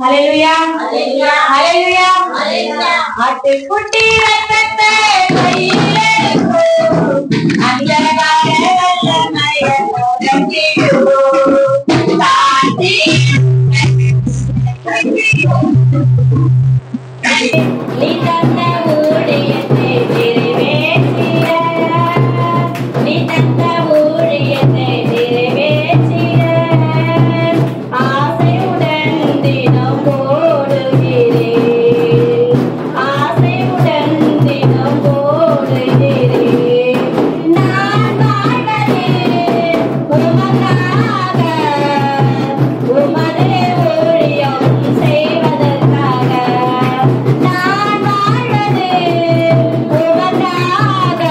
ஹல்லேலூயா ஹல்லேலூயா ஹல்லேலூயா. ஆட்டுக்குட்டி ரத்தத்தை கையில் எடுப்போம், அந்தகார வல்லமையை உடைத்திடுவோம். தாண்டி நீ தந்த ஊழியத்தை நிறைவேற்றிட, நீ தந்த ஊழியத்தை நிறைவேற்றிட ஆசையுடன் தினம் ஓடுகிறேன், ஆசையுடன் தினம் ஓடுகிறேன். நான் வாழ்வது உமக்காக, உமது ஊழியம் செய்வதற்காக. நான் வாழ்வது உமக்காக,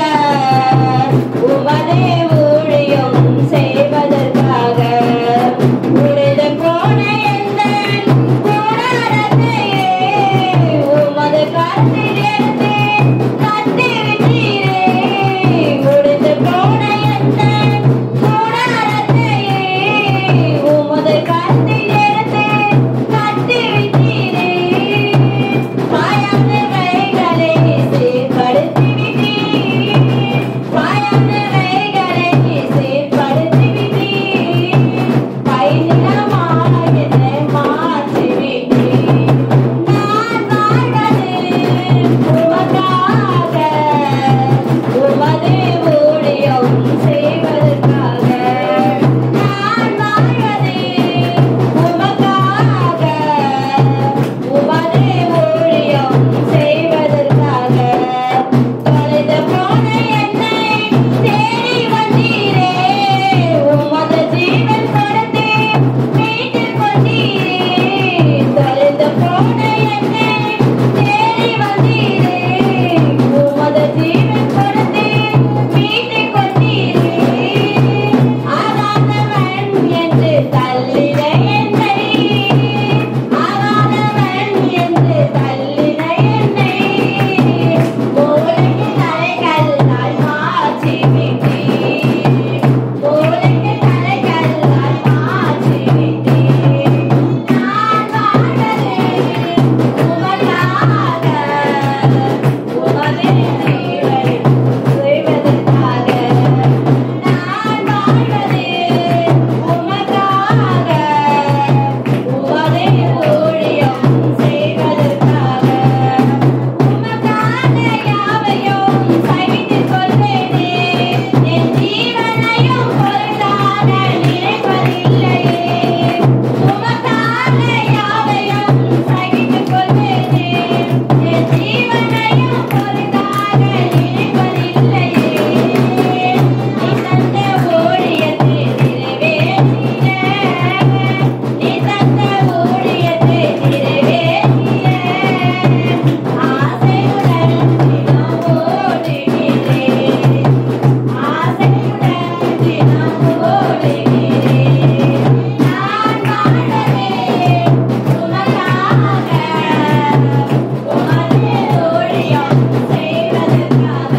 உமது ஊழியம் செய்வதற்காக. உடைந்து போன எந்தன் கூடாரத்தையே உமது கரத்தில் எடுத்து கட்டிவிட்டீரே. உடைந்து போன எந்தன் கூடாரத்தையே உமது கரத்தில் எடுத்து கட்டிவிட்டீரே. பாயாத கைகளை சீர்படுத்திவிட்டீர், பாயாத கைகளை சீர்படுத்திவிட்டீர். பைநிலமான என்னை மாற்றிவிட்டீர். நான் வாழ்வது உமக்காக, உமது ஊழியம் செய்வதற்காக. நான் வாழ்வது உமக்காக, உமது ஊழியம் செய்வதற்காக. தொலைந்து போன என்னை தேடி வந்தீரே, உமது ஜீவன் கொடுத்து மீட்டுக் கொண்டீரே. தொலைந்து போன என்னை தேடி வந்தீரே, உமது ஜீவன் கொடுத்து மீட்டுக் கொண்டீரே. ஆகாதவன் என்று தள்ளின என்னை, ஆகாதவன் என்று தள்ளின என்னை மூளைக்கு தலைகல்லால் மாற்றிவிட்டீர், மூளைக்கு தலைகல்லால் மாற்றிவிட்டீர். நான் வாழ்வது உமக்காக, உமது ஜீவன் செய்வதற்காக. நான் வாழ்வது உமக்காக, உமது ஊழியம் செய்வதற்காக. உமக்காக யாவையும் சகித்துக் கொள்வேனே, என் ஜீவனையும் பொருட்டாக நினைப்பதில்லையே. உமக்காக யாவையும் சகித்துக் கொள்வேனே, என் ஜீவனையும் பொருட்டாக நினைப்பதில்லையே. நீ தந்த ஊழியத்தை நிறைவேற்றிட, நீ தந்த ஊழியத்தை நிறைவேற்றிட ஆசையுடன் தினம் ஓடுகிறேன், ஆசையுடன் தினம் ஓடுகிறேன். நான் வாழ்வது உமக்காக, உமது ஊழியம் செய்வதற்காக.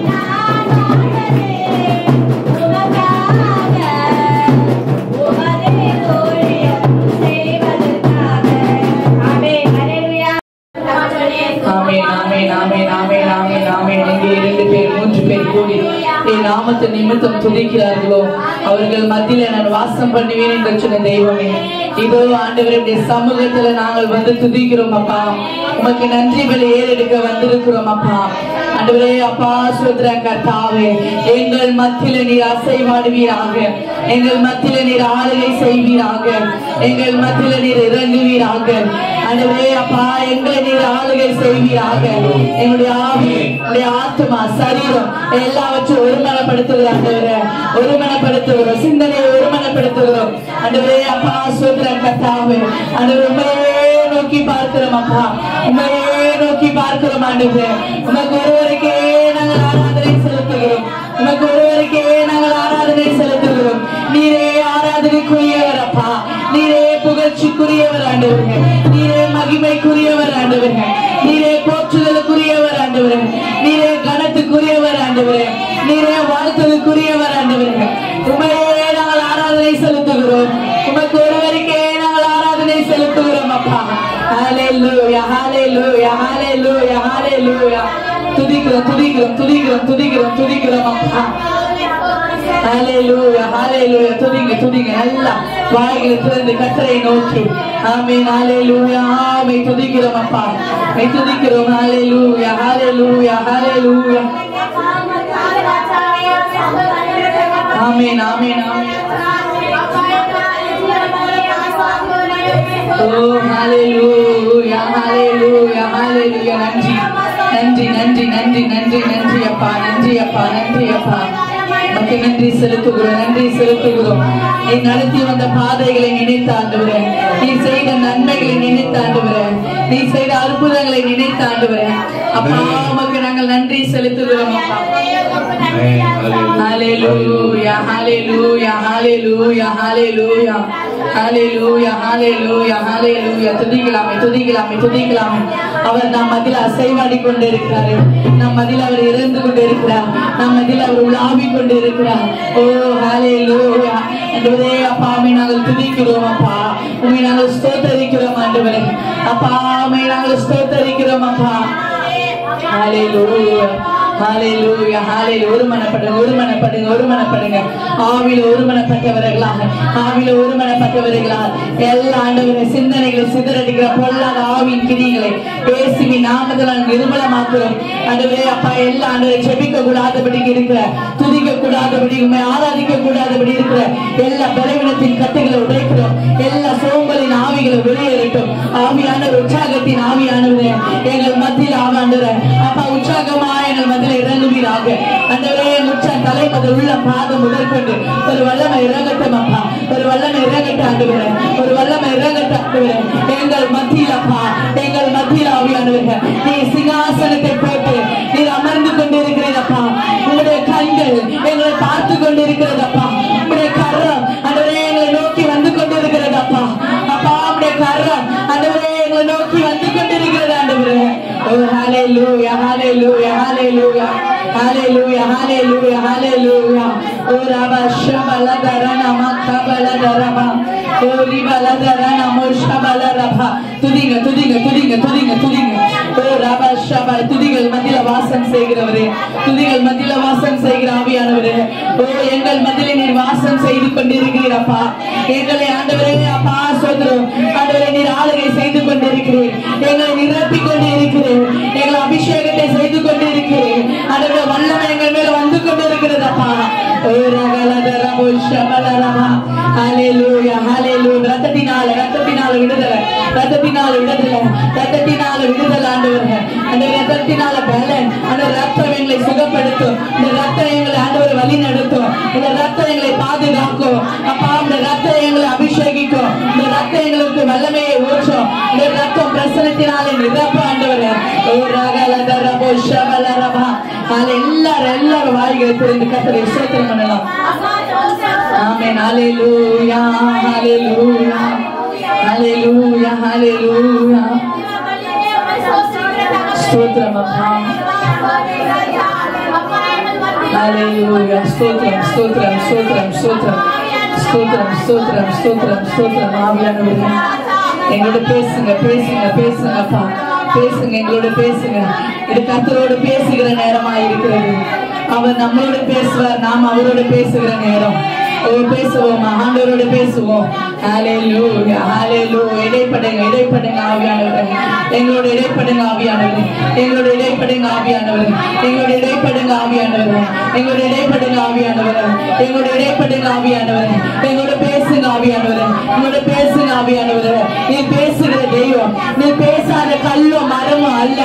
நான் வாழ்வது உமக்காக, உமது ஊழியம் செய்வதற்காக. ஆமென். ஹல்லேலூயா. ஆமென் ஆமென் ஆமென் ஆமென் ஆமென் ஆமென். எங்கே 2 பேர் 3 பேர் கூடி என் நாமத்தை நிமித்தம் துதிக்கிறார்களோ அவர்கள் மத்தியில நான் வாசம் பண்ணுவேன் என்று சொன்ன தெய்வமே, இதோ ஆண்டவருடைய சமூகத்துல நாங்கள் வந்து துதிக்கிறோம் அப்பா. உமக்கு நன்றி பலி ஏறெடுக்க வந்திருக்கிறோம் அப்பா. ஆண்டவரே அப்பா ஸ்தோத்திரம் கர்த்தாவே, எங்கள் மத்தியில நீர் அசைவாடுவீராக, எங்கள் மத்தியில நீர் ஆளுகை செய்வீராக, எங்கள் மத்தியில நீர் இறங்குவீராக. ஆண்டவரே அப்பா எங்களை நீர் ஆளுகை செய்வீராக. எங்களுடைய ஆவி, எங்களுடைய ஆத்மா, சரீரம் எல்லாவற்றையும் ஒருமனப்படுத்துகிறோம் ஆண்டவரே, ஒருமனப்படுத்துகிறோம், சிந்தனையை ஒருமனப்படுத்துகிறோம் ஆண்டவரே அப்பா ஸ்தோத்திரம் கர்த்தாவே. ஆண்டவரே உம்மையே நோக்கி பார்க்கிறோம் அப்பா, உம்மையே நோக்கி பார்க்கிறோம் ஆண்டவரே. உமக்கு ஒருவருக்கே நாங்கள் ஆராதனை செலுத்துகிறோம், உமக்கு ஒருவருக்கே நாங்கள் ஆராதனை செலுத்துகிறோம். நீரே ஆராதனைக்குரியவர் அப்பா, நீரே புகழ்ச்சிக்குரியவர் ஆண்டவரே, நீரே மகிமைக்குரியவர் ஆண்டவரே, நீரே போற்றுதலுக்குரியவர் ஆண்டவரே, நீரே கனத்துக்குரியவர் ஆண்டவரே, நீரே வாழ்த்தலுக்குரியவர் ஆண்டவரே. உமையே நாங்கள் ஆராதனை செலுத்துகிறோம், உமக்கு ஒருவருக்கே நாங்கள் ஆராதனை செலுத்துகிறோம் ஹalleluya. துதிக்கிறோம் துதிக்கிறோம் துதிக்கிறோம் துதிக்கிறோம் துதிக்கிறோம் அப்பா. ஹalleluya ஹalleluya. துதிங்க துதிங்க நல்லா வாய்களை திறந்து கர்த்தரை நோக்கி. ஆமென் ஹalleluya. ஆமென். துதிக்கிறோம் அப்பா. துதிக்கிறோம் ஹalleluya ஹalleluya ஹalleluya. ஆமென் ஆமென் ஆமென். Oh hallelujah hallelujah hallelujah. நன்றி நன்றி நன்றி நன்றி நன்றி நன்றி அப்பா நன்றி அப்பா நன்றி அப்பா. உமக்கு நன்றி செலுத்துகிறோம் நன்றி செலுத்துகிறோம். நீ நடத்தி வந்த பாதைகளை நினைத்து ஆண்டவரே, நீ செய்த நன்மைகளை நினைத்து ஆண்டவரே, நீ செய்த அற்புதங்களை நினைத்து ஆண்டவரே அப்பா உமக்கு நாங்கள் நன்றி செலுத்துகிறோம் அப்பா. ஹalleluya hallelujah hallelujah hallelujah hallelujah hallelujah hallelujah. துதிக்கலாமே துதிக்கலாமே துதிக்கலாமே. அவர் நம் மத்தியில் அசைவாடி கொண்டு இருக்கிறார். நம் மத்தியில் அவர் இருந்து கொண்டு இருக்கிறார். நம் மத்தியில் அவர் உலாவி கொண்டு இருக்கிறார். ஓ ஹalleluya. ஆண்டவரே அப்பா உம்மை நாங்கள் துதிக்கிறோம் அப்பா. உம்மை நாங்கள் ஸ்தோத்திரிக்கிறோம் ஆண்டவரே அப்பா. உம்மை நாங்கள் ஸ்தோத்திரிக்கிறோம் அப்பா. ஹalleluya ஹalleluya ஹalleluya. ஒருமனப்படுங்க ஒருமனப்படுங்க ஒருமனப்படுங்க. ஆவியில ஒருமனப்பட்டவர்களாக ஆவியில ஒருமனப்பட்டவர்களாக எல்லா ஆண்டவரே சிந்தனைகளை சிதறடிக்கிற பொல்லாத ஆவியின் கிரிகளை இயேசுவின் நாமத்தில் நிர்மலமாக்குறோம் ஆண்டவரே அப்பா. எல்லா ஆண்டவரை ஜெபிக்க கூடாதபடி இருக்கிற, துதிக்க கூடாதபடி, உண்மை ஆராதிக்க கூடாதபடி இருக்கிற எல்லா பலவீனத்தின் கட்டுகளை உடைக்கிறோம். எல்லா சோம்பலின் ஆவிகளை வெளியேறட்டும். ஆவியான உற்சாகத்தின் ஆவியானவரே எங்கள் மத்தியில் ஆவாண்டவரே அப்பா உற்சாகமா எங்கள் மத்தியில் இறங்குவீராக ஆண்டவரே. உற்சாக தலை முதல் உள்ள பாதம் முதற்கொண்டு ஒரு வல்லமை இறங்கட்டும் அப்பா. ஒரு வல்லமை இறங்கட்டும் ஆண்டவரே. ஒரு வல்லமை இறங்கட்டும் ஆண்டவரே எங்கள் மத்தியில் அப்பா. எங்கள் மத்தியில் ஆவியானவர்கள் நீ சிங்காசனத்தை போட்டு நீர் அமர்ந்து கொண்டிருக்கிறதப்பா. உங்களுடைய கண்கள் எங்களை பார்த்து கொண்டிருக்கிறதப்பா. உங்களுடைய கரம் ஆண்டவரே எங்களை நோக்கி வந்து கொண்டிருக்கிறதப்பா அப்பா. உங்களுடைய கரம் ஆண்டவரே எங்களை நோக்கி வந்து கொண்டிருக்கிறது ஆண்டவரே. Oh hallelujah hallelujah hallelujah hallelujah hallelujah hallelujah. Oh rabba shabala darana makabala daraba oh ribala darana moshabala rabha. துதிங்க துதிங்க துதிங்க துதிங்க துதிங்க. oh rabba shabala. துதிகள் மத்தியில வாசம் செய்கிறவரே, துதிகள் மத்தியில வாசம் செய்கிற ஆவியானவரே ஓ எங்கள் மத்தியில நீர் வாசம் செய்து கொண்டிருக்கிறீர் அப்பா. எங்களை ஆண்டவரே அப்பா சொல்கிறோம் ஆண்டவரே நீர் ஆளுகை செய்து கொண்டிருக்கிறீர். எங்களை நிரப்பிக் கொண்டிருக்கிறீர். எங்களை அபிஷேகத்தை செய்து கொண்டிருக்கிறீர். ஆண்டவரே வல்லமை எங்கள் மேல வந்து கொண்டிருக்கிறது அப்பா. ஓ ரகலதரபோ ஷபலரபா. ஹalleluya ஹalleluya. ரத்தத்தினால ரத்தத்தினால விடுதலை, ரத்தத்தினால விடுதலை, ரத்தத்தினால விடுதலை ஆண்டவரே. அந்த ரத்தத்தினால பலன், அந்த ரத்தம் எங்களை சுகப்படுத்தும். இந்த ரத்தம் எங்களை ஆண்டவரே வழி நடத்தும். இந்த ரத்தம் எங்களை பாதுகாக்கும் அப்பா. இந்த ரத்தம் எங்களை அபிஷேகிக்கும். இந்த ரத்தம் எங்களுக்கு வல்லமையை ஊற்றும். இந்த ரத்தம் பிரசனத்தினாலே நிரப்ப ஆண்டவரே. ஓ ரகலதரபோ ஷபலரபா. எல்லாரும் வாய்களை திறந்து கர்த்தரை ஸ்தோத்திரம் பண்ணலாம். ஆமென் ஹalleluya ஹalleluya ஹalleluya ஹalleluya. ஸ்தோத்திரம் அப்பா. ஹalleluya ஸ்தோத்திரம் ஸ்தோத்திரம் ஸ்தோத்திரம் ஸ்தோத்திரம் ஸ்தோத்திரம் ஸ்தோத்திரம் ஸ்தோத்திரம் ஸ்தோத்திரம். ஆவியானவரே எங்களோட பேசுங்க பேசுங்க பேசுங்க அப்பா. பேசுங்க எங்களோட பேசுங்க. இது கர்த்தரோடு பேசுகிற நேரமா இருக்கிறது. அவர் நம்மளோட பேசுவார், நாம் அவரோட பேசுகிற நேரம். பேசுவோம் ஆண்டவரோட பேசுவோம். ஹalleluya ஹalleluya. இடைப்படுங்க இடைப்படுங்க ஆவியானவரே. எங்களோட இடைப்படுங்க ஆவியானவரே. எங்களோட இடைப்படுங்க ஆவியானவரே. எங்களோட இடைப்படுங்க ஆவியானவரே. எங்களோட இடைப்படுங்க ஆவியானவரே. எங்களோட இடைப்படுங்க ஆவியானவரே. எங்களோட பேசுங்க ஆவியானவரே. எங்களோட பேசுங்க ஆவியானவரே. நீ பேசுகிற தெய்வம், நீ பேசாத கல்லும் மரமும் அல்ல.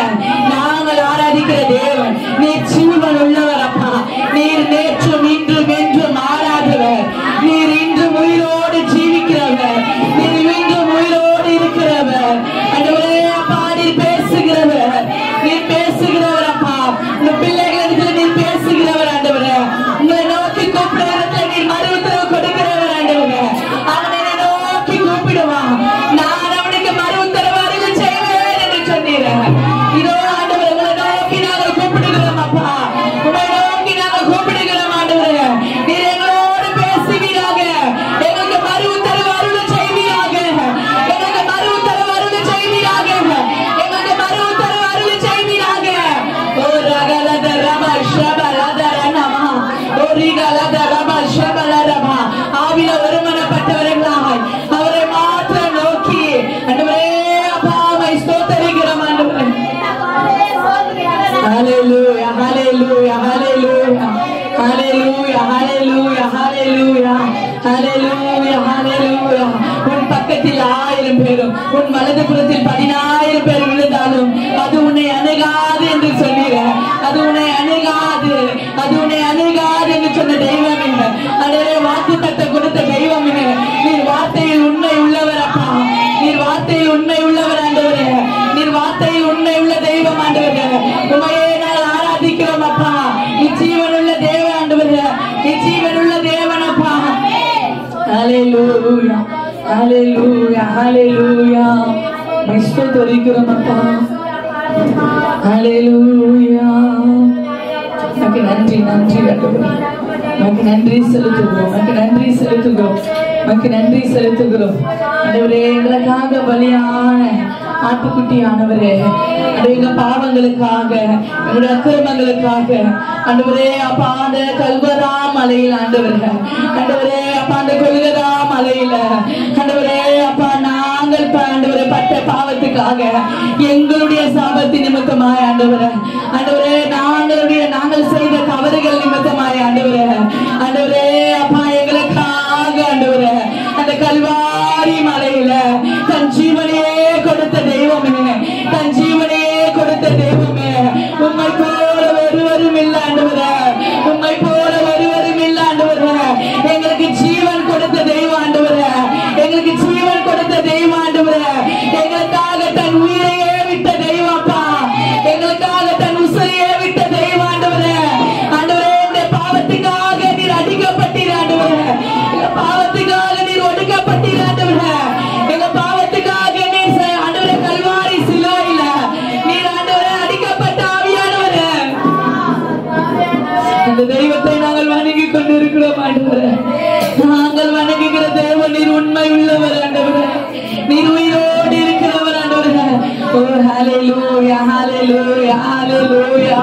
நாங்கள் ஆராதிக்கிற தேவன் நீர் ஜீவன் உள்ளவர் அப்பா. நீர் நேற்றும் இன்றும் என்றும் மாறாதவர். நீர் இன்றும் உயிரோடு ஜீவிக்கிறவர். நீர் இன்றும் உயிரோடு இருக்கிறவர். ஆண்டவரே அப்பா நீர் பேசுகிறவர். நீர் பேசுகிறவர் அப்பா. இந்த பிள்ளைகளிடத்தில் நீர் பேசுகிறவர் ஆண்டவரே. உங்களை நோக்கி கூப்பிடுற இடத்துல நீர் மறு உத்தரவு கொடுக்கிறவர் ஆண்டவரே. அவனை நோக்கி கூப்பிடுவான், நான் அவனுக்கு மறு உத்தரவு அருள் செய்வேன் என்று சொன்னீர். இதோ ஆண்டவரே உங்களை நோக்கி நாங்கள் கூப்பிடுகிறோம் அப்பா. உங்களை நோக்கி நாங்கள் கூப்பிடுகிறோம் ஆண்டவரே. நீர் எங்களோடு பேசுவீராக. எங்களுக்கு மறு உத்தரவு அருள் செய்வீராக. எங்களுக்கு மறு உத்தரவு அருள் செய்வீராக. எங்களுக்கு மறு உத்தரவு அருள் செய்வீராக. Hallelujah, hallelujah, hallelujah, hallelujah, hallelujah, hallelujah, hallelujah, hallelujah. உன் பக்கத்தில் 1000 பேரும் உன் வலது புறத்தில் 10000 பேர் விழுந்தாலும் அது உன்னை அணுகாது என்று சொன்னீர. அது உன்னை அணுகாது, அது உன்னை அணுகாது என்று சொன்ன தெய்வமே, அதே வாக்குத்தத்தம் கொடுத்த தெய்வமே, நீர் வார்த்தையில் உண்மை உள்ளவர் அப்பா. நீர் வார்த்தையில் உண்மை உள்ளவர் ஆண்டவரே. நீர் வார்த்தையில் உண்மை உள்ள தெய்வம் ஆண்டவரே. உமையே நாங்கள் ஆராதிக்கிறோம் அப்பா. நிச்சயவனுள்ள தேவ ஆண்டவரே, நிச்சயவனுள்ள தேவன் அப்பா. ஹalleluya, ஹalleluya, ஹalleluya. ஸ்தோத்திரிக்கிறோம் அப்பா. ஹalleluya. நமக்கு நன்றி, நன்றி ஆண்டவரே. நமக்கு நன்றி செலுத்துகிறோம், நமக்கு நன்றி செலுத்துகிறோம், நமக்கு நன்றி செலுத்துகிறோம் ஆண்டவரே. எங்களுக்காக பலியான ஆட்டுக்குட்டியானவரே, எங்க பாவங்களுக்காக, எங்களுடைய அக்கிரமங்களுக்காக ஆண்டவரே அப்பா, அந்த கல்வரா மலையில் ஆண்டவரே, ஆண்டவரே அப்பா, அந்த கொல்கரா மலையில ஆண்டவரே அப்பா, நாங்கள் ஆண்டவரே பட்ட பாவத்துக்காக, எங்களுடைய சாபத்தின் நிமித்தமாய் ஆண்டவரே, ஆண்டவரே நாங்கள் செய்த தவறுகள் நிமித்தமாய் ஆண்டவரே, ஆண்டவரே அப்பா, எங்களுக்காக ஆண்டவரே அந்த கல்வாரி மலையில தன் ஜீவனையே கொடுத்த தெய்வமே, தன் ஜீவனையே கொடுத்த தெய்வமே. உம்மை போல ஒருவரும் இல்ல ஆண்டவரே, உம்மை போல ஒருவரும் இல்ல ஆண்டவரே. எங்களுக்கு ஜீவன் கொடுத்த தெய்வம் ஆண்டவரே, எங்களுக்கு ஜீவன் கொடுத்த தெய்வம் ஆண்டவரே. எங்களுக்காக தன் உயிரையே விட்ட தெய்வம் அப்பா, எங்களுக்காக தன் உசிரையே விட்ட தெய்வம் ஆண்டவரே. ஆண்டவரே, இந்த பாவத்துக்காக நீர் அடிக்கப்பட்டீர் ஆண்டவரே, எங்க பாவத்துக்காக நீர் ஒடுக்கப்பட்டீர் ஆண்டவரே, எங்க பாவத்துக்காக நீர் ஆண்டவரே கல்வாரி சிலுவையில நீர் ஆண்டவரே அடிக்கப்பட்ட ஆவியானவரே. அந்த தெய்வத்தை நாங்கள் வணங்கி கொண்டிருக்கிறோம் ஆண்டவரே. நாங்கள் வணங்குகிற தேவன் நீர் உண்மை உள்ளவர் ஆண்டவரே, நீர் உயிரோடு இருக்கிறவர் ஆண்டவரே. ஓ ஹalleluya, ஹalleluya, ஹalleluya,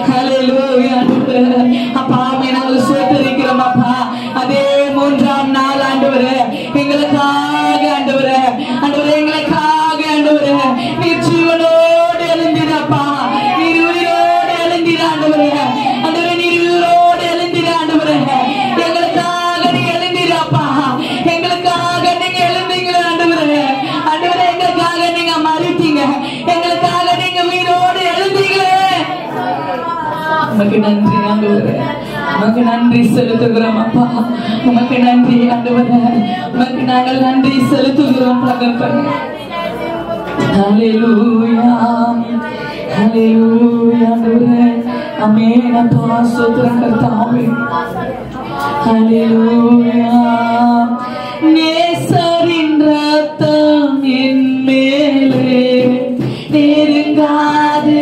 ஹalleluya ஆண்டவரே. அப்பா, நாங்கள் ஸ்தோத்திரிக்கிறோம் அப்பா. அதே 3ஆம் நாள் ஆண்டவரே எங்களுக்காக ஆண்டவரே, ஆண்டவரே எங்களுக்காக ஆண்டவரே நீர் ஜீவனோடு எழுந்திரப்பா, நீர் உயிரோடு எழுந்திர ஆண்டவரே, ஆண்டவரே நீர் உயிரோடு எழுந்திர ஆண்டவரே. எங்களுக்காக நீ எழுந்திரப்பா, எங்களுக்காக நீங்க எழுந்தீங்களே ஆண்டவரே, ஆண்டவரே எங்களுக்காக நீங்க மறித்தீங்க, எங்களுக்காக நீங்க உயிரோடு எழுந்தீங்களே. உமக்கு நன்றி ஆண்டவரே, உமக்கு நன்றி செலுத்துகிறோம் அப்பா, உமக்கு நன்றி ஆண்டவரே, உமக்கு நாங்கள் நன்றி செலுத்துகிறோம் தகப்பனே. ஹalleluya, ஹalleluya ஆண்டவரே. ஆமென் அப்பா, ஸ்தோத்திரம் கர்த்தாவே. ஹalleluya. நேசரின் ரத்தம் என் மேலே நெருங்காது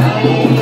Bye.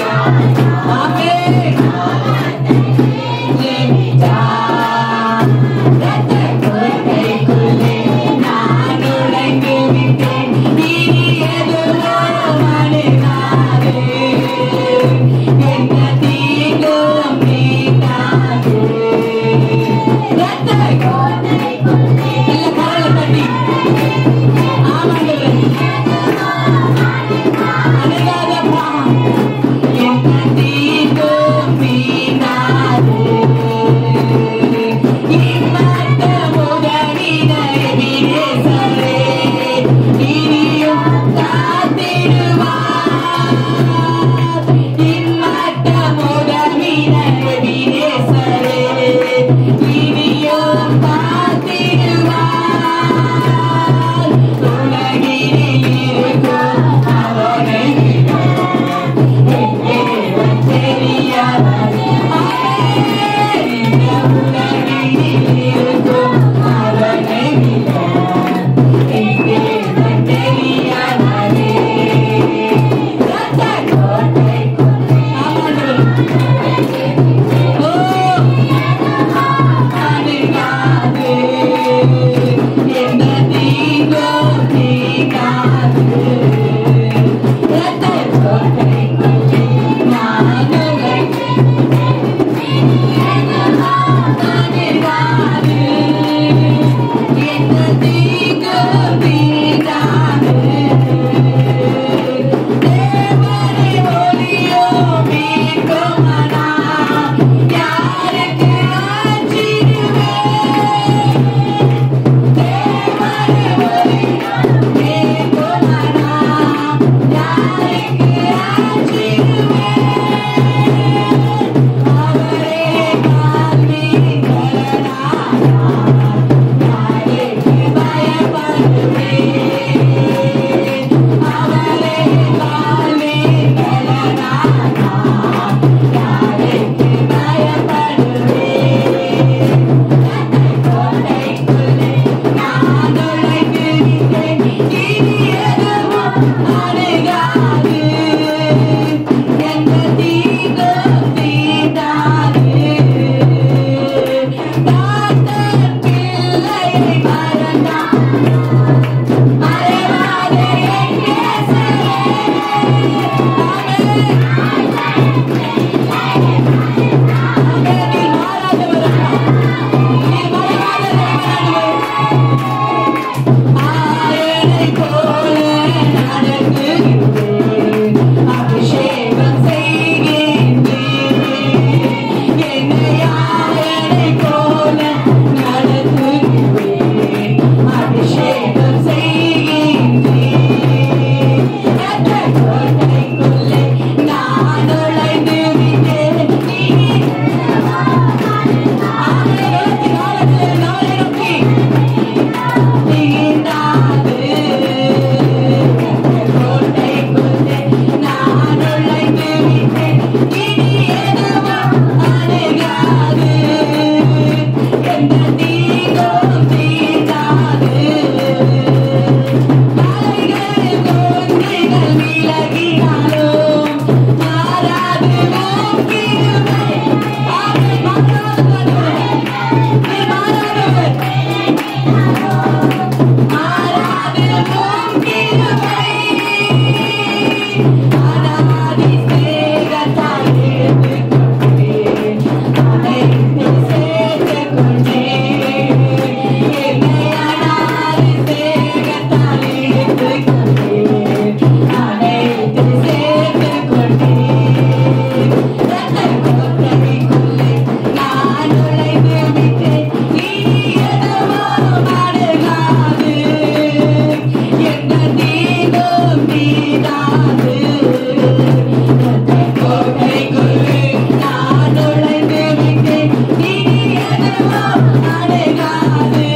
அணுகாது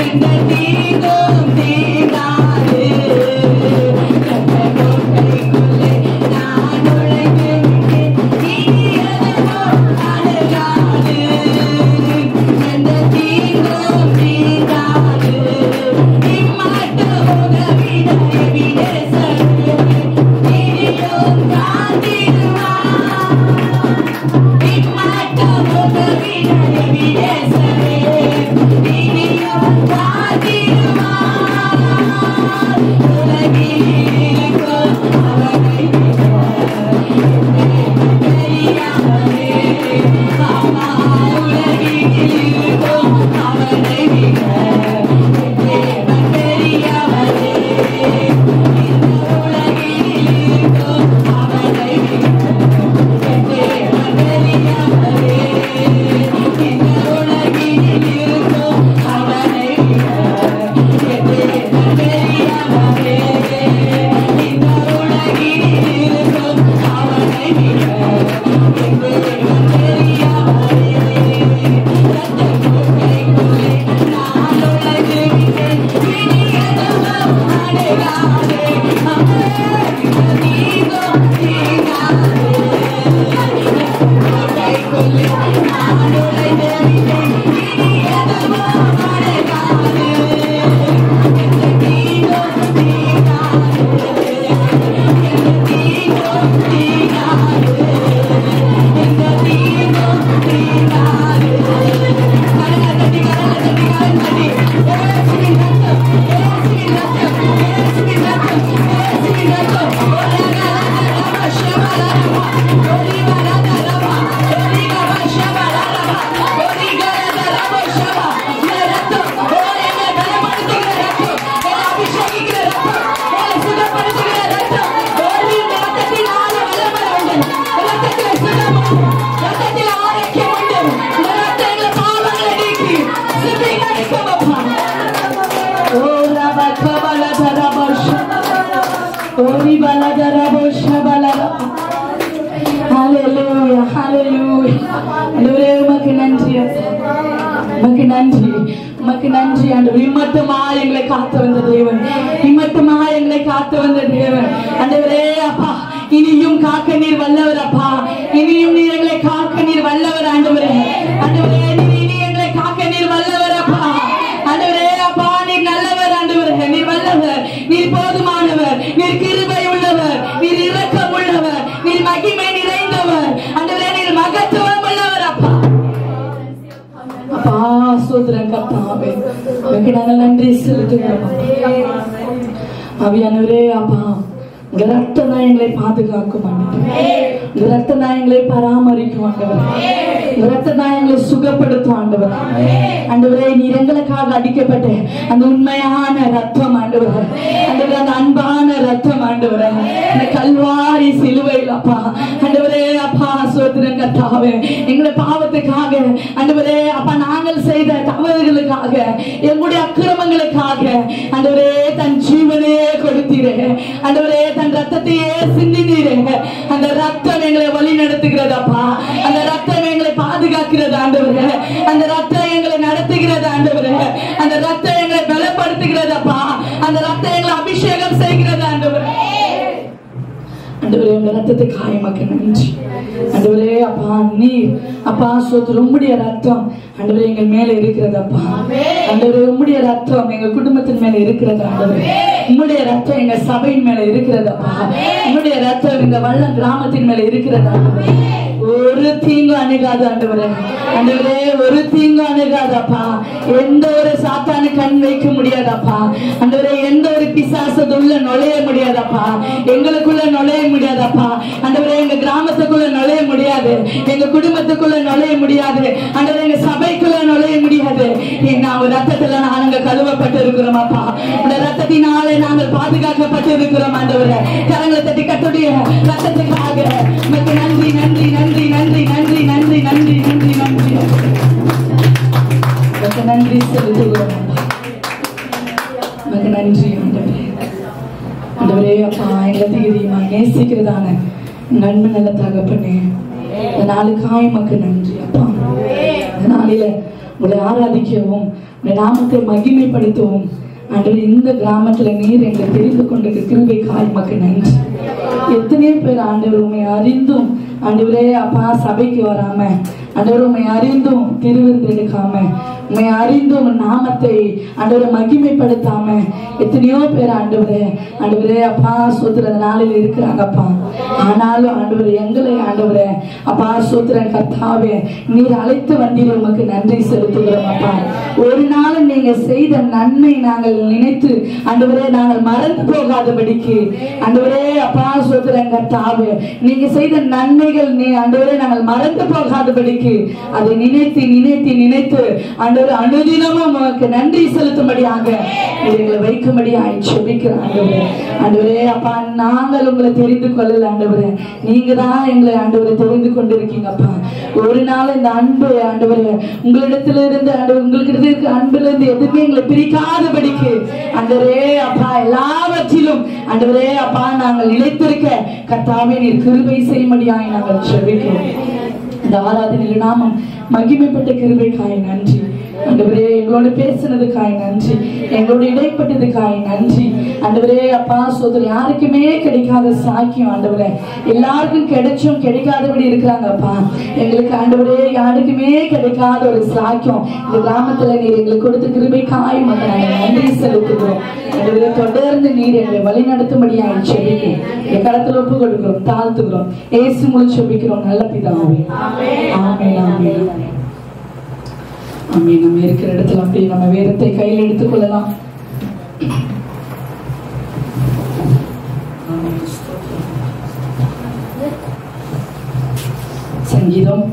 எந்த தீங்கும் தீண்டாது கோட்டைக்குள்ளே நான் நுழைந்து விட்டேன் இனி எதுவும் அணுகாது எந்த தீங்கும் தீண்டாது இம்மாட்டு உதவிட எபினேசரே இனியும் காத்திடுவார் இம்மாட்டு உதவிட எபினேசரே இனியும் காத்திடுவார் உலகில் இருக்கும் அவரை தெரியாமலே அம்மா உலகில் இருக்கும் அவரை தெரியாமலே இந்த உலகில் இருக்கும் அவரை தெரியாமலே இந்த உலகில் இருக்கும் அவரை தெரியாமலே இந்த உலகில் இருக்கும் அவரை நன்றி ஆண்டவரே. இம்மட்டுமா எங்களை காத்து வந்த தேவன், இம்மட்டுமா எங்களை காத்து வந்த தேவன் ஆண்டவரே. அப்பா இனியும் காக்க நீர் வல்லவர் அப்பா, இனியும் நீர் எங்களை காக்க நீர் வல்லவர் ஆண்டவரே. ஆண்டவரே இனி எங்களை காக்க நீர் வல்லவர் அப்பா. ஆண்டவரே அப்பா நீர் நல்லவர் ஆண்டவரே, நீர் வல்லவர், நீர் போதுமானவர், நீர் கிருபை உள்ளவர், நீர் இரக்கம் உள்ளவர், நீர் மகிமை நிறைந்தவர் ஆண்டவரே, நீர் மகத்துவம் உள்ளவர் அப்பா. அப்பா சோதரன் கர்த்தாவே நாங்கள் நன்றி செலுத்துகிறோம் அவியானவரே. அப்பா உங்க ரத்தம் தான் எங்களை பாதுகாக்கும் ஆண்டவரே, உங்க ரத்தம் தான் எங்களை பராமரிக்கும் ஆண்டவரே, உங்க ரத்தம் தான் எங்களை சுகப்படுத்தும் ஆண்டவரே. ஆண்டவரே நீர் எங்களுக்காக அடிக்கப்பட்ட அந்த உண்மையான ரத்தம் ஆண்டவரே, ஆண்டவரே அந்த அன்பான ரத்தம் ஆண்டவரே, அந்த கல்வாரி சிலுவையில் அப்பா ஆண்டவரே அப்பா சோதரன் கர்த்தாவே எங்களுடைய பாவத்துக்காக ஆண்டவரே அப்பா நாங்கள் செய்த தவறுகளுக்காக எங்களுடைய அக்கிரமங்களுக்காக ஆண்டவரே தன் ஜீவனையே கொடுத்தீரே ஆண்டவரே, தன் ரத்தத்தையே சிந்தினீரே. அந்த ரத்தம் எங்களை வழி நடத்துகிறதப்பா, அந்த ரத்தம் எங்களை பாதுகாக்கிறது ஆண்டவரே, அந்த ரத்தம் எங்களை நடத்துகிறது ஆண்டவரே, அந்த ரத்தம் எங்களை பலப்படுத்துகிறதப்பா, அந்த ரத்தம் எங்களை அபிஷேகம் செய்கிறது ஆண்டவரே. ஆண்டவரே உங்க ரத்தத்தை காயமாக்க நன்றி ஆண்டவரே. அப்பா நீர் அப்பா சோதர உம்முடைய ரத்தம் ஆண்டவரே எங்கள் மேல இருக்கிறது அப்பா. ஆண்டவரே உம்முடைய ரத்தம் எங்க குடும்பத்தின் மேல இருக்கிறது ஆண்டவரே, உம்முடைய ரத்தம் எங்க சபையின் மேல இருக்கிறது அப்பா, உம்முடைய ரத்தம் இந்த வல்லம் கிராமத்தின் மேல இருக்கிறது ஆண்டவரே. ஒரு தீங்கு அணுகாது ஆண்டவரே, ஆண்டவரே ஒரு தீங்கு அணுகாதப்பா, எந்த ஒரு சாத்தானு கண் வைக்க முடியாதப்பா ஆண்டவரே, எந்த ஒரு பிசாசத்துள்ள நுழைய முடியாதப்பா, எங்களுக்குள்ள நுழைய முடியாதப்பா ஆண்டவரே, எங்க கிராமத்துக்குள்ள நுழைய முடியாது, எங்க குடும்பத்துக்குள்ள நுழைய முடியாது ஆண்டவரே, எங்க சபைக்குள்ள நுழைய முடியாது. நாங்கள் ரத்தத்துல நாங்க கழுவப்பட்டு இருக்கிறோம் அப்பா, இந்த ரத்தத்தினாலே நாங்கள் பாதுகாக்கப்பட்டு இருக்கிறோம் ஆண்டவரே. கரங்களை தட்டி கத்துடைய ரத்தத்துக்காக நன்றி நன்றி நன்றி நன்றி நன்றி நன்றி நன்றி நன்றி நன்றி நன்றி செலுத்துகிறோம் நன்றி ஆண்டவரே. அப்பா எங்களை தெரியுமா நேசிக்கிறதான நன்மை நல்ல தகப்பனே, இந்த நாளுக்காய் மக்கு நன்றி அப்பா. நாளில உங்களை ஆராதிக்கவும் உங்களுடைய நாமத்தை மகிமைப்படுத்தவும் ஆண்டவரே இந்த கிராமத்துல நீர் எங்களை தெரிந்து கொண்டிருக்க கிருபைக்காய் உமக்கு நன்றி. எத்தனையோ பேர் ஆண்டவர் உண்மை அறிந்தும் ஆண்டவரே அப்பா சபைக்கு வராம, ஆண்டவர் உண்மை அறிந்தும் திருவிருந்து எடுக்காம, உண்மை அறிந்தும் நாமத்தை ஆண்டவரை மகிமைப்படுத்தாம எத்தனையோ பேர் ஆண்டவரே அப்பா சோத்திர நாளில் இருக்கிறாங்கப்பா. ஆனாலும் ஆண்டவரே எங்களை ஆண்டவரே அப்பா சோத்திர கர்த்தாவே நீர் அழைத்து வந்தீர், உமக்கு நன்றி செலுத்துகிறோம் அப்பா. ஒரு நாள் நீங்க செய்த நன்மை நாங்கள் நினைத்து ஆண்டவரே நாங்கள் மறந்து போகாதபடிக்கு ஆண்டவரே அப்பா சோத்திர கர்த்தாவே நீங்க செய்த நன்மைகள் ஆண்டவரே நாங்கள் மறந்து போகாதபடிக்கு அதை நினைத்து நினைத்து நினைத்து ஆண்டவரே அனுதினமும் உமக்கு நன்றி செலுத்தும்படியாக எங்களை வைக்கும்படியாக ஜெபிக்கிறோம் ஆண்டவரே. ஆண்டவரே அப்பா நாங்கள் உங்களை தெரிந்து கொள்ளல ஆண்டவரே, நீங்க தான் எங்களை ஆண்டவரை தெரிந்து கொண்டிருக்கீங்கப்பா. ஒரு நாள் இந்த அன்பு ஆண்டவரே உங்களிடத்துல இருந்து ஆண்டவர் உங்களுக்கு இருக்க அன்புல இருந்து எதுவுமே எங்களை பிரிக்காதபடிக்கு ஆண்டவரே அப்பா எல்லாவற்றிலும் ஆண்டவரே அப்பா நாங்கள் நிலைத்திருக்க கர்த்தாவே நீர் கிருபை செய்யும்படியாக நாங்கள் ஜெபிக்கிறோம். இந்த ஆராதனையில் நாமம் மகிமைப்பட்ட கிருபைக்காய் நன்றி ஆண்டவரே. எங்களோட பேசினதுக்காய் நன்றி, எங்களோட இடைப்பட்டதுக்காய் நன்றி ஆண்டவரே. அப்பா சோதரி யாருக்குமே கிடைக்காத சாக்கியம் ஆண்டவரே, எல்லாருக்கும் கிடைச்சும் கிடைக்காதபடி இருக்கிறாங்கப்பா. எங்களுக்கு ஆண்டவரே யாருக்குமே கிடைக்காத ஒரு சாக்கியம் இந்த கிராமத்துல நீர் எங்களுக்கு கொடுத்த கிருபைக்காய் மக்கள் நாங்கள் நன்றி செலுத்துகிறோம் ஆண்டவரே. தொடர்ந்து நீர் எங்களை வழி நடத்தும்படியாக செபிக்கிறோம், என் கடத்துல ஒப்பு கொடுக்கிறோம், தாழ்த்துகிறோம், ஏசு மூலம் செபிக்கிறோம் நல்ல பிதாவே. ஆமென் ஆமென் ஆமென். நம்ம இருக்கிற இடத்துல அப்படியே நம்ம வேதத்தை கையில் எடுத்துக் கொள்ளலாம். சங்கீதம்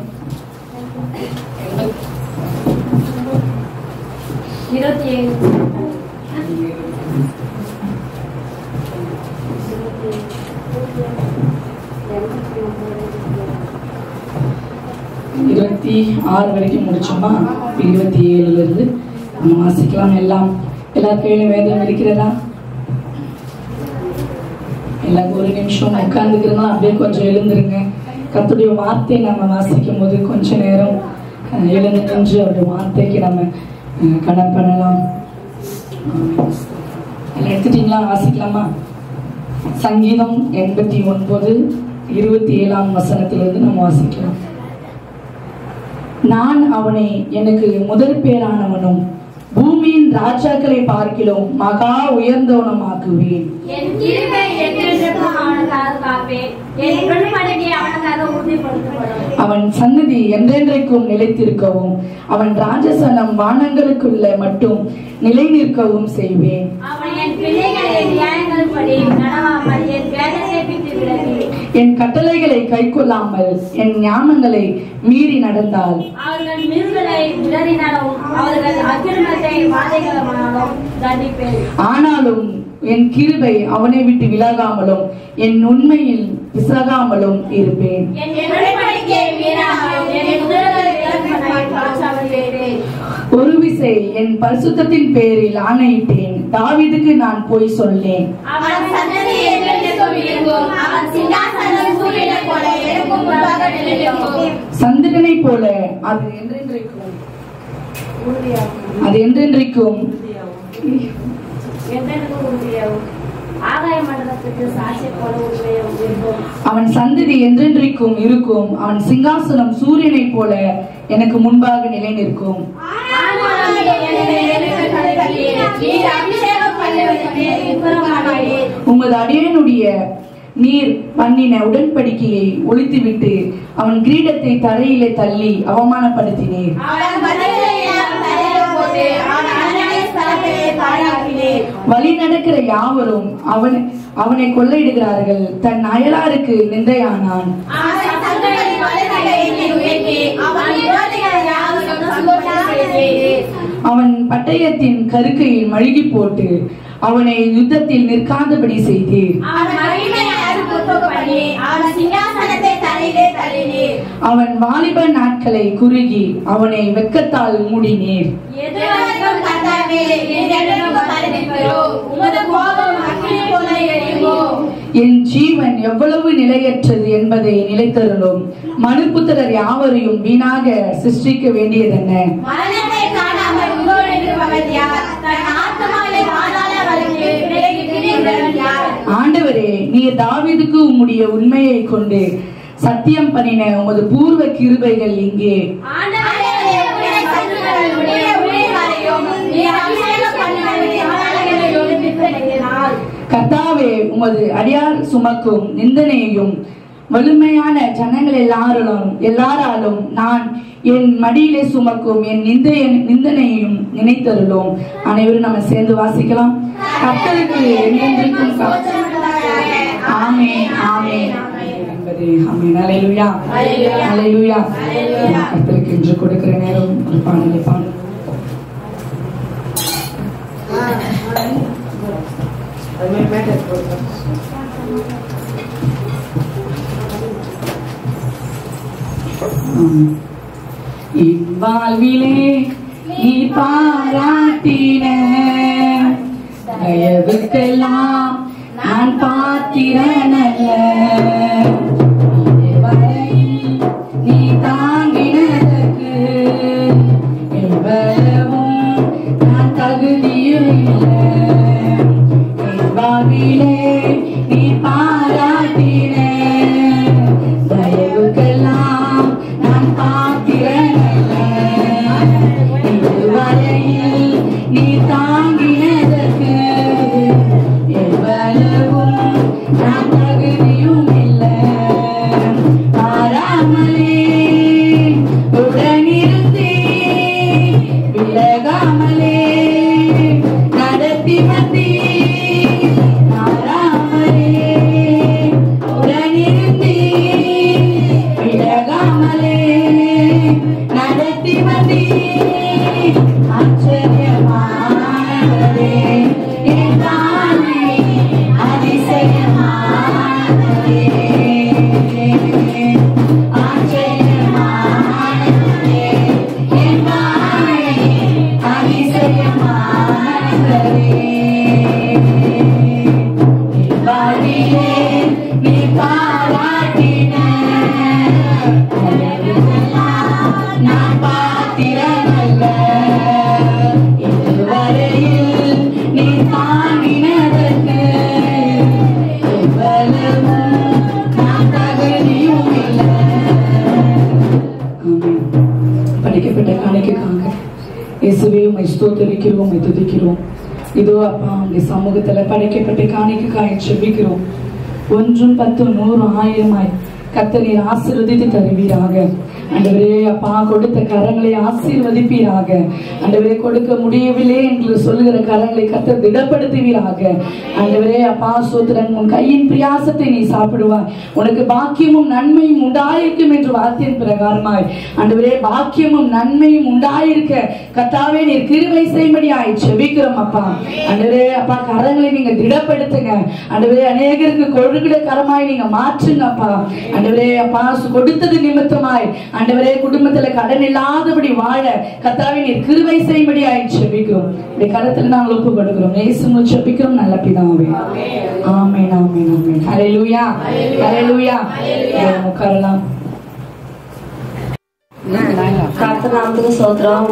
26 வரைக்கும் முடிச்சோமா, 27 இருந்து நம்ம வாசிக்கலாம். எல்லா கையிலும் வேதம் இருக்கிறதா? எல்லாருக்கும் ஒரு நிமிஷம் உட்கார்ந்துக்கிறதா, அப்படியே கொஞ்சம் எழுந்துருங்க. கர்த்தருடைய வார்த்தை நம்ம வாசிக்கும் போது கொஞ்ச நேரம் எழுந்து நின்று அவருடைய வார்த்தைக்கு நம்ம கடன் பண்ணலாம். எடுத்துட்டீங்களா? வாசிக்கலாமா? சங்கீதம் 89 27ஆம் வசனத்திலிருந்து நம்ம வாசிக்கலாம். நான் அவனை எனக்கு முதல் பேரானவனும் பூமியின் ராஜாக்களை பார்க்கிலும் மகா உயர்ந்தவனுமாக்குவேன். அவன் சன்னதி என்றென்றைக்கும் நிலைத்திருக்கவும் அவன் ராஜசனம் வானங்களுக்குள்ள மட்டும் நிலை நிற்கவும் செய்வேன். என் கட்டளைகளை கை கொள்ளாமல் என் ஞானங்களை மீறி நடந்தால் ஆனாலும் என் கிருபை அவனை விட்டு விலகாமலும் என் உண்மையில் விசகாமலும் இருப்பேன். ஒரு விசை என் பரிசுத்தத்தின் பேரில் ஆணையிட்டேன், தாவீதுக்கு நான் போய் சொல்லேன். சந்திரனை போல அது என்றென்றைக்கும் அவன் சந்ததி என்றென்றைக்கும் இருக்கும். அவன் சிங்காசனம் சூரியனை போல எனக்கு முன்பாக நிலை நிற்கும். உமது அடியனுடைய நீர் பண்ணின உடன்படிக்கையை ஒழித்துவிட்டு அவன் கிரீடத்தை தரையிலே தள்ளி அவமானப்படுத்தினீர். வழி நடக்கிற யாவரும் அவனை கொள்ளையிடுகிறார்கள். தன் அயலாருக்கு நிந்தையானான். அவன் பட்டயத்தின் கருக்கையில் மழுகி போட்டு அவனை யுத்தத்தில் நிற்காதபடி செய்தீர். அவன் வாலிப நாட்களை குறுகி அவனை வெட்கத்தால் மூடினீர். என் ஜீவன் எவ்வளவு நிலையற்றது என்பதை நிலைத்தருளும். மனுப்புத்திரர் யாவரையும் வீணாக சிருஷ்டிக்க வேண்டியதென்ன? மரணத்தை காணாமல் உயிரோடு இருப்பவன் யார்? தன் ஆத்மாவை வாழாத வழிக்கு விலகி திரிகிறவன் யார்? ஆண்டவரே, நீர் தாவீதுக்கு உம்முடைய உண்மையை கொண்டு சத்தியம் பண்ணின உமது பூர்வ கிருபைகள் இங்கே. ஆண்டவரே, உம்முடைய சத்துருக்களுடைய ஊழியக்காரையும் நீர் அபிஷேகம் பண்ணினவரை அவர்களை ஒளிப்பித்திருக்கிறார். கர்த்தாவே, உமது அடியார் சுமக்கும் நிந்தனையையும் வலிமையான ஜனங்கள் எல்லாராலும் நான் என் மடியிலே சுமக்கும் என் நிந்தனையையும் நினைத்தருளும். அனைவரும் நம்ம சேர்ந்து வாசிக்கலாம். கர்த்தருக்கு என்றென்றைக்கும் ஆமென் ஆமென் என்பதே ஆமென். அல்லேலூயா அல்லேலூயா. கர்த்தருக்கு என்று கொடுக்கிற நேரம் ஒரு பாடலை பாடு. இவ்வாழ்விலே நீ பாராட்டின தயவுக்கெல்லாம் நான் பாத்திரனல்ல. நீ தாங்கினதற்கு எவ்வளவும் நான் தகுதியும் இல்லை. இவ்வாழ்விலே நீ பாராட்டின தயவுக்கெல்லாம் நான் பாத்திரனல்ல. இதுவரையில் நீ தாங்கினதற்கு எவ்வளவும் நான் தகுதியும் இல்லை. பாராமலே உடனிருந்தே விலகாமலே நடத்தி வந்தே. பாராமலே உடனிருந்தே விலகாமலே நடத்தி வந்தே. ஆச்சரியமானவரே என் தாயே, அதிசயமானவரே. ஆச்சரியமானவரே என் தாயே, அதிசயமானவரே. இவ்வாழிலே நீ பாராட்டின நான் பாத்திரனல்ல. இதுவரையில் நீ தாங்கினதற்கு எவ்வளவும் நான் தகுதியும் இல்லை. ஆமென். படிக்கப்பட்ட காணிக்கைக்காக இயேசுவே உம்மை ஸ்தோத்திரிக்கிறோம், உம்மை துதிக்கிறோம். இதோ அப்பா, உங்க சமூகத்துல படைக்கப்பட்ட காணிக்கைக்காக செபிக்கிறோம். 1 10 100 1000 கர்த்தர் நீர் ஆசீர்வதித்து தருவீராக. ஆண்டவரே அப்பா, கொடுத்த கரங்களை ஆசீர்வதிப்பீராக. ஆண்டவரே, கொடுக்க முடியவில்லை என்று சொல்லுகிற கரங்களை கர்த்தர் திடப்படுத்துவீராக. ஆண்டவரே அப்பா, சோத்திரன் உன் கையின் பிரியாசத்தை நீ சாப்பிடுவாய், உனக்கு பாக்கியமும் நன்மையும் உண்டாயிருக்கும் என்று வார்த்தையின் பிரகாரமாய் ஆண்டவரே பாக்கியமும் நன்மையும் உண்டாயிருக்க கர்த்தாவே நீர் கிருபை செய்யும்படியாய் செபிக்கிறோம் அப்பா. ஆண்டவரே அப்பா, கரங்களை நீங்க திடப்படுத்துங்க. ஆண்டவரே, அநேகருக்கு கொடுக்கிற கரமாய் நீங்க மாற்றுங்க அப்பா. ஆண்டவரே அப்பா, கொடுத்தது நிமித்தமாய் ஆண்டவரே குடும்பத்துல கடன் இல்லாதபடி வாழ கர்த்தாவே நீர் கிருபை செய்யும்படியாய் செபிக்கிறோம். இந்த கரத்துல நாங்கள் ஒப்பு கொடுக்கிறோம். இயேசுவில் செபிக்கிறோம் நல்ல பிதாவே. ஆமென் ஆமென் ஆமென். ஹல்லேலூயா ஹல்லேலூயா. உட்காரலாம். கர்த்தர் நாமத்துக்கு ஸ்தோத்திரம்.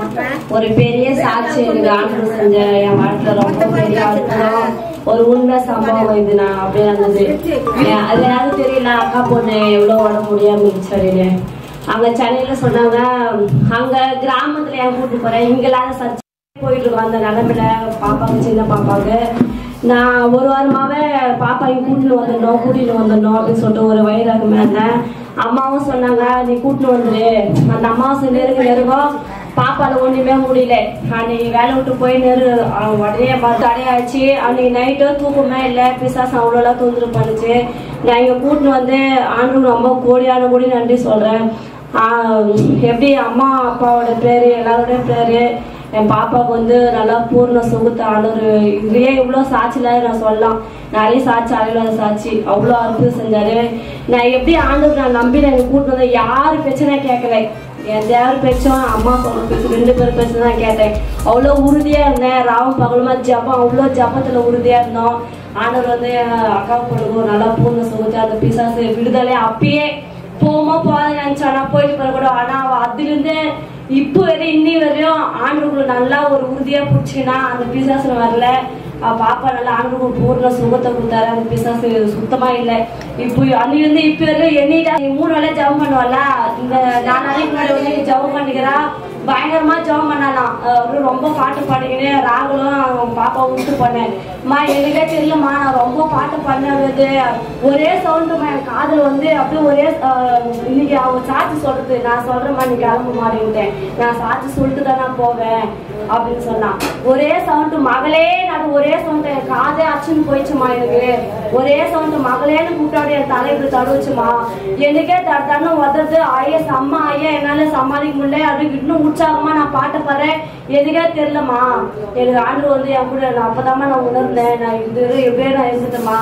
ஒரு பெரிய சாட்சி எனக்கு ஆண்டவர் செஞ்ச என் வாழ்க்கையில ரொம்ப பெரிய அற்புதம், ஒரு உண்மை சம்பவம் இது. நான் அப்படியே இருந்தது. அது யாரும் தெரியல, அக்கா பொண்ணு எவ்வளவு உடம்பு முடியாம இருந்துச்சு. அங்க சென்னையில சொன்னாங்க, அங்க கிராமத்துல என் கூட்டு போறேன், இங்கெல்லாம் சர்ச்சை போயிட்டு இருக்கோம். அந்த நிலைமையில பாப்பாவுக்கு, சின்ன பாப்பாவுக்கு நான் ஒரு வாரமாவே பாப்பாவையும் கூட்டிட்டு வந்துடணும் அப்படின்னு சொல்லிட்டு ஒரு வயிறாக்கு இருந்தேன். அம்மாவும் சொன்னாங்க, நீ கூட்டிட்டு வந்துரு. அந்த அம்மாவும் நெருங்கும் பாப்பால ஒண்ணுமே முடியல. அன்னைக்கு வேலை விட்டு போய் உடனே தடையாச்சு. அன்னைக்கு நைட்டு தூக்கமே இல்லை, பிசாசம் அவ்வளோலாம் தொந்தரவு பண்ணுச்சு. நான் இங்க கூட்டின்னு வந்து ஆண்டு ரொம்ப கோடியான கோடி நன்றி சொல்றேன். எப்படி அம்மா அப்பாவோட பேரு எல்லாரோட பேரு என் பாப்பாவுக்கு வந்து நல்லா பூர்ண சுகத்தை ஆண்டவர். இதுலயே இவ்வளோ சாட்சியில நான் சொல்லலாம், நிறைய சாட்சி, அழிவாத சாட்சி, அவ்வளோ அற்புதம் செஞ்சாரு. நான் எப்படி ஆண்டவர் நான் நம்பி நான் கூட்டு வந்தேன். யாரு பிரச்சனை கேட்கல, என் தேவர் பேச்சும் அம்மா சொல்ல பேச்சு 2 பேர் பேச்சு தான் கேட்டேன். அவ்வளோ உறுதியா இருந்தேன். ராவும் பகலுமா ஜபம், அவ்வளோ ஜபத்துல உறுதியா இருந்தோம். ஆண்டவர் வந்து அக்கா பொண்ணுக்கு நல்லா பூர்ண சுகத்தை அந்த பிசாசு விடுதலை அப்பயே போகாத நினைச்சானா போயிட்டு போற கூட. ஆனா அவ அதுல இருந்து இப்போ வரையும் இன்னி வரையும் ஆண்டவர்களை நல்லா ஒரு உறுதியா பிடிச்சினா அந்த பிசாசு வரல. பாப்பா நல்லா ஆண்டவர்கள் பூர்ண சுகத்தை கொடுத்தாரு. அந்த பிசாசு சுத்தமா இல்லை. இப்போ அன்னிலிருந்து இப்ப வரையும் எண்ணிட்டா 3 வேளை ஜபம் பண்ணுவாள்ல. இந்த 4 நாளைக்கு முன்னாடி வந்து ஜபம் பண்ணிக்கிறா. பயங்கரமா ஜபம் பண்ணலாம். ரொம்ப பாட்டு பாடிக்கினேன். ராகுலும் அவங்க பாப்பா விட்டு பண்ணேன். எனக்கே தெரியலம்மா நான் ரொம்ப பாட்டு பண்ணது ஒரே சவுண்டுமா என் காதல் வந்து அப்படியே ஒரே இன்னைக்கு அவங்க சாட்சி சொல்றது நான் சொல்றேம்மா நீ கிளம்ப மாட்டேன்ட்டேன். நான் சாட்சி சொல்லிட்டு தான் நான் போவேன் அப்படின்னு சொன்னான். ஒரே சவுண்டு மகளே நான் ஒரே சவுண்டு என் காதே அச்சுன்னு போயிடுச்சுமா. எனக்கு ஒரே சவுண்டு மகளேன்னு கூப்பிட்டாடி என் தலை இப்படி தடுச்சுமா. எனக்கே தண்ணு உதறது ஐயா செம்ம ஐயா என்னால சமாளிக்க முடியல. அதுக்கு இன்னும் உற்சாகமா நான் பாட்டு பாடுறேன். எதுக்கே தெரியலம்மா எனக்கு ஆண்டு வந்து என் கூட நான் அப்பதாம்மா நான் உணர்ந்தேன். நான் இது எப்படியே நான் இருந்துட்டேம்மா.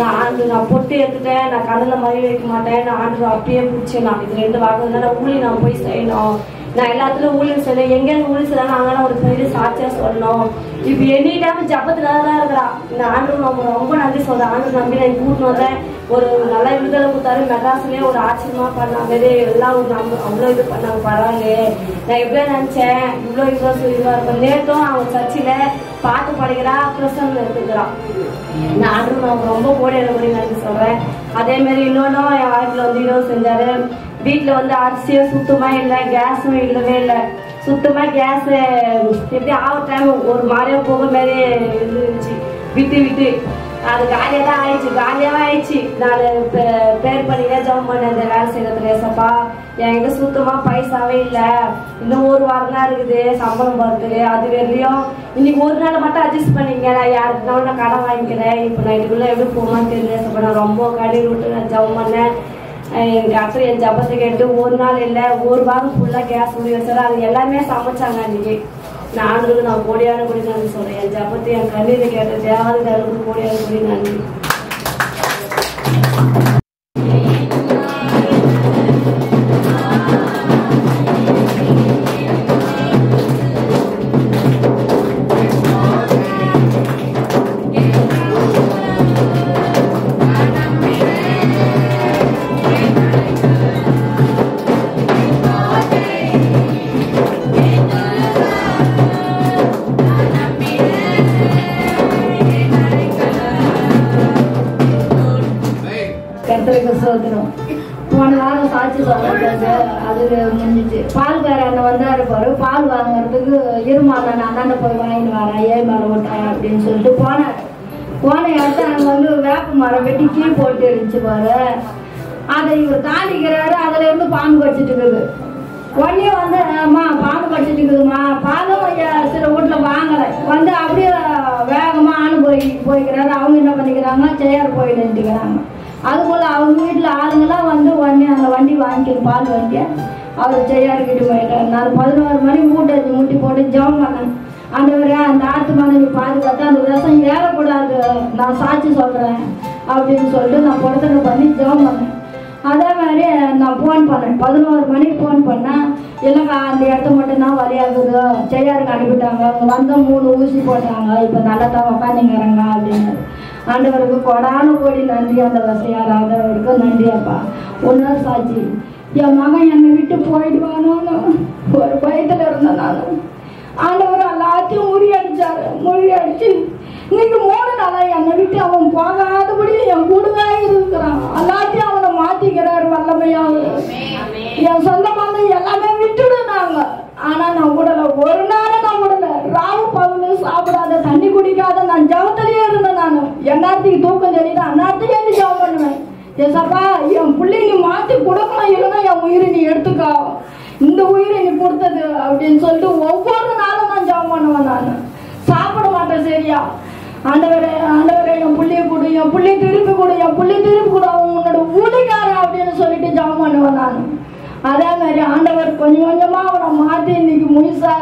நான் பொட்டு எடுத்துட்டேன். நான் கடல்ல மழை வைக்க மாட்டேன். நான் ஆண்டு அப்பயே பிடிச்சேன். நான் இது 2 வாரம் நான் ஊழி நான் போய் செய்யணும். நான் எல்லாத்துலயும் ஊழியம் செய்யணும். எங்க ஊழி செய்யலாம் நாங்களாம் ஒரு பெரிய சாட்சியா சொல்லணும். இப்ப எனி டைம் ஜபத்துலதான் இருக்கிறா. இந்த ஆண்டு நம்ம ரொம்ப நன்றி சொல்றேன். ஆண்டு நம்பி நான் கூட்டின்னு வந்தேன். ஒரு நல்ல விடுதலை கொடுத்தாரு. மெட்ராஸ்லயே ஒரு ஆச்சரியமா பண்ணாங்க. எல்லாம் ஒரு அவ்வளவு இது பண்ணாங்க. பரவாயில்லையே நான் எப்படியே நினைச்சேன் இவ்வளவு இதுவா இருக்கும். நேற்றும் அவங்க சர்ச்சில பாட்டு பாடுகிறா பிரசன்ல இருக்குறான். நான் ஆண்டு நான் ரொம்ப கோடி நன்றி சொல்றேன். அதே மாதிரி இன்னொன்னும் என் வாழ்க்கையில வந்து இரவு செஞ்சாரு. வீட்டுல வந்து அரிசியும் சுத்தமா இல்லை. கேஸும் இல்லவே இல்லை. சுத்தமா கேஸ் எப்படி டைம் ஒரு மாதிரியா போக மாதிரி இருந்துச்சு. விட்டு அது காலியா தான் ஆயிடுச்சு. காலியாவே ஆயிடுச்சு. நான் பேர் பண்ணியே ஜபம் பண்ணேன். இந்த வேலை செய்யறதுல ஏசப்பா என்கிட்ட சுத்தமா பைசாவே இல்லை. இன்னும் 1 வாரம் தான் இருக்குது சம்பளம் போறதுக்கு. அது வரையும் இன்னைக்கு ஒரு நாள் மட்டும் அட்ஜஸ்ட் பண்ணிக்க. நான் யாருக்குனாலும் நான் கடன் வாங்கிக்கிறேன். இப்போ நைட்டுக்குள்ள எப்படி போகணும்னு தெரியல ஏசப்பா. நான் ரொம்ப கடையில் விட்டு நான் ஜபம் பண்ணேன். எனக்கு அப்புறம் என் ஜபத்தை கேட்டு 1 நாள் இல்லை 1 வாரம் ஃபுல்லா கேஸ் ஊடி வச்சாரு. அது எல்லாமே சமைச்சாங்க அன்னைக்கு. நான் கோடியான கூடி நன்றி சொல்றேன். என் ஜபத்தை என் கண்ணீரை கேட்ட தேவாதி அளவுக்கு கோடியான கூடி நன்றி. போன வாரம் சாட்சி சொல்றது அது முடிஞ்சிச்சு. பால்காரன் வந்தாரு பாரு. பால் வாங்குறதுக்கு இருமாங்க நான் தாண்ட போய் வாங்கிட்டு வரேன். மேல ஓட்டேன் அப்படின்னு சொல்லிட்டு போன இடத்த அங்க வந்து வேப்ப மரம் வெட்டி கீழ் போட்டு இருந்துச்சு பாரு. அதை இவர் தாண்டிக்கிறாரு. அதுல இருந்து பாம்பு கடிச்சிட்டு இருக்குது. உடனே வந்து அம்மா பாம்பு கடிச்சிட்டு இருக்குதுமா. பாலும் சில வீட்டுல வாங்கலை. வந்து அப்படியே வேகமா போய்க்கிறாரு. அவங்க என்ன பண்ணிக்கிறாங்க சேர் போய் நின்றுக்கிறாங்க. அதுபோல அவங்க வீட்டுல ஆளுங்கெல்லாம் வந்து உடனே அந்த வண்டி வாங்கிக்கணும் பால் வண்டியை. அவர் செய்யாருக்கிட்டு போயிட்டார். நான் 11 மணி மூட்டி போட்டு ஜெபம் பண்ணேன். ஆண்டவரே அந்த ஆட்டு மனைவி பாதுகாத்து அந்த விஷம் ஏறக்கூடாது நான் சாட்சி சொல்றேன் அப்படின்னு சொல்லிட்டு நான் பொருத்தனை பண்ணி ஜெபம் பண்ணேன். அதே மாதிரி நான் ஃபோன் பண்ணேன். 11 மணிக்கு ஃபோன் பண்ணேன். இல்லைங்க அந்த இடத்த மட்டும்தான் வழியாகுது. செய்யாருக்கு அனுப்பிட்டாங்க. அவங்க வந்த 3 ஊசி போட்டாங்க. இப்போ நல்லா தான் உட்காந்துங்கிறாங்க அப்படின்னு. ஆண்டவருக்கு கொடான கோடி நன்றி. அந்த வசையார் ஆண்டவருக்கு நன்றி அப்பா. ஒன்றாவது சாட்சி என் மகன் என்னை விட்டு போயிடுவானு ஒரு பயத்துல இருந்தேன். நான் ஆண்டவர் எல்லாத்தையும் முறியடிச்சு இன்னைக்கு 3 நாளா என்னை விட்டு அவன் போகாதபடி என் கூடவே இருக்கிறான். எல்லாத்தையும் அவனை மாத்திக்கிறாரு வல்லமையாவது. என் சொந்த பந்தம் எல்லாமே விட்டுடுனாங்க. ஆனா நான் விடல. ஒரு நாள் நான் விடல. ராவு பவுனு சாப்பிடாத தண்ணி குடிக்காத நான் ஜபத்திலேயே இருந்தேன். நான் எந்நேரத்துக்கு தூக்கம் தெரியுது அந்நேரத்துக்கு எழுந்து ஜபம் பண்ணுவேன். ஏசப்பா என் பிள்ளை நீ மாத்தி கொடுக்கணும். இல்லைன்னா என் உயிரை நீ எடுத்துக்கோ. இந்த உயிரை நீ கொடுத்தது அப்படின்னு சொல்லிட்டு ஒவ்வொரு நாளும் நான் ஜபம் பண்ணுவேன். நான் சாப்பிட மாட்டேன் சரியா. ஆண்டவரே என் பிள்ளைய கொடு. என் பிள்ளைய திருப்பி கொடு. என் பிள்ளைய திருப்பி கொடு. அவன் உன்னோட ஊழிக்காரன் அப்படின்னு சொல்லிட்டு ஜபம் பண்ணுவேன் நான். அதே மாதிரி ஆண்டவர் கொஞ்சம் கொஞ்சமா அவனை மாத்தி இன்னைக்கு முழுசா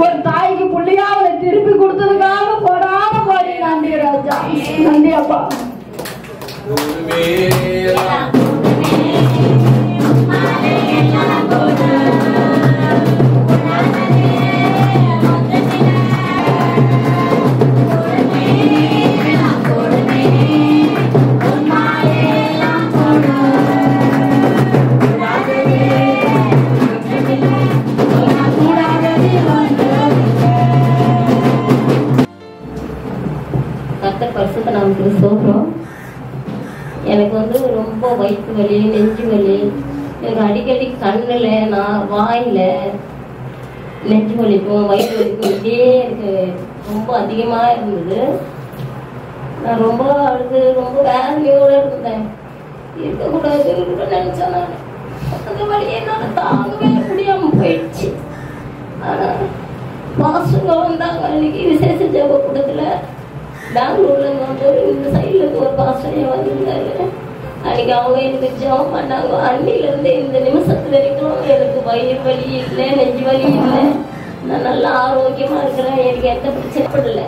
ஒரு தாய்க்கு பிள்ளையா அவனை திருப்பி கொடுத்ததுக்காக கொடான கோடி நன்றி ராஜா. நன்றி அப்பா. Thank you. பரிசுத்த நாமத்துக்கு ஸ்தோத்திரம். எனக்கு வந்து ரொம்ப வயிற்று வலி, நெஞ்சு வலி, எனக்கு அடிக்கடி கண்ணில், நான் வாயில் நெஞ்சு வலிக்கும், வயிற்று வலிக்கும், இதே எனக்கு ரொம்ப அதிகமாக இருந்தது. நான் ரொம்ப அழுது ரொம்ப வேதனையோடு இருந்தேன். இருக்கக்கூடாதுன்னு கூட நினச்சேன். நான் அந்த வழியை என்னால் தாங்கவே முடியாமல் போயிடுச்சு. ஆனால் பாசங்க வந்தாங்க அன்னைக்கு விசேஷ ஜெப கூட்டத்தில். பெங்களூர்ல வந்து இந்த சைட்ல இருந்து ஒரு பாஸ்டர் வந்திருந்தாரு. அன்னைக்கு அவங்க எனக்கு ஜெபம் பண்ணாங்க. அன்னிலிருந்து இந்த நிமிஷத்து வரைக்கும் எனக்கு வயிறு வலி இல்லை, நெஞ்சு வலி இல்லை. நான் நல்லா ஆரோக்கியமா இருக்கிறேன். எனக்கு எந்த பிரச்சனைப்படலை.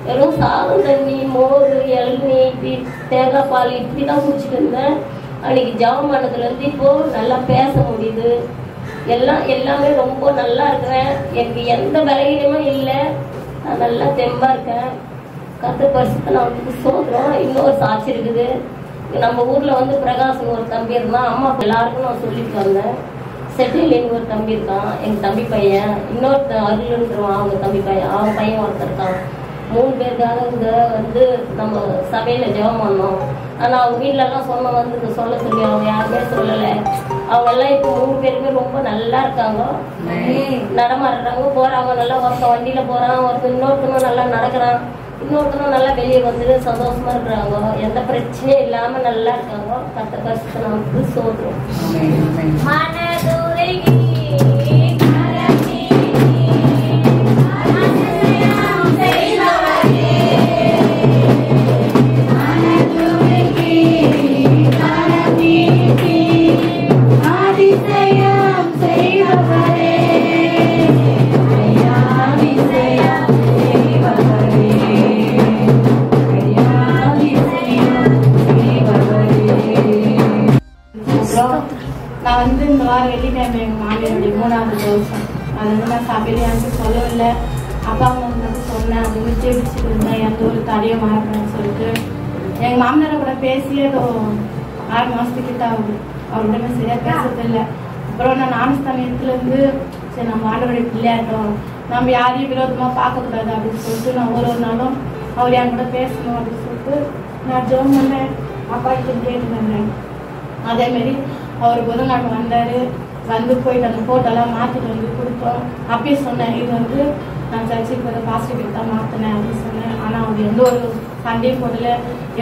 வெறும் சாதம், தண்ணி, மோர், இளநீ, இப்படி தேங்காய் பால் இப்படி தான் குடிச்சிட்டு இருந்தேன். அன்னைக்கு ஜெபம் பண்ணதுலேருந்து இப்போ நல்லா பேச முடியுது. எல்லாமே ரொம்ப நல்லா இருக்கிறேன். எனக்கு எந்த பலகீனமும் இல்லை. நான் நல்லா தெம்பா இருக்கேன். கர்த்தர் பரிசுத்த நாமத்துக்கு ஸ்தோத்திரம். இன்னொரு சாட்சி இருக்குது. நம்ம ஊர்ல வந்து பிரகாசன் ஒரு தம்பி இருந்தான். அம்மா எல்லாருக்கும் நான் சொல்லிட்டு வந்தேன். செட்டிலின்னு ஒரு தம்பி இருக்கான், எங்க தம்பி பையன். இன்னொருத்த அருள்ன்றவான், அவங்க தம்பி பையன், அவங்க பையன் ஒருத்தர் இருக்கான். 3 பேருக்காக இங்க வந்து நம்ம சபையில ஜெபம் பண்ணோம். ஆனா அவங்க வீட்டுல எல்லாம் சொன்ன வந்து சொல்ல சொல்லி அவங்க யாருமே சொல்லலை. அவங்க எல்லாம் இப்போ 3 பேருமே ரொம்ப நல்லா இருக்காங்க, நடமாடுறாங்க, போறாங்க. நல்லா ஒருத்தன் வண்டியில போறான், இன்னொருத்தனும் நல்லா நடக்கிறான், இன்னொருத்தனும் நல்லா வெளியே வந்துட்டு சந்தோஷமா இருக்கிறாங்க. எந்த பிரச்சனையும் இல்லாம நல்லா இருக்காங்க. கர்த்தர் பரிசுத்த நாமத்துக்கு ஸ்தோத்திரம். நான் வந்து இந்த வாரம் வெள்ளிக்கிழமை எங்கள் மாமியாருடைய 3வது தோசம். அது வந்து நான் சபையில எனக்கு சொல்லவில்லை. அப்பா அம்மா வந்து சொன்னேன். அது வந்து ஜெபிச்சுட்டு இருந்தேன். எந்த ஒரு தடையும் மாறப்பேன்னு சொல்லிட்டு எங்கள் மாமனாரை கூட பேசி ஏதோ 6 மாதத்துக்கிட்ட ஆகுது. அவர்கிட்ட சரியாக பேசுறதில்லை. அப்புறம் நான் ஞானஸ்தானத்துலேருந்து சரி நம்ம ஆண்டவருடைய பிள்ளையாட்டோம், நம்ம யாரையும் விரோதமாக பார்க்கக்கூடாது அப்படின்னு சொல்லிட்டு நான் ஒரு நாளும் அவர் என் கூட பேசணும் அப்படின்னு சொல்லிட்டு நான் ஜெபம் பண்ணேன். அப்பா கிட்ட கேட்டு வந்தேன். அதேமாரி அவர் புதன்கிழமை வந்தார். வந்து போயிட்டு அந்த ஃபோட்டோலாம் மாற்றிட்டு வந்து கொடுத்தோம். அப்பயே சொன்னேன், இது வந்து நான் சர்ச்சுக்கு போய் பாசிட்டிவ் கிட்ட தான் மாற்றினேன் அப்படின்னு சொன்னேன். ஆனால் அவர் எந்த ஒரு சண்டையும் போடல,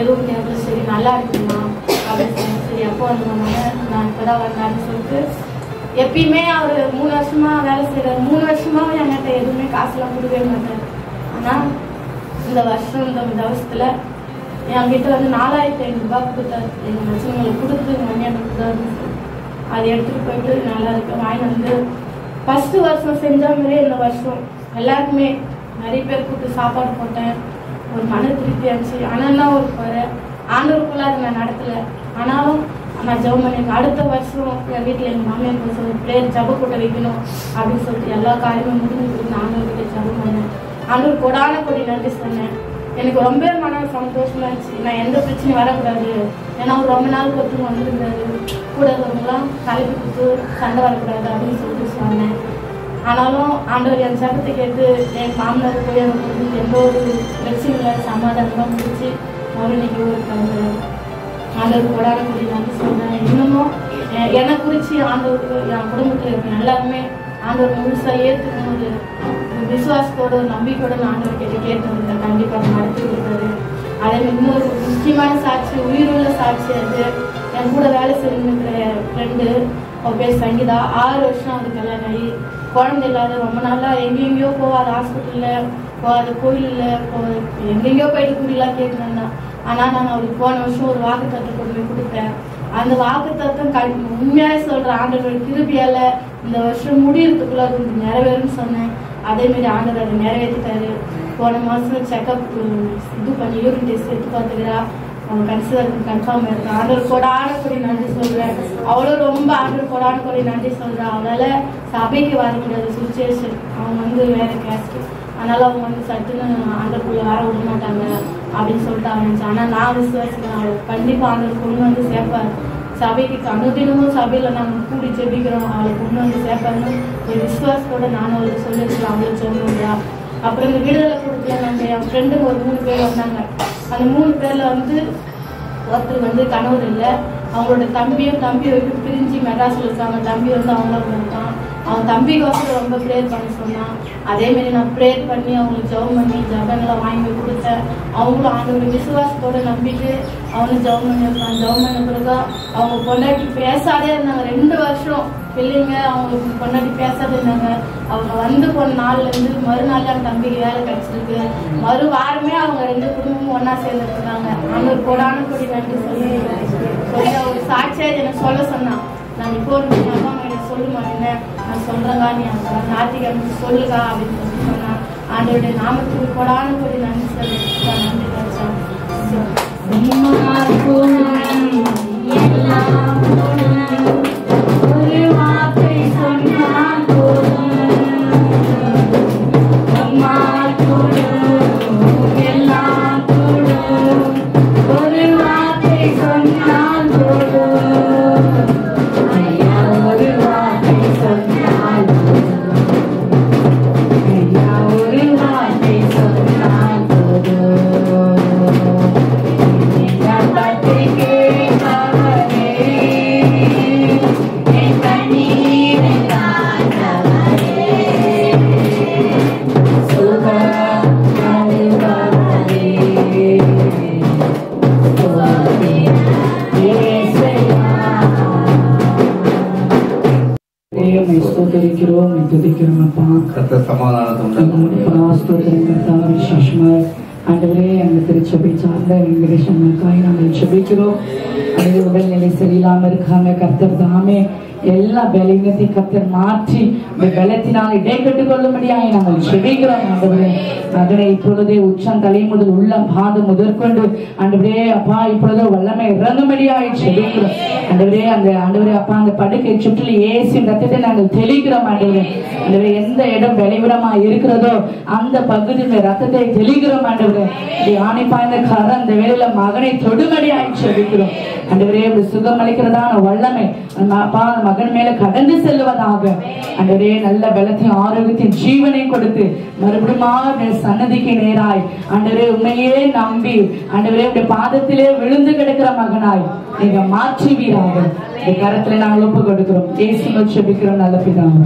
எதுவும் கேட்கல. சரி நல்லா இருக்குமா அப்படின்னு சொன்னேன். சரி எப்போ வந்துருவாங்க, நான் இப்போ தான் வந்தாருன்னு சொல்லிட்டு எப்பயுமே அவர் 3 வருஷமா வேலை செய்கிறார். 3 வருஷமா என்கிட்ட எதுவுமே காசுலாம் கொடுக்கவே மாட்டார். ஆனால் இந்த வருஷம் இந்த வருஷத்தில் என்கிட்ட வந்து 4500 ரூபாய் கொடுத்தாரு. எங்கள் மச்சங்களுக்கு கொடுத்து எங்கள் அண்ணியாட்ட கொடுத்தாரு. அதை எடுத்துகிட்டு போயிட்டு நல்லா இருக்கு வாங்கி வந்து ஃபஸ்ட்டு வருஷம் செஞ்ச மாதிரியே இந்த வருஷம் எல்லாருக்குமே நிறைய பேர் கூப்பிட்டு சாப்பாடு போட்டேன். ஒரு மன திருப்தி ஆச்சு. ஆனால் தான் ஒரு குறை ஆண்டவருக்குள்ள அதை நான் நடத்தலை. ஆனாலும் நான் ஜெபம் பண்ணியிருக்கேன். அடுத்த வருஷம் என் வீட்டில் எங்கள் மாமியார் சொல்லி பிள்ளையர் ஜெப கூட்ட வைக்கணும் அப்படின்னு சொல்லிட்டு எல்லா காரியமும் முடிஞ்சுக்கிட்டு ஆண்டவர்கிட்ட ஜெபம் பண்ணேன். ஆண்டவர் கொடான கொடி நன்றி சொன்னேன். எனக்கு ரொம்ப மன சந்தோஷமா இருந்துச்சு. நான் எந்த பிரச்சனையும் வரக்கூடாது. ஏன்னா அவர் ரொம்ப நாள் ஒருத்தர் வந்திருந்தாரு. கூட இருக்கிறவங்களாம் தலைப்பு கொடுத்து சண்டை வரக்கூடாது அப்படின்னு சொல்லிட்டு சொன்னேன். ஆனாலும் ஆண்டவர் என் சட்டத்தை கேட்டு என் மாமனார் போய் எனக்கு வந்து எந்த ஒரு பிரச்சனையும் இல்லை, சமாதானமாக முடிச்சு அவர் இன்னைக்கு ஊருக்கு கிளம்புறாரு. ஆண்டவர் கொடான கொடி நன்றி சொல்றேன். இன்னமும் என்னை குறித்து ஆண்டவருக்கு என் குடும்பத்தில் இருக்க எல்லாருமே ஆண்டவர் முழுசாக ஏற்றுக்கும் போது விசுவாசத்தோட ஒரு நம்பிக்கையோட ஆண்டவர் கேட்டு வந்தேன். கண்டிப்பாக நடத்தி கொடுத்தாரு. அதே மாதிரி இன்னொரு முக்கியமான சாட்சி, உயிருள்ள சாட்சி. அது என் கூட வேலை செஞ்சுருக்கிற ஃப்ரெண்டு, அவள் பேர் சங்கீதா. 6 வருஷம் அது கல்யாணம் ஆகி குழந்தை இல்லாத ரொம்ப நாளா எங்கெங்கேயோ போகாத, ஹாஸ்பிட்டலில் போகாத, கோயிலில் எங்கெங்கேயோ போயிட்டு கூடியெல்லாம் கேட்குறேன்னா. ஆனால் நான் அவருக்கு போன வருஷம் ஒரு வாக்குத்தத்தத்தை கொண்டு போய் கொடுத்தேன். அந்த வாக்குத்தத்தம் உண்மையாக சொல்கிறேன், ஆண்டவரோட கிருபையால் இந்த வருஷம் முடியறதுக்குள்ள அது நிறைவேறும்னு சொன்னேன். அதேமாரி ஆண்டவர் அதை நிறைவேற்றிட்டாரு. போன மாதம் செக்அப் இது பண்ணி யூரின் டெஸ்ட் எடுத்து பார்த்துக்கிறா. அவங்க கன்ஃபார்ம் இருக்கு. ஆண்டவர் கொடான கொடி நன்றி சொல்கிறேன். அவளும் ரொம்ப ஆண்டவர் கொடான கொடி நன்றி சொல்கிறா. அவளால் சபைக்கு வர முடியாத சுச்சுவேஷன். அவங்க வந்து வேறு கேஸ்ட், அதனால் அவங்க வந்து சட்டுன்னு ஆண்டருக்குள்ளே வர விட மாட்டாங்க அப்படின்னு சொல்லிட்டு ஆரம்பிச்சு. ஆனால் நான் விசுவாசிக்கிறேன், அவளை கண்டிப்பாக ஆண்டவர் கொண்டு வந்து சேர்ப்பார். சபைக்கு அனுதினமும் சபையில் நாங்கள் கூடி ஜெபிக்கிறோம். அவளை கொண்டு வந்து சேர்ப்பாருன்னு ஒரு விசுவாசத்தோட நானும் அவளுக்கு சொல்லியிருக்கிறேன். அவளுக்கு சொல்லுங்க. அப்புறம் இந்த விடுதலை கொடுக்கல, நம்ம என் ஃப்ரெண்டுங்க ஒரு 3 பேர் வந்தாங்க. அந்த 3 பேர்ல வந்து ஒருத்தர் வந்து கணவர் இல்லை, அவங்களோட தம்பி விட்டு பிரிஞ்சு மெட்ராஸில் இருக்காங்க. தம்பி வந்து அவங்களோட இருக்கான். அவன் தம்பிக்கோசரம் ரொம்ப ப்ரேயர் பண்ண சொன்னான். அதேமாரி நான் ப்ரேயர் பண்ணி அவங்களுக்கு ஜெபம் பண்ணி ஜபங்களை வாங்கி கொடுத்தேன். அவங்களும் ஆண்டோட விசுவாசத்தோடு நம்பிட்டு அவனும் ஜெபம் பண்ணியிருக்கான். ஜெபம் பண்ண பிறகு அவங்க பொண்டாட்டி பேசாதே இருந்தாங்க. 2 வருஷம் பிள்ளைங்க அவங்களுக்கு பொண்டாட்டி பேசாதே இருந்தாங்க. அவங்க வந்து போன நாள்லேருந்து மறுநாள் அந்த தம்பிக்கு வேலை கிடைச்சிருக்கு. மறு வாரமே அவங்க 2 குடும்பமும் ஒன்றா சேர்ந்துருக்காங்க. ஆண்டவர் கோடான கொடி நன்றி சொல்லி ஒரு சாட்சியா எனக்கு சொல்ல சொன்னான். நான் இப்போ அப்பா அம்மா சொல்ல மாட்டேன், நான் சொல்றேங்க, நீ ஞாயிற்றுக்கிழமை சொல்லுங்க அப்படின்னு சொல்லி சொன்னான். ஆண்டோடைய நாமத்துக்கு கோடான கொடி நன்றி சொல்லி நன்றி கிடைச்சான். ஆண்டவரே, அந்த திருச்சபை சார்ந்த வெங்கடேசனுக்காக நாங்கள் ஜெபிக்கிறோம். அது உடல்நிலை சரியில்லாம இருக்காங்க. கர்த்தர் தாமே எல்லா பலவீனத்தை கர்த்தர் மாற்றி பலத்தினால் இடைக்கட்டுக் கொள்ளும்படியாக நாங்கள் ஜெபிக்கிறோம். ஆண்டவரே, அதனை இப்பொழுதே உச்சம் தலை முதல் உள்ளம் பாதம் முதற்கொண்டு ஆண்டவரே அப்பா இப்பொழுது வல்லமை இறங்கும்படியாக ஜெபிக்கிறோம். ஆண்டவரே, அந்த ஆண்டவரே அப்பா அந்த படுக்கை சுற்றிலும் இயேசுவின் ரத்தத்தை நாங்கள் தெளிக்கிறோம். ஆண்டவரே, ஆண்டவரே எந்த இடம் பலவீனமா இருக்கிறதோ அந்த பகுதியில ரத்தத்தை தெளிக்கிறோம். ஆண்டவரே, ஆணைப்பாய்ந்த கரம் அந்த வேளையில மகனை தொடுமடியாய் ஜெபிக்கிறோம். ஆண்டவரே, சுகம் அளிக்கிறதான வல்லமை அப்பா மகன் மேல கடந்து செல்வதாக. ஆண்டவரே, நல்ல பலத்தையும் ஆரோக்கியத்தையும் ஜீவனையும் கொடுத்து மறுபடியும் சன்னதிக்கு நேராய் ஆண்டவரே உண்மையே நம்பி ஆண்டவரே உடைய பாதத்திலே விழுந்து கிடக்கிற மகனாய் நீங்க மாற்றுவீராக. இந்த கரத்துல நாங்கள் ஒப்பு கொடுக்கிறோம். இயேசுவை ஜெபிக்கிறோம் நல்ல பிதாவே.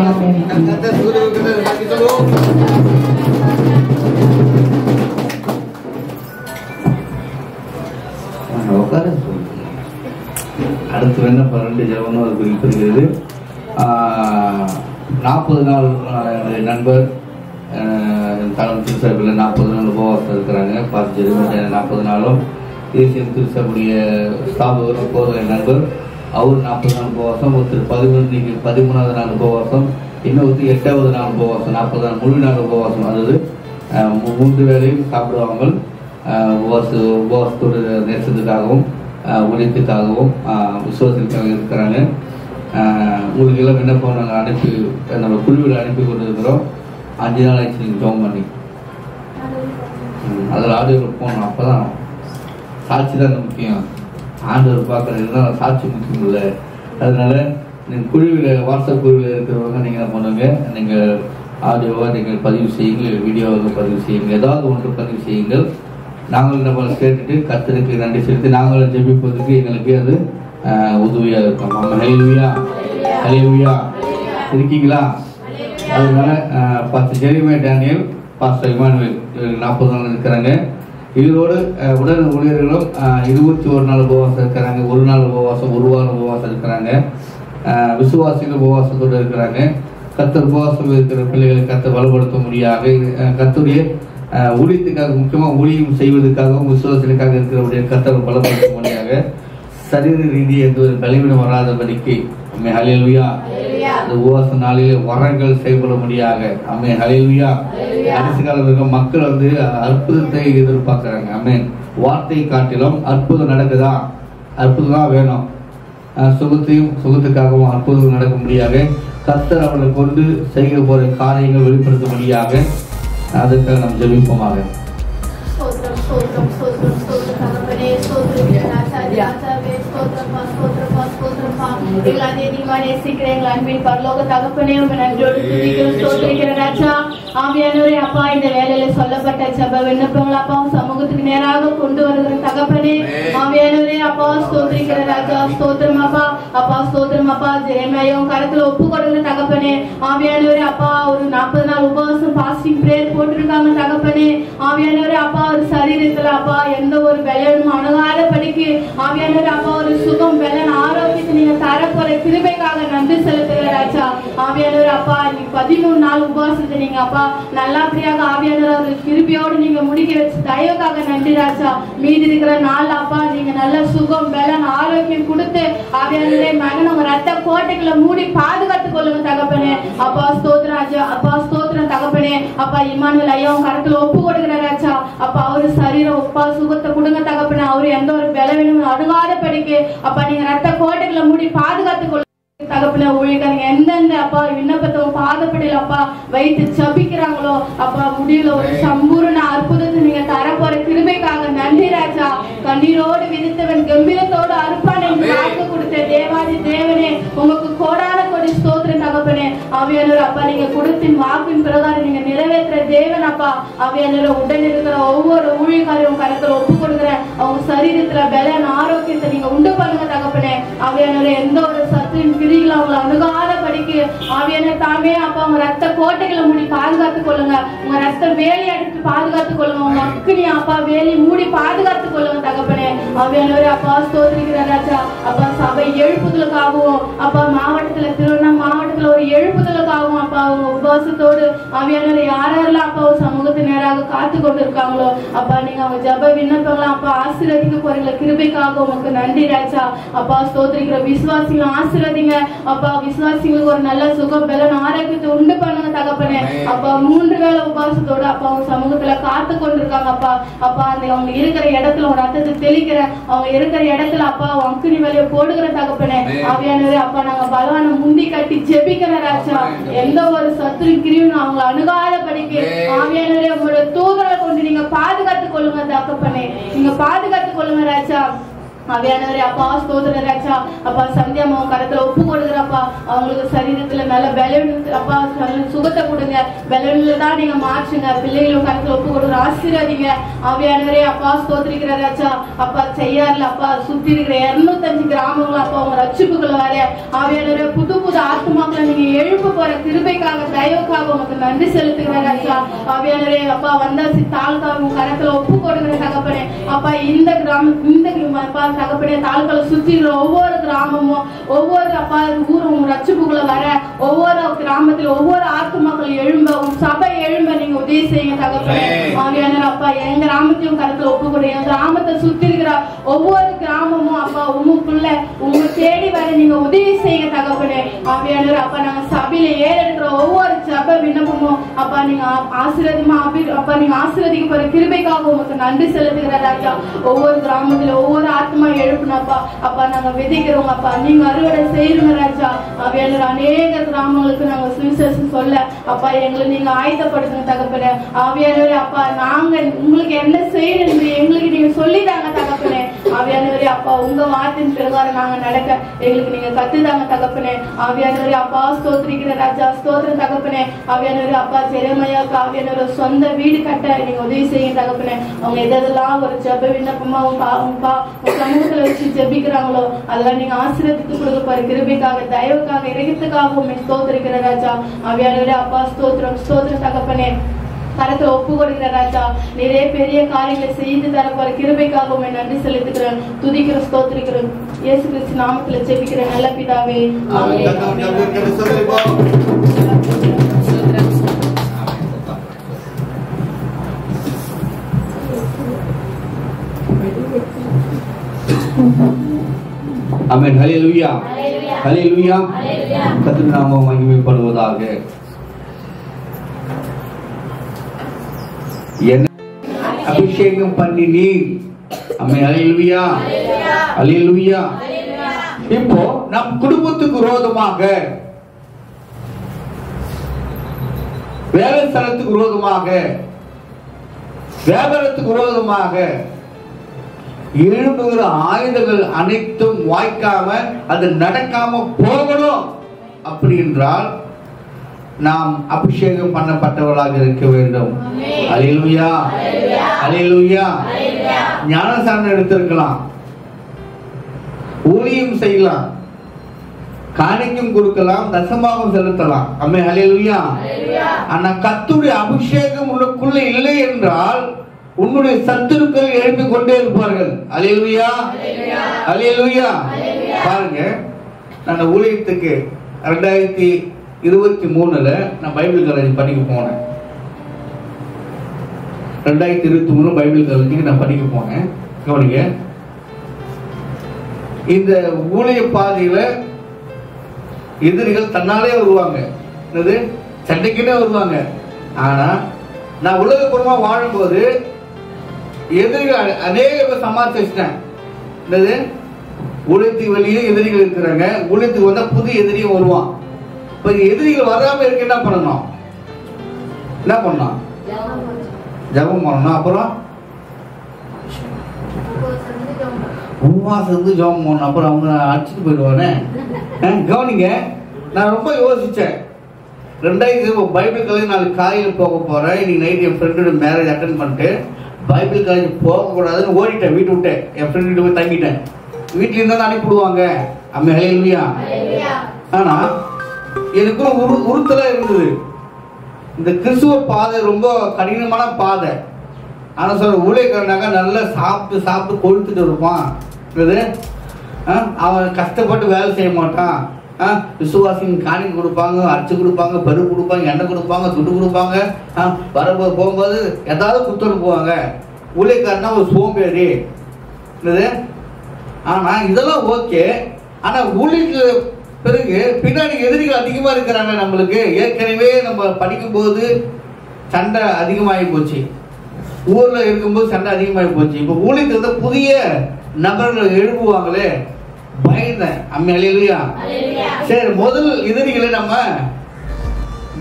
ஆமென். அடுத்து என்ன 2 ஜெபம்னு ஒரு குறிப்பிடுகிறது. 40 நாள் நண்பர் திருச்சபையில் 40 நாள் உபவாசம் இருக்கிறாங்க. பார்த்து 40 நாளும் தேசிய திருச்சபையுடைய ஸ்தாபகர் போகிற நண்பர் அவர் 40 நாள் உபவாசம், ஒருத்தர் 13வது நாள் உபவாசம், இன்னொருத்தர் 8வது நாள் உபவாசம், 40 நாள் முழு நாள் உபவாசம். அதாவது 3 வேளையும் சாப்பிடுவாங்க. உபவாசத்தோட நேசத்துக்காகவும் உழைத்துக்காகவும் விசுவாசத்துக்காக இருக்கிறாங்க. உங்களுக்கு எல்லாம் விண்ணப்பம் நாங்கள் அனுப்பி நம்ம குழுவில் அனுப்பி கொண்டு இருக்கிறோம். 5 நாள் ஆச்சு நீங்கள் ஜோம் பண்ணி அதில் ஆடியோவில் போகணும். அப்போ தான் சாட்சி தான் முக்கியம். ஆண்டவர் பார்க்குறது தான் சாட்சி முக்கியம் இல்லை. அதனால நீங்கள் குழுவில் வாட்ஸ்அப் குழுவில் இருக்கிறவங்க நீங்கள் என்ன பண்ணுங்க, நீங்கள் ஆடியோவாக நீங்கள் பதிவு செய்யுங்கள், வீடியோவாக பதிவு செய்யுங்கள், ஏதாவது ஒன்று பதிவு செய்யுங்கள். நாங்கள் நம்ம கேட்டுட்டு கர்த்தருக்கு நன்றி செலுத்தி நாங்கள் ஜெபிப்பதற்கு எங்களுக்கு அது உதவியாக இருக்கும். ஹல்லேலூயா, ஹல்லேலூயா இருக்கீங்களா? அதனால pastor Jeremiah Daniel, pastor Emmanuel 40 நாள் இருக்கிறாங்க. இதோடு உடல் ஊழியர்களும் 21 நாள் உபவாசம் இருக்கிறாங்க. 1 நாள் உபவாசம், 1 வாரம் உபவாசம் இருக்கிறாங்க. விசுவாசிகள் உபவாசத்தோடு இருக்கிறாங்க. கர்த்தர் உபவாசம் இருக்கிற பிள்ளைகளை கர்த்தர் வலுப்படுத்த முடியாக கர்த்தருடைய ஊழியத்துக்காக, முக்கியமாக ஊழியம் செய்வதற்காகவும் விசுவாசத்துக்காக இருக்கிறவருடைய கர்த்தர் பலப்படுத்த முடியாக சரீர ரீதி எந்த ஒரு பலவீனம் வராதபடிக்கு அம்மே ஹல்லேலூயா. அந்த உபவாச நாளிலே வரங்கள் செயல்பட முடியாக அம்மே ஹல்லேலூயா. அரசு காலத்தில் மக்கள் அற்புதத்தை எதிர்பார்க்கிறாங்க. அம்மே வார்த்தை காட்டிலும் அற்புதம் நடக்குதா? அற்புதம் தான் வேணும். சுகத்துக்காகவும் அற்புதம் நடக்க முடியாக கர்த்தர் அவர்களை கொண்டு செய்ய போற காரியங்கள் வெளிப்படுத்த முடியாக அதுக்காக நாம் ஜெபிப்போமாக. ஆவியானவரே அப்பா, இந்த வேலையில சொல்லப்பட்ட ஜெப விண்ணப்பங்கள் அப்பா சமூகத்துக்கு நேராக கொண்டு வருகிற தகப்பனே ஆவியானவரே அப்பா ஸ்தோத்திரிக்கிற ராஜா ஸ்தோத்திரம் அப்பா ஸ்தோத்திரம் அப்பா ஜெயமயம் கரத்துல ஒப்பு கொடுக்கிற தகப்பனே ஆவியானவரே அப்பா ஒரு 40 நாள் உபவாசம் பாஸ்டிங் பிரேயர் போட்டிருக்காங்க தகப்பனே ஆவியானவரே அப்பா ஒரு சரீரத்துல அப்பா எந்த ஒரு பலனும் அணுகாத படிக்கு ஆவியானவரே அப்பா ஒரு சுகம் பலன் ஆரோக்கியத்தை நீங்க தரப்போற கிருபைக்காக நன்றி செலுத்துகிற ராஜா ஆவியானவரே அப்பா நீங்க 13 நாள் உபவாசத்தை நீங்க அப்பா நல்லபடியாக ஆவியானவர் ஒரு கிருபையோடு நீங்க முடிக்க வச்சு தயவுக்காக நன்றி ராஜா மீதி இருக்கிற நாள் அப்பா நீங்க நல்ல சுகம் பலன் ஆரோக்கியம் கொடுத்து ஆவியானவரே மகன் உங்க ரத்த கோட்டைகளை மூடி பாதுகாத்துக் கொள்ளுங்க தகப்பனே அப்பா ஸ்தோத்திரம் ராஜா அப்பா ஸ்தோத்திரம் தகப்பனே அப்பா இமானுவேல் ஐயா கருத்துல ஒப்பு கொடுக்கிற ராஜா அப்பா அவரு சரீரம் அப்பா சுகத்தை கொடுங்க தகப்பனே அவரு எந்த ஒரு பலவீனமும் அணுகாத படிக்கு அப்பா நீங்க ரத்த கோட்டைகளை மூடி பாதுகாத்துக் கொள்ளுங்க தகப்பன ஊழியக்காரங்க எந்தெந்த அப்பா விண்ணப்பத்தை பாதப்படியில் அப்பா வைத்து ஜபிக்கிறாங்களோ அப்பா முடியல ஒரு சம்பூர்ண அற்புதத்தை நீங்க தரப்போற கிருபைக்காக நன்றி ராஜா கண்ணீரோடு விதித்தவன் கம்பீரத்தோடு அறுப்பானை வாக்கு கொடுத்த தேவாதி தேவனே உங்களுக்கு கோடான கொடி ஸ்தோத்திரம் தகப்பனே ஆவியானவர் அப்பா நீங்க கொடுத்தின் வாக்கின் பிரகாரம் நீங்க நிறைவேற்ற தேவன் அப்பா ஆவியானவர் உடன் இருக்கிற ஒவ்வொரு ஊழியக்காரையும் கருத்துல ஒப்பு கொடுக்குற அவங்க சரீரத்துல பலன் ஆரோக்கியத்தை நீங்க உண்டு பண்ணுங்க தகப்பனே ஆவியானவர் எந்த ஒரு சத்தின் கிரிகளை அவங்களை அணுகாத படிக்கு ஆவியானவர் தாமே அப்பா உங்க ரத்த கோட்டைகளை மூடி பாதுகாத்துக் கொள்ளுங்க உங்க ரத்த வேலி அடித்து பாதுகாத்துக் கொள்ளுங்க உங்க அக்கினி அப்பா வேலி மூடி பாதுகாத்துக் கொள்ளுங்க தகப்பனே ஆவியானவர் அப்பா ஸ்தோத்திரிக்கிற ராஜா அப்பா சபை எழுப்புதலுக்காகவும் அப்பா மாவட்டத்துல திருவண்ணாமலை மாவட்டத்துல ஒரு எழுப்புதலுக்காகவும் அப்பா அவங்க உபவாசத்தோடு ஆவியானவர் யாரெல்லாம் அப்பா சமூகத்து நேராக காத்து கொண்டு இருக்காங்களோ அப்பா நீங்க அவங்க ஜப விண்ணப்பங்களை அப்பா ஆசீர்வதிக்க போறீங்க கிருபைக்காக உங்களுக்கு நன்றி ராஜா அப்பா ஸ்தோத்திரிக்கிற விசுவாசிகளை ஆசீர்வதிங்க அப்பா விசுவாசிங்களுக்கு ஒரு நல்ல சுகம் பலன் ஆரோக்கியத்தை உண்டு பண்ணுங்க தகப்பனே அப்பா 3 வேளை உபவாசத்தோட அப்பா அவங்க சமூகத்துல காத்து கொண்டிருக்காங்க அப்பா அப்பா அந்த அவங்க இருக்கிற இடத்துல ஒரு ரத்தத்தை தெளிக்கிற அவங்க இருக்கிற இடத்துல அப்பா அக்கினி வேலையை போடுகிற தகப்பனே ஆவியானவரே அப்பா நாங்க பலவான முந்தி கட்டி ஜெபிக்கிற ராஜா எந்த ஒரு சத்துரு கிரியும் அவங்களை அணுகாத படிக்கு ஆவியானவரே உங்களோட தூதரை கொண்டு நீங்க பாதுகாத்துக் கொள்ளுங்க தகப்பனே நீங்க பாதுகாத்துக் கொள்ளுங்க ராஜா ஆவியானவரே அப்பா ஸ்தோத்திர ராஜா அப்பா சந்தியா அம்மா கரத்துல ஒப்பு கொடுக்குறப்பா அவங்களுக்கு சரீரத்துல நல்ல பலன் அப்பா சுகத்தை கொடுங்க பலன்ல தான் நீங்க மாற்றுங்க பிள்ளைகளும் கரத்துல ஒப்பு கொடுக்குற ஆசீர்வதிங்க ஆவியானவரே அப்பா ஸ்தோத்திரிக்கிற ராஜா அப்பா செய்யார்ல அப்பா சுத்தி இருக்கிற 205 கிராமங்களும் அப்பா உங்க ரட்சிப்புக்குள்ள வர ஆவியானவரே புது புது ஆத்மாக்களை நீங்க எழுப்பு போற கிருபைக்காக தயவுக்காக உங்களுக்கு நன்றி செலுத்துகிற ராஜா ஆவியானவரே அப்பா வந்தாசி தாழ்காவும் கரத்துல ஒப்பு கொடுக்குற தகப்பனே அப்பா இந்த கிராமம் இந்த தகப்பனே தாலுக்கால சுத்தி ஒவ்வொரு கிராமமும் ஒவ்வொரு அப்பா ஊரும் ரட்சிப்புக்குள்ள வர ஒவ்வொரு கிராமத்துல ஒவ்வொரு ஆத்மாக்கள் எழும்ப உங்க சபை எழும்ப நீங்க உதவி செய்யுங்க தகப்பனே ஆவியானவர் அப்பா எங்க கிராமத்தையும் கருத்துல ஒப்பு கொடுங்க எங்க கிராமத்தை சுத்தி இருக்கிற ஒவ்வொரு கிராமமும் அப்பா உங்களுக்குள்ள உங்க தேடி வர நீங்க உதவி செய்யுங்க தகப்பனே ஆவியானவர் அப்பா நாங்க சபையில ஏறெடுக்கிற ஒவ்வொரு ஜப விண்ணப்பமும் அப்பா நீங்க ஆசீர்வாதமா அப்பா நீங்க ஆசீர்வதிக்க போற கிருபைக்காக உங்களுக்கு நன்றி செலுத்துகிற ராஜா ஒவ்வொரு கிராமத்துல ஒவ்வொரு ஆத்மா எழுப்புனப்பா அப்பா நாங்க விதைக்கிறோம் அப்பா நீங்க அறுவடை செய்யறோம் ராஜா ஆவியானவர் அநேக கிராமங்களுக்கு நாங்க சுவிசேஷம் சொல்ல அப்பா எங்களை நீங்க ஆயத்தப்படுத்துங்க தகப்பனே ஆவியானவரே அப்பா நாங்க உங்களுக்கு என்ன செய்யணும் எங்களுக்கு நீங்க சொல்லிதாங்க தகப்பனே ஆவியானவரே அப்பா உங்க வார்த்தையின் பிரகாரம் நாங்க நடக்க எங்களுக்கு நீங்க கத்துதாங்க தகப்பனே ஆவியானவரே அப்பா ஸ்தோத்திரிக்கிற ராஜா ஸ்தோத்திரம் தகப்பனே ஆவியானவரே அப்பா ஜெரமையாக்கு ஆவியானவர் சொந்த வீடு கட்ட நீங்க உதவி செய்யுங்க தகப்பனே அவங்க எதெல்லாம் ஒரு ஜெப விண்ணப்பமா சமூகத்துல வச்சு ஜெபிக்கிறாங்களோ அதெல்லாம் நீங்க ஆசீர்வதித்து கொடுக்க போற கிருபைக்காக தயவுக்காக இரக்கத்துக்காக உண்மை ஸ்தோத்திரிக்கிற ராஜா ஆவியானவரே அப்பா ஸ்தோத்திரம் ஸ்தோத்திரம் தகப்பனே கரத்துல ஒப்பு கொடுக்கிற ராஜா நிறைய பெரிய காரியங்களை செய்து தர போற கிருபைக்காக உண்மை நன்றி செலுத்துக்கிறேன் துதிக்கிற ஸ்தோத்திரிக்கிறேன் இயேசு கிறிஸ்து நாமத்துல ஜெபிக்கிற நல்ல பிதாவே ஆமென். ஹல்லேலூயா ஹல்லேலூயா. கர்த்தருடைய நாமம் மகிமைப்படுவதாக. என்ன அபிஷேகம் பண்ணினீர். ஆமென். ஹல்லேலூயா ஹல்லேலூயா. இப்போ நம் குடும்பத்துக்கு விரோதமாக வேலை ஸ்தலத்துக்கு விரோதமாக வியாபாரத்துக்கு விரோதமாக எழும்புகிற ஆயுதங்கள் அனைத்தும் வாய்க்காம அது நடக்காம போகணும். அப்படி என்றால் நாம் அபிஷேகம் பண்ணப்பட்டவர்களாக இருக்க வேண்டும். அல்லேலூயா, அல்லேலூயா. ஞானஸ்நானம் எடுத்திருக்கலாம், ஊழியம் செய்யலாம், காணிக்கும் கொடுக்கலாம், தசமாகவும் செலுத்தலாம். ஆமென், அல்லேலூயா. ஆனா கர்த்தருடைய அபிஷேகம் உனக்குள்ள இல்லை என்றால் உன்னுடைய சத்துருக்கள் எழுப்பிக் கொண்டே இருப்பார்கள். அல்லேலூயா, அல்லேலூயா. பாருங்க, நான் ஊழியத்துக்கு 2023 நான் பைபிள் காலேஜ் படிக்க போனேன். 2023 பைபிள் காலேஜுக்கு நான் படிக்க போனேன். கவனிங்க, இந்த ஊழிய பாதையில எதிரிகள் தன்னாலே வருவாங்க, என்னது சண்டைக்குன்னே வருவாங்க. ஆனா நான் உலகப்புறமா வாழும்போது எதிரிகள் அநேக சமாளிச்சிட்டேன். என்னது ஊழியத்துக்கு வெளியே எதிரிகள் இருக்கிறாங்க, ஊழியத்துக்கு வந்தா புது எதிரியும் வருவான். இப்ப எதிரிகள் வராம இருக்க என்ன பண்ணணும்? என்ன பண்ணணும்? ஜபம் பண்ணணும். அப்புறம் உபவாசம் இருந்து ஜபம் பண்ணணும். அப்புறம் அவங்க அடிச்சுட்டு போயிடுவானே. கவனிங்க, நான் ரொம்ப யோசிச்சேன். 2000 பைபிள் காலேஜ் நாளைக்கு காலையில் போக போறேன். இன்னைக்கு நைட் என் ஃப்ரெண்டோட மேரேஜ் அட்டன் பண்ணிட்டு பைபிள் காலேஜ் போகக்கூடாதுன்னு ஓடிட்டேன், வீட்டு விட்டேன். என் ஃப்ரெண்டு போய் தங்கிட்டேன். வீட்டுல இருந்தா அனுப்பிடுவாங்க. அல்லேலூயா. ஆனா எனக்கும் உறுத்தலா இருந்தது. இந்த கிறிஸ்துவ பாதை ரொம்ப கடினமான பாதை. ஆனா சொல்ற ஊழியக்காரனாக நல்லா சாப்பிட்டு சாப்பிட்டு கொழுத்துட்டு இருப்பான். அவன் கஷ்டப்பட்டு வேலை செய்ய மாட்டான். விசுவாசிங்க காணி கொடுப்பாங்க, அரிசி கொடுப்பாங்க, பருப்பு கொடுப்பாங்க, எண்ணெய் கொடுப்பாங்க, துண்டு கொடுப்பாங்க. வரும்போது போகும்போது ஏதாவது குத்தோடு போவாங்க. ஊழியக்காரனா ஒரு சோம்பேறி. ஆனா இதெல்லாம் ஓகே. ஆனா ஊழியருக்கு பிறகு பின்னாடி எதிரிகள் அதிகமா இருக்கிறாங்க. நம்மளுக்கு ஏற்கனவே நம்ம படிக்கும் போது சண்டை அதிகமாகி போச்சு, ஊர்ல இருக்கும்போது சண்டை அதிகமாகி போச்சு. இப்ப ஊழியத்துக்கு வந்து புதிய நபர்கள் எழுப்புவாங்களே, பயந்தேன். அல்லேலூயா. சரி, முதல் எதிரிகளை நம்ம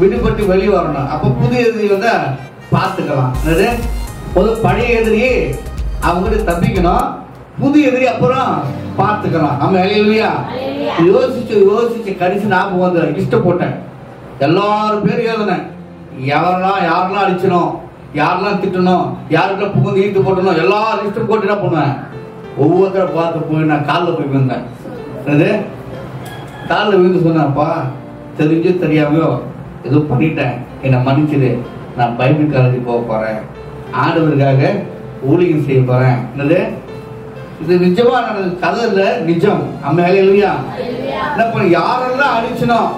விடுபட்டு வெளியே வரணும். அப்ப புதிய எதிரி வந்து பார்த்துக்கலாம். முதல் பழைய எதிரி அவங்க தப்பிக்கணும், புதிய எதிரி அப்புறம் பார்த்துக்கலாம். அல்லேலூயா. யோசிச்சு யோசிச்சு கடைசி ஞாபகம் வந்து லிஸ்ட் போட்டேன். எல்லாரும் பேர் எழுதினேன். யாரெல்லாம் அடிச்சணும், யாரெல்லாம் திட்டணும், யாருக்கெல்லாம் புகுந்து ஈட்டு போட்டணும், எல்லா லிஸ்டும் போட்டு என்ன பண்ணுவேன், ஒவ்வொருத்தர பார்த்து போய் நான் காலில் போய் விழுந்தேன். காலில் விழுந்து சொன்னேன்ப்பா, தெரிஞ்சு தெரியாமையோ ஏதோ பண்ணிட்டேன், என்னை மன்னிச்சிடு. நான் பைபிள் காலேஜ் போக போறேன், ஆண்டவருக்காக ஊழியம் செய்ய போறேன். என்னது இது நிஜமா நடந்த கதை இல்ல, நிஜம். அல்லேலூயா. என்ன பண்ண, யாரெல்லாம் அடிச்சணும்,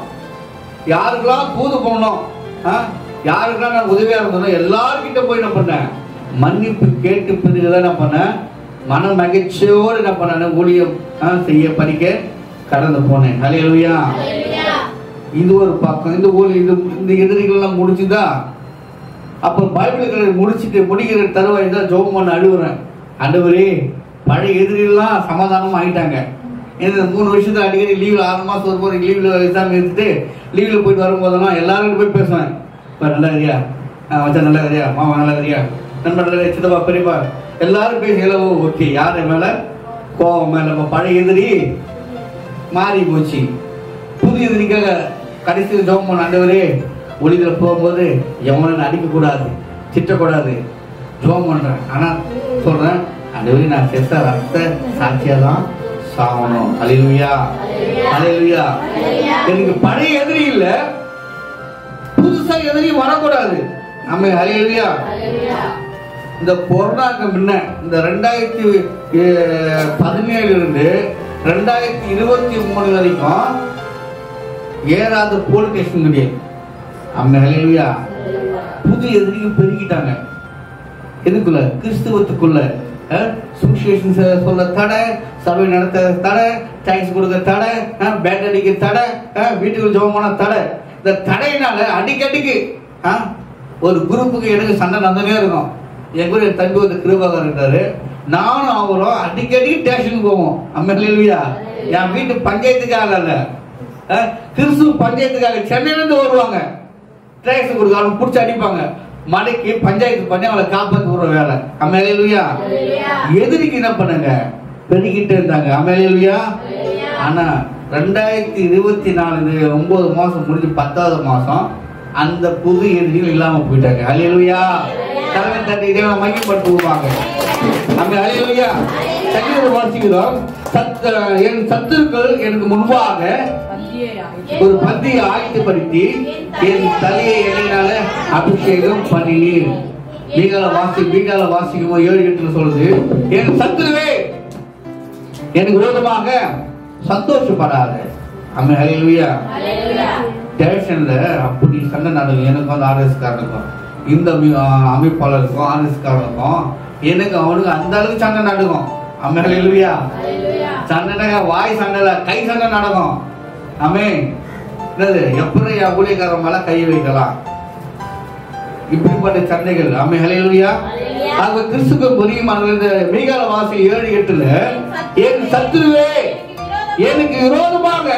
யாருக்கெல்லாம் தூது பண்ணணும், யாருக்கெல்லாம் நான் உதவியா இருந்தோம், எல்லார்கிட்ட போய் என்ன பண்ணேன், மன்னிப்பு கேட்டு பிறகுதான் என்ன பண்ணேன், மன மகிழ்ச்சியோடு என்ன பண்ண ஊழியம் செய்ய படிக்க கடந்து போனேன். அல்லேலூயா. இது ஒரு பக்கம். இந்த எதிரிகள் எல்லாம் முடிச்சுதா, அப்ப பைபிள் முடிக்கிற தருவாய் தான் ஜெபம் பண்ண அழுவுறேன். ஆண்டவரே, பழைய எதிரிலாம் சமாதானமா ஆயிட்டாங்க. இந்த 3 வருஷத்துல அடிக்கடி லீவ்ல 6 மாசம் ஒரு போற லீவ்ல எக்ஸாம் எடுத்துட்டு லீவ்ல போயிட்டு வரும்போதெல்லாம் எல்லாரும் போய் பேசுவேன். இப்ப நல்லா இருக்கியா, வச்சா நல்லா இருக்கியா, மாமா நல்லா இருக்கியா, நண்பர் நல்லா, சித்தப்பா பெரியப்பா எல்லாரும் பேசி ஓகே. யாரு மேல கோபம் மேல, நம்ம பழைய எதிரி மாறி போச்சு. புது எதிரிக்காக கடைசியில் ஜெபம் பண்ண, ஆண்டவரே ஒளியில போகும்போது எவனை அடிக்க கூடாது, திட்டக்கூடாது, ஜெபம் பண்றேன். ஆனா சொல்றேன், ஆண்டவரே நான் செத்த ரத்த சாட்சியா தான் சாவணும். அல்லேலூயா, அல்லேலூயா. எனக்கு பழைய எதிரி இல்ல, புதுசா எதிரி வரக்கூடாது. நம்ம அல்லேலூயா. இந்த கொரோனாக்கு முன்ன, இந்த 2017 இருந்து 2023 வரைக்கும் ஏறாத போலீஸ் ஸ்டேஷன் கிடையாது. அல்லேலூயா. புது எதிரிக்கு பெருகிட்டாங்க. எதுக்குள்ள? கிறிஸ்துவத்துக்குள்ள. சுவிசேஷன் சொல்ல தடை, சபை நடத்த தடை, டாக்ஸ் கொடுக்க தடை, பேட் அடிக்க தடை, வீட்டுக்கு ஜெபம் பண்ண தடை. இந்த தடையினால அடிக்கடிக்கு ஒரு குரூப்புக்கு எனக்கு சண்டை நடந்தே இருக்கும். என் கூட என் தம்பி வந்து கிருபாகர் இருக்காரு, நானும் அவரும் அடிக்கடி ஸ்டேஷனுக்கு போவோம். அல்லேலூயா. என் வீட்டு பஞ்சாயத்துக்காக இல்ல, கிறிஸ்துவ பஞ்சாயத்துக்காக சென்னையில இருந்து வருவாங்க. டாக்ஸ் கொடுக்க அவங்க பிடிச்சி அடிப்பாங்க. மலைக்கு பஞ்சாயத்து பண்ணி அவளை காப்பாற்ற விடுற வேலை. அல்லேலூயா. எதிரிக்கு என்ன பண்ணுங்க, பெருகிட்டே இருந்தாங்க. அல்லேலூயா. ஆனா 2024 9 மாசம் முடிஞ்சு 10வது மாசம் அந்த புது எதிரிகள் இல்லாம போயிட்டாங்க. ஹல்லேலூயா. கரங்களை தட்டி தேவனை மகிமைப்படுத்துவாங்க. ஆமென். ஹல்லேலூயா. சங்கீதத்தை வாசிக்கிறோம். என் சத்துருக்கள் எனக்கு முன்பாக ஒரு பந்தியை ஆயத்தப்படுத்தி என் தலையை எண்ணெயினால அபிஷேகம் பண்ணினீர். மீகால வாசிக்கும் 7:8 சொல்லுது, என் சத்துருவே எனக்கு விரோதமாக சந்தோஷப்படாத. ஆமென். ஹல்லேலூயா. ஸ்டேஷன்ல அப்படி சண்டை நடக்கும். எனக்கு வந்து ஆர்எஸ் காரனுக்கும் இந்த அமைப்பாளருக்கும் ஆர்எஸ் காரனுக்கும் எனக்கு அவனுக்கு அந்த அளவுக்கு சண்டை நடக்கும். ஆமென். ஹல்லேலூயா. சண்டை வாய் சண்டை கை சண்டை நடக்கும். ஆமென். என்னது எப்படி ஊழியக்காரன் மேல கை வைக்கலாம், இப்படிப்பட்ட சண்டைகள். ஆமென். ஹல்லேலூயா. ஆக கிறிஸ்துக்கு புரியுமான இந்த மீகால வாசி 7:8 என் சத்துருவே எனக்கு விரோதமாக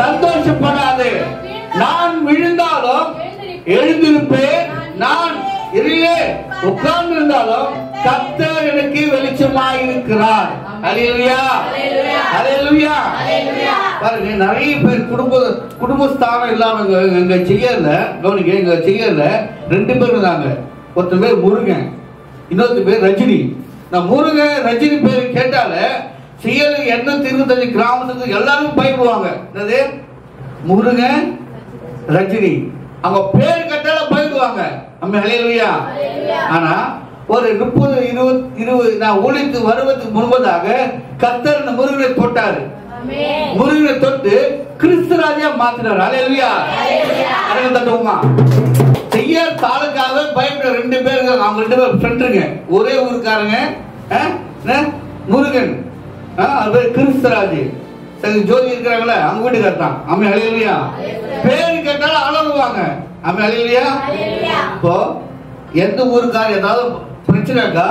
சந்தோஷப்படாது. நான் விழுந்தாலும் எழுந்திருப்பேன், நான் இருளே உட்கார்ந்து இருந்தாலும் கர்த்தர் எனக்கு வெளிச்சமாய் இருக்கிறார். ஹல்லேலூயா. ஹல்லேலூயா. பாருங்க, நிறைய பேர் குடும்பஸ்தானம் இல்லாம எங்க செய்யல கவனிக்க. எங்க செய்யல 2 பேர் இருந்தாங்க. ஒருத்தர் பேர் முருகன், இன்னொருத்தர் பேர் ரஜினி. நான் முருகன் ரஜினி பேர் கேட்டால செய்யல என்ன திருத்தணி கிராமத்துக்கு எல்லாரும் பயப்படுவாங்க. என்னது முருகன் ரஜினி, அவங்க பேர் கேட்டால பயப்படுவாங்க. ஆமென். ஹல்லேலூயா. ஆனா ஒரு 30-20 நான் ஊழியத்து வருவதற்கு முன்பதாக கர்த்தர் இந்த முருகனை தொட்டாரு. முருகனை தொட்டு கிறிஸ்துராஜா மாத்தினார். ஹல்லேலூயா. கரங்களை தட்டுவோமா. செய்ய தாளுக்காக பயப்பட 2 பேர், அவங்க 2 பேர் ஃப்ரெண்டுங்க, ஒரே ஊருக்காரங்க. முருகன் கிறிஸ்துராஜ் ஜோதி இருக்கிறாங்களே அவங்க வீட்டுக்கார் தான். ஆமென். ஹல்லேலூயா. பேரு கேட்டாலும் அழகுவாங்க. ஆமென். ஹல்லேலூயா. இப்போ எந்த ஊருக்கார ஏதாவது பிரச்சனைக்கா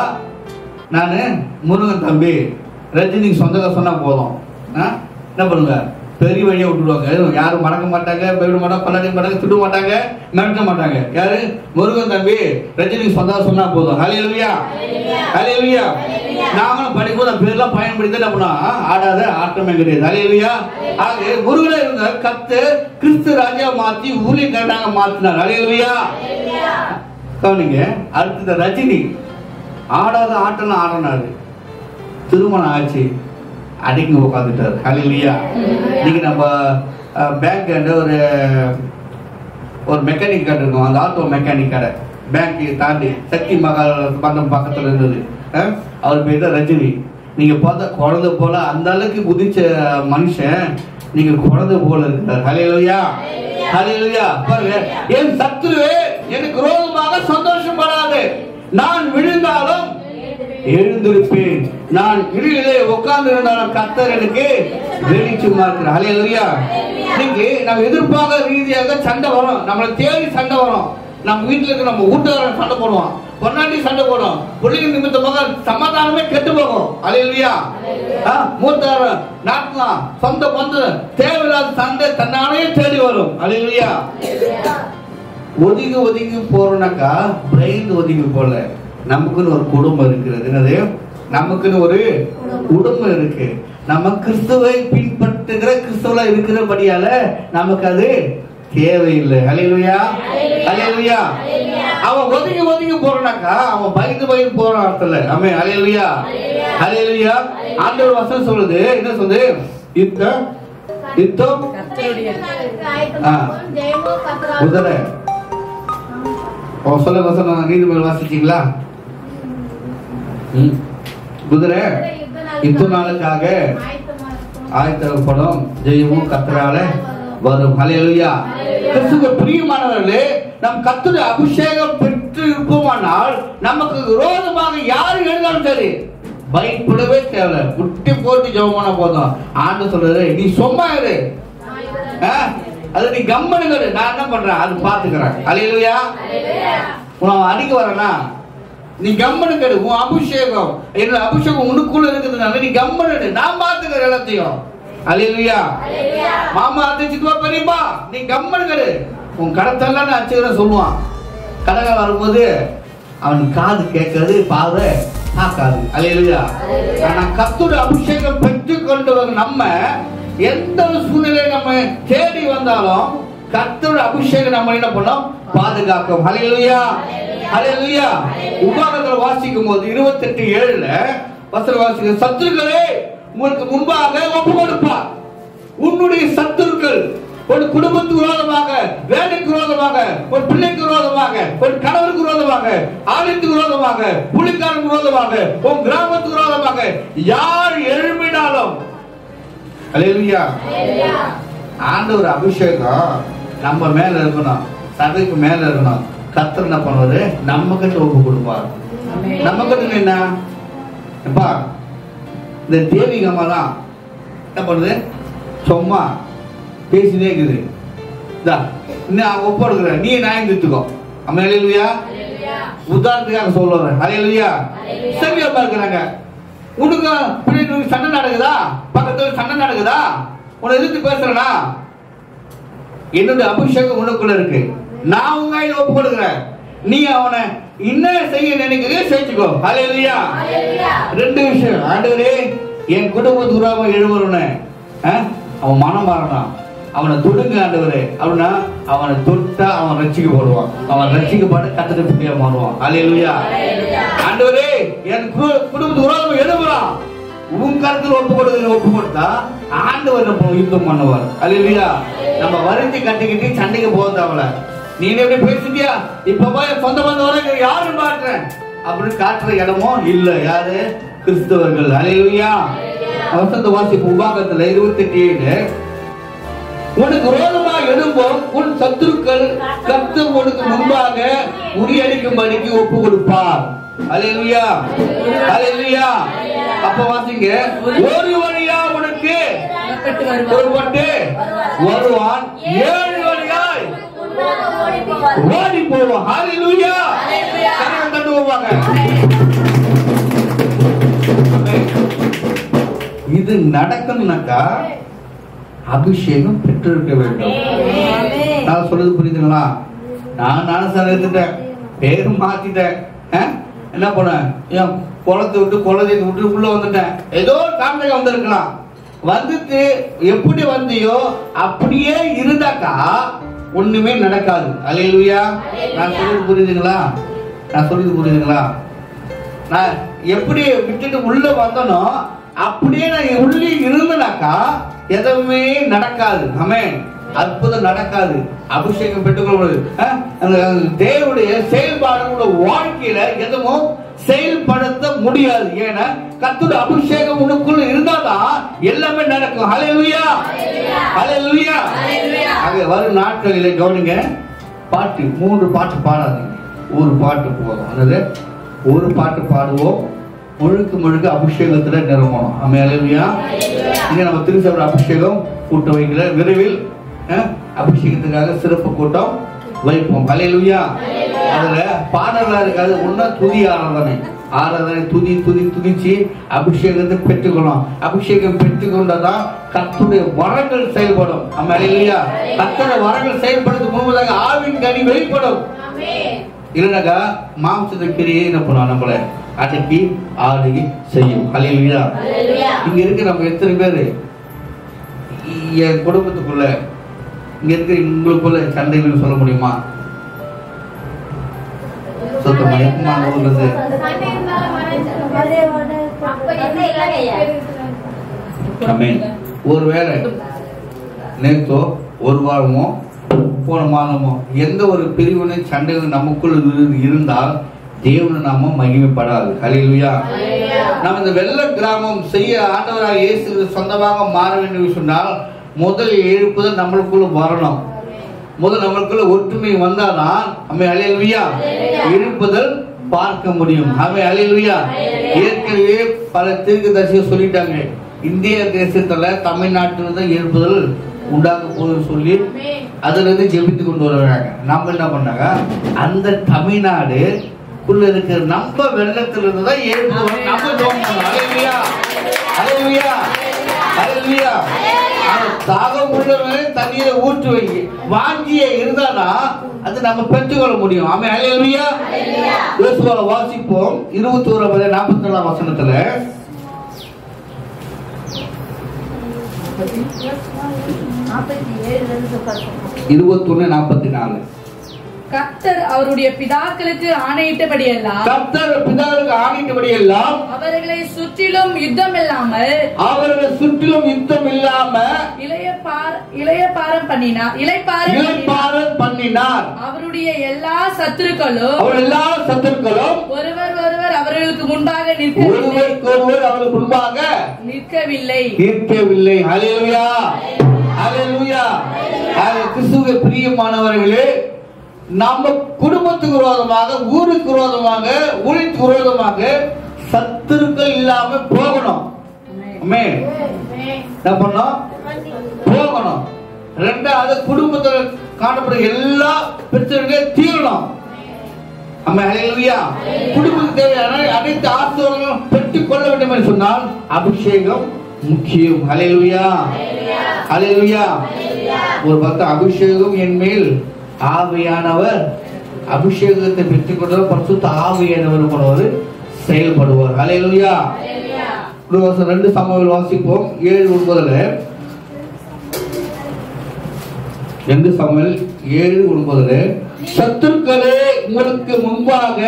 நானு முருகன் தம்பி ரஜினிக்கு சொந்தக்கார சொன்னா போதும், என்ன பண்ணுங்க, பெரிய வழியா விட்டுடுவாங்க. யாரும் மறக்க மாட்டாங்க, போயிட மாட்டாங்க, பல்லாடி மாட்டாங்க, திட்ட மாட்டாங்க, மிரட்ட மாட்டாங்க. யாரு? முருகன் தம்பி ரஜினிக்கு சொந்தக்கார சொன்னா போதும். ஹல்லேலூயா. ஹல்லேலூயா. நாங்களும் படிக்கும்போது அந்த பேர்லாம் பயன்படுத்தி என்ன பண்ணா ஆடாத ஆட்டமே கிடையாது. ஹல்லேலூயா. ஆக முருகனை இருந்த கர்த்தர் கிறிஸ்து ராஜா மாத்தி ஊழியக்காரனாக மாத்தினார். ஹல்லேலூயா. கவனிங்க. அடுத்தது ரஜினி ஆடாத ஆட்டம்லாம் ஆடினாரு. திருமணம் ஆச்சு, அடிங்க உட்காந்துட்டாரு. ஹல்லேலூயா. நீங்க நம்ம பேங்க் ஒரு மெக்கானிக் கடை இருக்கும், அந்த ஆட்டோ மெக்கானிக் கடை பேங்க் தாண்டி சக்தி மகால் பந்தம் பக்கத்துல இருந்தது. அவர் பேர் தான் ரஜினி. நீங்க பார்த்தா குழந்தை போல அந்த அளவுக்கு குதிச்ச மனுஷன், நீங்க குழந்தை போல இருக்கிறார். ஹல்லேலூயா. ஹல்லேலூயா. பாருங்க, என் சத்துருவே எனக்கு விரோதமாக சந்தோஷப்படாது. நான் விழுந்தாலும் எழுந்திருப்பேன், நான் இருளிலே உட்கார்ந்து இருந்தாலும் கர்த்தர் எனக்கு வெளிச்சமா இருக்கிறார். ஹல்லேலூயா. இன்னைக்கு நம்ம எதிர்பார்க்க ரீதியாக சண்டை வரும், நம்மளை தேடி சண்டை வரும். நம்ம வீட்டுல இருக்க நம்ம வீட்டுக்காரன் சண்டை போடுவோம், பொன்னாண்டி சண்டை போடும், பிள்ளைங்க நிமித்தமாக சமாதானமே கெட்டு போகும். ஹல்லேலூயா. மூத்தாரன் நாட்டலாம் சொந்த பந்து தேவையில்லாத சண்டை தன்னாலே தேடி வரும். ஹல்லேலூயா. ஒதுங்கி போறோம்னாக்கா பிரைன் ஒதுங்கி போல, நமக்குன்னு ஒரு குடும்பம் இருக்கிறது. என்னது? நமக்குன்னு ஒரு குடும்பம் இருக்கு. நம்ம கிறிஸ்துவை பின்பற்றுகிற கிறிஸ்துவ இருக்கிறபடியால நமக்கு அது தேவையில்லை. ஹல்லேலூயா. ஹல்லேலூயா. அவன் ஒதுங்கி போறானாக்கா அவன் பயந்து போறான் அர்த்தம். ஆமென். ஹல்லேலூயா. ஹல்லேலூயா. ஆண்டவர் வசனம் சொல்லுது, என்ன சொல்லுது? யுத்தம் குதிரை. சொல்ல வசனம் நீதிமன்றம் வாசிச்சீங்களா? குதிரை யுத்த நாளுக்காக ஆயத்தப்படும், ஜெயமும் கர்த்தரால வரும். ஹல்லேலூயா. கிறிஸ்துவுக்கு பிரியமானவர்களே, நம் கர்த்தருடைய அபிஷேகம் பெற்று இருப்போமானால் நமக்கு விரோதமாக யாரு எழுந்தாலும் சரி பயப்படவே தேவை. முட்டி போட்டு ஜெபம் பண்ண போதும். ஆண்டு சொல்றது, நீ சும்மா இரு, அது நீ கம்மனுங்க, நான் என்ன பண்றேன் அது பாத்துக்கிறேன். ஹல்லேலூயா. உன் அடிக்க வரனா நீ கம்மனுக்கு, உன் அபிஷேகம் என்னோட அபிஷேகம் உனக்குள்ள இருக்குதுனால நீ கம்மனு, நான் பாத்துக்கிறேன் எல்லாத்தையும். ஹல்லேலூயா. மாமா அடிச்சுட்டு பெரியப்பா நீ கம்மனுக்கு, உன் கடத்தெல்லாம் நான் அச்சுக்கிறேன் சொல்லுவான். கடக வரும்போது அவன் காது கேட்காது, பார்வை பார்க்காது. ஹல்லேலூயா. ஆனா கர்த்தருடைய அபிஷேகம் பெற்று கொண்டு நம்ம எந்த சூழ்நிலை நம்ம தேடி வந்தாலும் கர்த்தருடைய அபிஷேகம் நம்ம என்ன பண்ணோம்? பாதுகாக்கும். ஹல்லேலூயா, ஹல்லேலூயா. உபாகமத்துல வாசிக்கும் போது 28:7 வசனம் வாசிக்க, சத்துருக்களே உங்களுக்கு முன்பாக ஒப்பு கொடுப்பார். உன்னுடைய சத்துருக்கள் ஒரு குடும்பத்துக்கு விரோதமாக, வேலைக்கு விரோதமாக, ஒரு பிள்ளைக்கு விரோதமாக, ஒரு கணவருக்கு விரோதமாக, ஆலயத்துக்கு விரோதமாக, புலிக்காரனுக்கு விரோதமாக, உன் கிராமத்துக்கு விரோதமாக யார் எழும்பினாலும், ஹல்லேலூயா, ஆண்டவர் அபிஷேகம் நம்ம மேல இருக்கணும், சபைக்கு மேல இருக்கணும். கர்த்தர் என்ன பண்ணுவாரு? நம்ம கிட்ட ஒப்பு கொடுப்பார். நம்ம கிட்ட என்ன இந்த தேவிகமா தான் என்ன பண்ணுது? சும்மா பேசினே இருக்குது. ஒப்பு கொடுக்குற நீ நியாயம் தீர்த்துக்கோ. ஹல்லேலூயா. உதாரணத்துக்காக சொல்லுறேன். ஹல்லேலூயா. சரியா இருக்கிறாங்க. உனக்கு பின்னாடி சண்டை நடக்குதா? பக்கத்துல சண்டை நடக்குதா? உன்னை எதிர்த்து பேசுறனா? என்னுடைய அபிஷேகம் உனக்குள்ள இருக்கு. நான் உங்க கையில ஒப்பு கொடுக்குறேன். நீ அவனை என்ன செய்ய நினைக்கிறீங்க செஞ்சுக்கோ. ஹல்லேலூயா. ரெண்டு விஷயம். ஆண்டவரே, என் குடும்பத்துக்கு விரோதமா எழுவருன்னு அவன் மனம் மாறணும். அவனை தொடுங்க ஆண்டவரே. அப்படின்னா அவனை தொட்டா அவன் ரட்சிக்கப்படுவான். அவன் ரட்சிக்கப்பட கர்த்தருடைய பிள்ளையா மாறுவான். ஹல்லேலூயா. ஆண்டவரே, என் குடும்பத்துக்கு விரோதமா எழுவறான், உன் கருத்துல ஒப்பு கொடுத்தா ஆண்டவர் நம்ம யுத்தம் பண்ணுவார். ஹல்லேலூயா. நம்ம வருந்தி கட்டிக்கிட்டு சண்டைக்கு போகிறதாவல நீ எப்படி பேசிட்டியா, இப்ப போய் சொந்த பந்தம் வர யாரும் மாற்றேன் அப்படின்னு காட்டுற இடமும் இல்ல. யாரு? கிறிஸ்தவர்கள். ஹல்லேலூயா. வசந்த வாசிப்பு உபாகத்துல 28:7 உனக்கு விரோதமாக எழும்போது உன் சத்துருக்கள் கர்த்தர் உனக்கு முன்பாக முறியடிக்கும்படிக்கு ஒப்பு கொடுப்பார். ஹல்லேலூயா, ஹல்லேலூயா. அப்ப வாசிங்க, ஒரு வழியா உனக்கு புறப்பட்டு வருவான், 7 வழியாய் ஓடி போவான். ஹல்லேலூயா. கரங்களை தட்டுவாங்க. இது நடக்கணும்னாக்கா அபிஷேகம் பெற்றிருக்க வேண்டும். நான் சொல்றது புரியுதுங்களா? நான் எடுத்துட்டேன், பேரும் மாத்திட்டேன், என்ன பண்ண, என் குளத்தை விட்டு குளத்தை விட்டு உள்ள வந்துட்டேன். ஏதோ காரணம் வந்திருக்கலாம். வந்துட்டு எப்படி வந்தியோ அப்படியே இருந்தாக்கா ஒண்ணுமே நடக்காது. ஹல்லேலூயா. நான் சொல்றது புரியுதுங்களா? நான் எப்படி விட்டுட்டு உள்ள வந்தனோ அப்படியே நான் உள்ளே இருந்தனாக்கா எதுவுமே நடக்காது. ஆமென். அற்புதம் நடக்காது. அபிஷேகம் பெற்றுக்கொள்வது தேவனுடைய செயல்பாடு வாழ்க்கையில எதுவும் செயல்படுத்த முடியாது. ஏன்னா கர்த்தருடைய அபிஷேகம் உனக்குள்ள இருந்தாதான் எல்லாமே நடக்கும். ஹல்லேலூயா, ஹல்லேலூயா. ஆக வரும் நாட்களிலே கவனிங்க, பாட்டு 3 பாட்டு பாடாதீங்க, ஒரு பாட்டு போதும். அதாவது ஒரு பாட்டு பாடுவோம், முழுக்க அபிஷேகத்துல நிரம்பணும். ஹல்லேலூயா. இங்க நம்ம திருச்சபை அபிஷேகம் கூட்டம் வைக்கல, விரைவில் அபிஷேகத்துக்காக சிறப்பு கூட்டம் வைப்போம். ஹல்லேலூயா. அதுல பாடலா இருக்காது, ஒன்னா துதி ஆராதனை துதிச்சு அபிஷேகத்தை பெற்றுக்கணும். அபிஷேகம் பெற்றுக்கொண்டதான் கர்த்தருடைய வரங்கள் செயல்படும். ஹல்லேலூயா. கர்த்தருடைய வரங்கள் செயல்படுறதுக்கு முன்பதாக ஆவின் கனி வெளிப்படும். இல்லைனாக்கா மாம்சத்தை கிரியை என்ன பண்ணுவோம், நம்மள அடக்கி ஆளுகை செய்யும். ஹல்லேலூயா. இங்க இருக்கு நம்ம எத்தனை பேரு என் குடும்பத்துக்குள்ள இங்க இருக்கிற உங்களுக்குள்ள சண்டைகள் சொல்ல முடியுமா? சுத்தமா எப்பமான ஊர்ல இருந்து ஒருவேளை நேத்தோ ஒரு வாரமோ போன மாதமோ எந்த ஒரு பிரிவினை சண்டைகள் நமக்குள்ள இருந்தால் தேவனை நாம மகிமைப்படாது. ஹல்லேலூயா. நம்ம இந்த வெள்ள கிராமம் செய்ய ஆண்டவராக இயேசு சொந்தமாக மாற வேண்டும் சொன்னால் முதல் எழுப்புதல் நம்மளுக்குள்ள வரணும். முதல் நம்மளுக்குள்ள ஒற்றுமை வந்தாதான் நம்ம ஹல்லேலூயா எழுப்புதல் பார்க்க முடியும். ஹல்லேலூயா. ஏற்கனவே பல தீர்க்கதரிசிகள் சொல்லிட்டாங்க, இந்திய தேசத்துல தமிழ்நாட்டில் தான் எழுப்புதல் உண்டாக போகுதுன்னு சொல்லி அதுல இருந்து ஜெபித்து கொண்டு வருவாங்க. நம்ம என்ன பண்ணாங்க, அந்த தமிழ்நாடு இருக்கிற நம்ம வெள்ளத்துல இருந்து தான் எழுப்புதல் நம்ம தோணும். ஹல்லேலூயா, ஹல்லேலூயா, ஹல்லேலூயா. தாகம் உள்ளவரை தண்ணீரை ஊற்று வைங்க, வாஞ்சியே இருந்தாதான் அது நம்ம பெற்றுக்கொள்ள முடியும். ஆமென். ஹல்லேலூயா. யோசுவாவை வாசிப்போம் 21:44 வசனத்துல 21:44. கர்த்தர் அவருடைய பிதாக்களுக்கு ஆணையிட்டபடியெல்லாம் அவர்களை சுற்றிலும் யுத்தம் இல்லாமல் இளையபாரம் பண்ணினார். அவருடைய எல்லா சத்துருக்களும் ஒருவர் அவர்களுக்கு முன்பாக நிற்கவில்லை. ஹல்லேலூயா, ஹல்லேலூயா. கிறிஸ்துவுக்கு பிரியமானவர்களே, நம்ம குடும்பத்துக்கு விரோதமாக, ஊருக்கு விரோதமாக, ஊருக்கு விரோதமாக சத்துருக்கள் இல்லாம போகணும். என்ன பண்ணணும்? போகணும். ரெண்டாவது, குடும்பத்தில் காணப்படும் எல்லா பிரச்சனைகளையும் தீரணும். குடும்பத்துக்கு தேவையான அனைத்து ஆசீர்வாதங்களும் பெற்றுக் கொள்ள வேண்டும் என்று சொன்னால் அபிஷேகம் முக்கியம். ஹல்லேலூயா, ஹல்லேலூயா. ஒரு பத்து அபிஷேகம் என் மேல் ஆவியானவர், அபிஷேகத்தை பெற்றுக் கொண்டவர் பரிசுத்த ஆவியானவர் போனவர் செயல்படுவார். ஹல்லேலூயா. 2 சாமுவேல் வாசிப்போம். 7:9. 2 சாமுவேல் 7:9. சத்துருக்களே உங்களுக்கு முன்பாக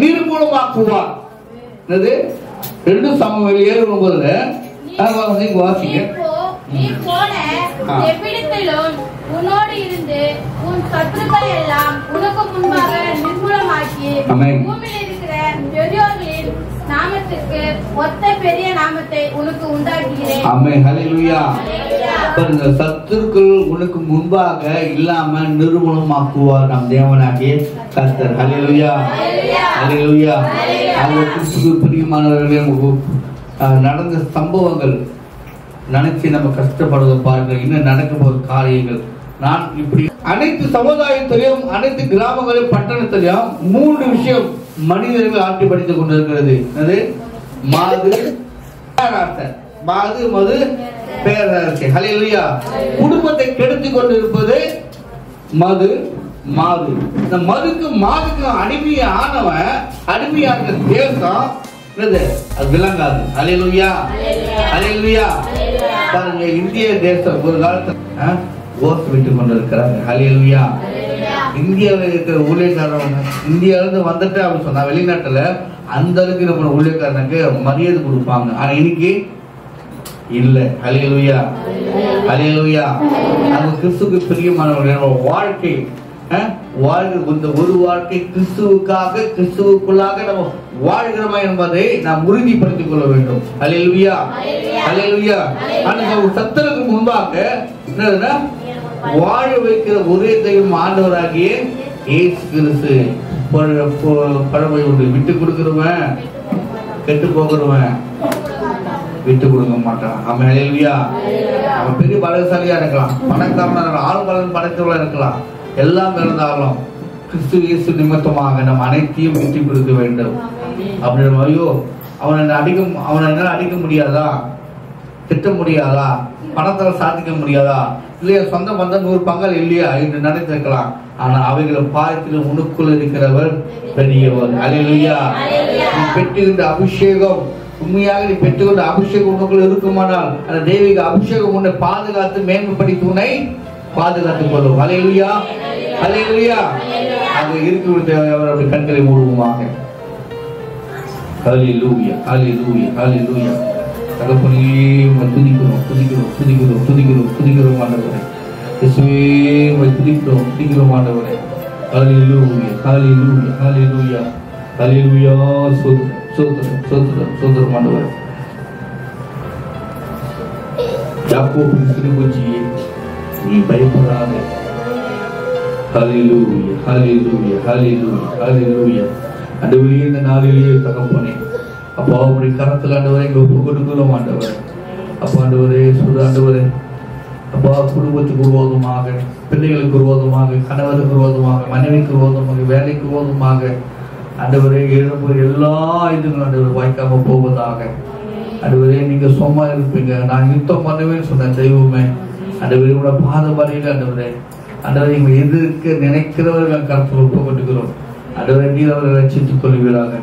நிர்மூலமாக்குவார். 2 சாமுவேல் 7:9. வாசிங்க. உன்னோடு இருந்து உன் சத்துருக்கள் எல்லாம் உனக்கு முன்பாக நிர்மூலமாக்கி பூமியில் இருக்கிற பெரியோர்களின் நாமத்துக்கு ஒத்த பெரிய நாமத்தை உனக்கு உண்டாக்குகிறேன். ஆமென். ஹல்லேலூயா. பாருங்க, சத்துருக்கள் உனக்கு முன்பாக இல்லாம நிர்மூலமாக்குவார் நம் தேவனாகிய கர்த்தர். ஹல்லேலூயா, ஹல்லேலூயா. அது கிறிஸ்துவுக்கு பிரியமானவர்களே, நடந்த சம்பவங்கள் நினைச்சு நம்ம கஷ்டப்படுவதை பாருங்க. இன்னும் நடக்க போற காரியங்கள். நான் இப்படி அனைத்து சமுதாயத்திலையும், அனைத்து கிராமங்களிலும், பட்டணத்திலையும் 3 விஷயம் மனிதர்கள் ஆட்டி படித்துக் கொண்டிருக்கிறது. மாது, மது, பேரரசு. ஹல்லேலூயா. குடும்பத்தை கெடுத்துக் கொண்டிருப்பது மது, மாது. இந்த மதுக்கு மாதுக்கு அடிமையானவன், அடிமையான தேசம் அது விளங்காது. ஹல்லேலூயா, ஹல்லேலூயா. பாருங்க, இந்திய தேசம் ஒரு காலத்துல ஓட்டு விட்டு கொண்டிருக்கிறாங்க. ஹல்லேலூயா. இந்தியாவில் இருக்கிற ஊழியக்காரங்க இந்தியாவிலிருந்து வந்துட்டு அப்படி சொன்னா வெளிநாட்டுல அந்த அளவுக்கு நம்ம ஊழியக்காரனுக்கு மரியாதை கொடுப்பாங்க. ஆனா இன்னைக்கு இல்ல. ஹல்லேலூயா, ஹல்லேலூயா. அது கிறிஸ்துவுக்கு பிரியமானவர்கள் வாழ்க்கை இந்த ஒரு வாழ்க்கை கிறிஸ்துவுக்காக, கிறிஸ்துவுக்குள்ளாக நம்ம வாழ்கிறோமா என்பதை நாம் உறுதிப்படுத்திக் கொள்ள வேண்டும். ஹல்லேலூயா, ஹல்லேலூயா. சத்துருக்கு முன்பாக வாழ வைக்கிற ஒரே தெய்வம் ஆண்டவராகிய இயேசு கிறிஸ்து. பழமை ஒன்று விட்டு கொடுக்கிறவன் கெட்டு போகிறவன் விட்டு கொடுக்க மாட்டான். அவன் ஹல்லேலூயா. அவன் பெரிய பலசாலியா இருக்கலாம், பணக்காரனா இருக்கலாம், ஆழ்வலன் படைத்தவளா இருக்கலாம், எல்லாம் இருந்தாலும் கிறிஸ்து இயேசு நிமித்தமாக நம்ம அனைத்தையும் விட்டு கொடுக்க வேண்டும். அப்படின்னு ஐயோ அவனை அடிக்க முடியாதா, திட்ட முடியாதா, பணத்தால் சாதிக்க முடியாதா, இல்லையா சொந்த பந்தம் 100 பங்கால் இல்லையா என்று நினைத்திருக்கலாம். ஆனா அவைகளை பாயத்தில் உனக்குள் இருக்கிறவர் பெரியவர். ஹல்லேலூயா. நீ பெற்றுகின்ற அபிஷேகம், உண்மையாக நீ பெற்றுக்கொண்ட அபிஷேகம் உனக்குள் இருக்குமானால் அந்த தெய்வீக அபிஷேகம் உன்னை பாதுகாத்து மேன்மைப்படுத்தி உன்னை பாதுகாத்துக் கொள்ளும். ஹல்லேலூயா, ஹல்லேலூயா. அங்க இருக்கிற அவர் அப்படி கண்களை மூடுவோமாக. ஹல்லேலூயா, ஹல்லேலூயா, ஹல்லேலூயா. தகப்பனே துதிக்கிறோம், துதிக்கிறோம், துதிக்கிறோம், துதிக்கிறோம், துதிக்கிறோம் ஆண்டவரே. இயேசுவே துதிக்கிறோம், துதிக்கிறோம் ஆண்டவரே. ஹல்லேலூயா, ஹல்லேலூயா, ஹல்லேலூயா, ஹல்லேலூயா. சோதரம், சோதரம், சோதரம் ஆண்டவரே. யாக்கோபின் சிறுபூச்சியே நீ பயப்படாத. ஹல்லேலூயா, ஹல்லேலூயா, ஹல்லேலூயா, ஹல்லேலூயா. ஆண்டவரே, இந்த நாளிலேயே தகப்பனே அப்பா உம்முடைய கரத்தில் ஆண்டவரே எங்க ஒப்பு கொடுக்கிறோம் ஆண்டவரே. அப்பா ஆண்டவரே, ஆண்டவரே அப்பா குடும்பத்துக்கு விரோதமாக, பிள்ளைகளுக்கு விரோதமாக, கணவருக்கு விரோதமாக, மனைவிக்கு விரோதமாக, வேலைக்கு விரோதமாக ஆண்டவரே எழுப்பு எல்லா இதுகளும் ஆண்டவரே வாய்க்காம போவதாக. ஆண்டவரே நீங்க சும்மா இருப்பீங்க, நான் யுத்தம் பண்ணுவேன்னு சொன்ன தெய்வமே ஆண்டவரே உங்களோட பாதபடியில் ஆண்டவரே ஆண்டவரே எங்களை எதிர்க்க நினைக்கிறவர்கள் கருத்தில் ஒப்பு கொண்டுக்கிறோம். ஆண்டவரே நீர் அவர்களை ரட்சித்துக் கொள்வீராக.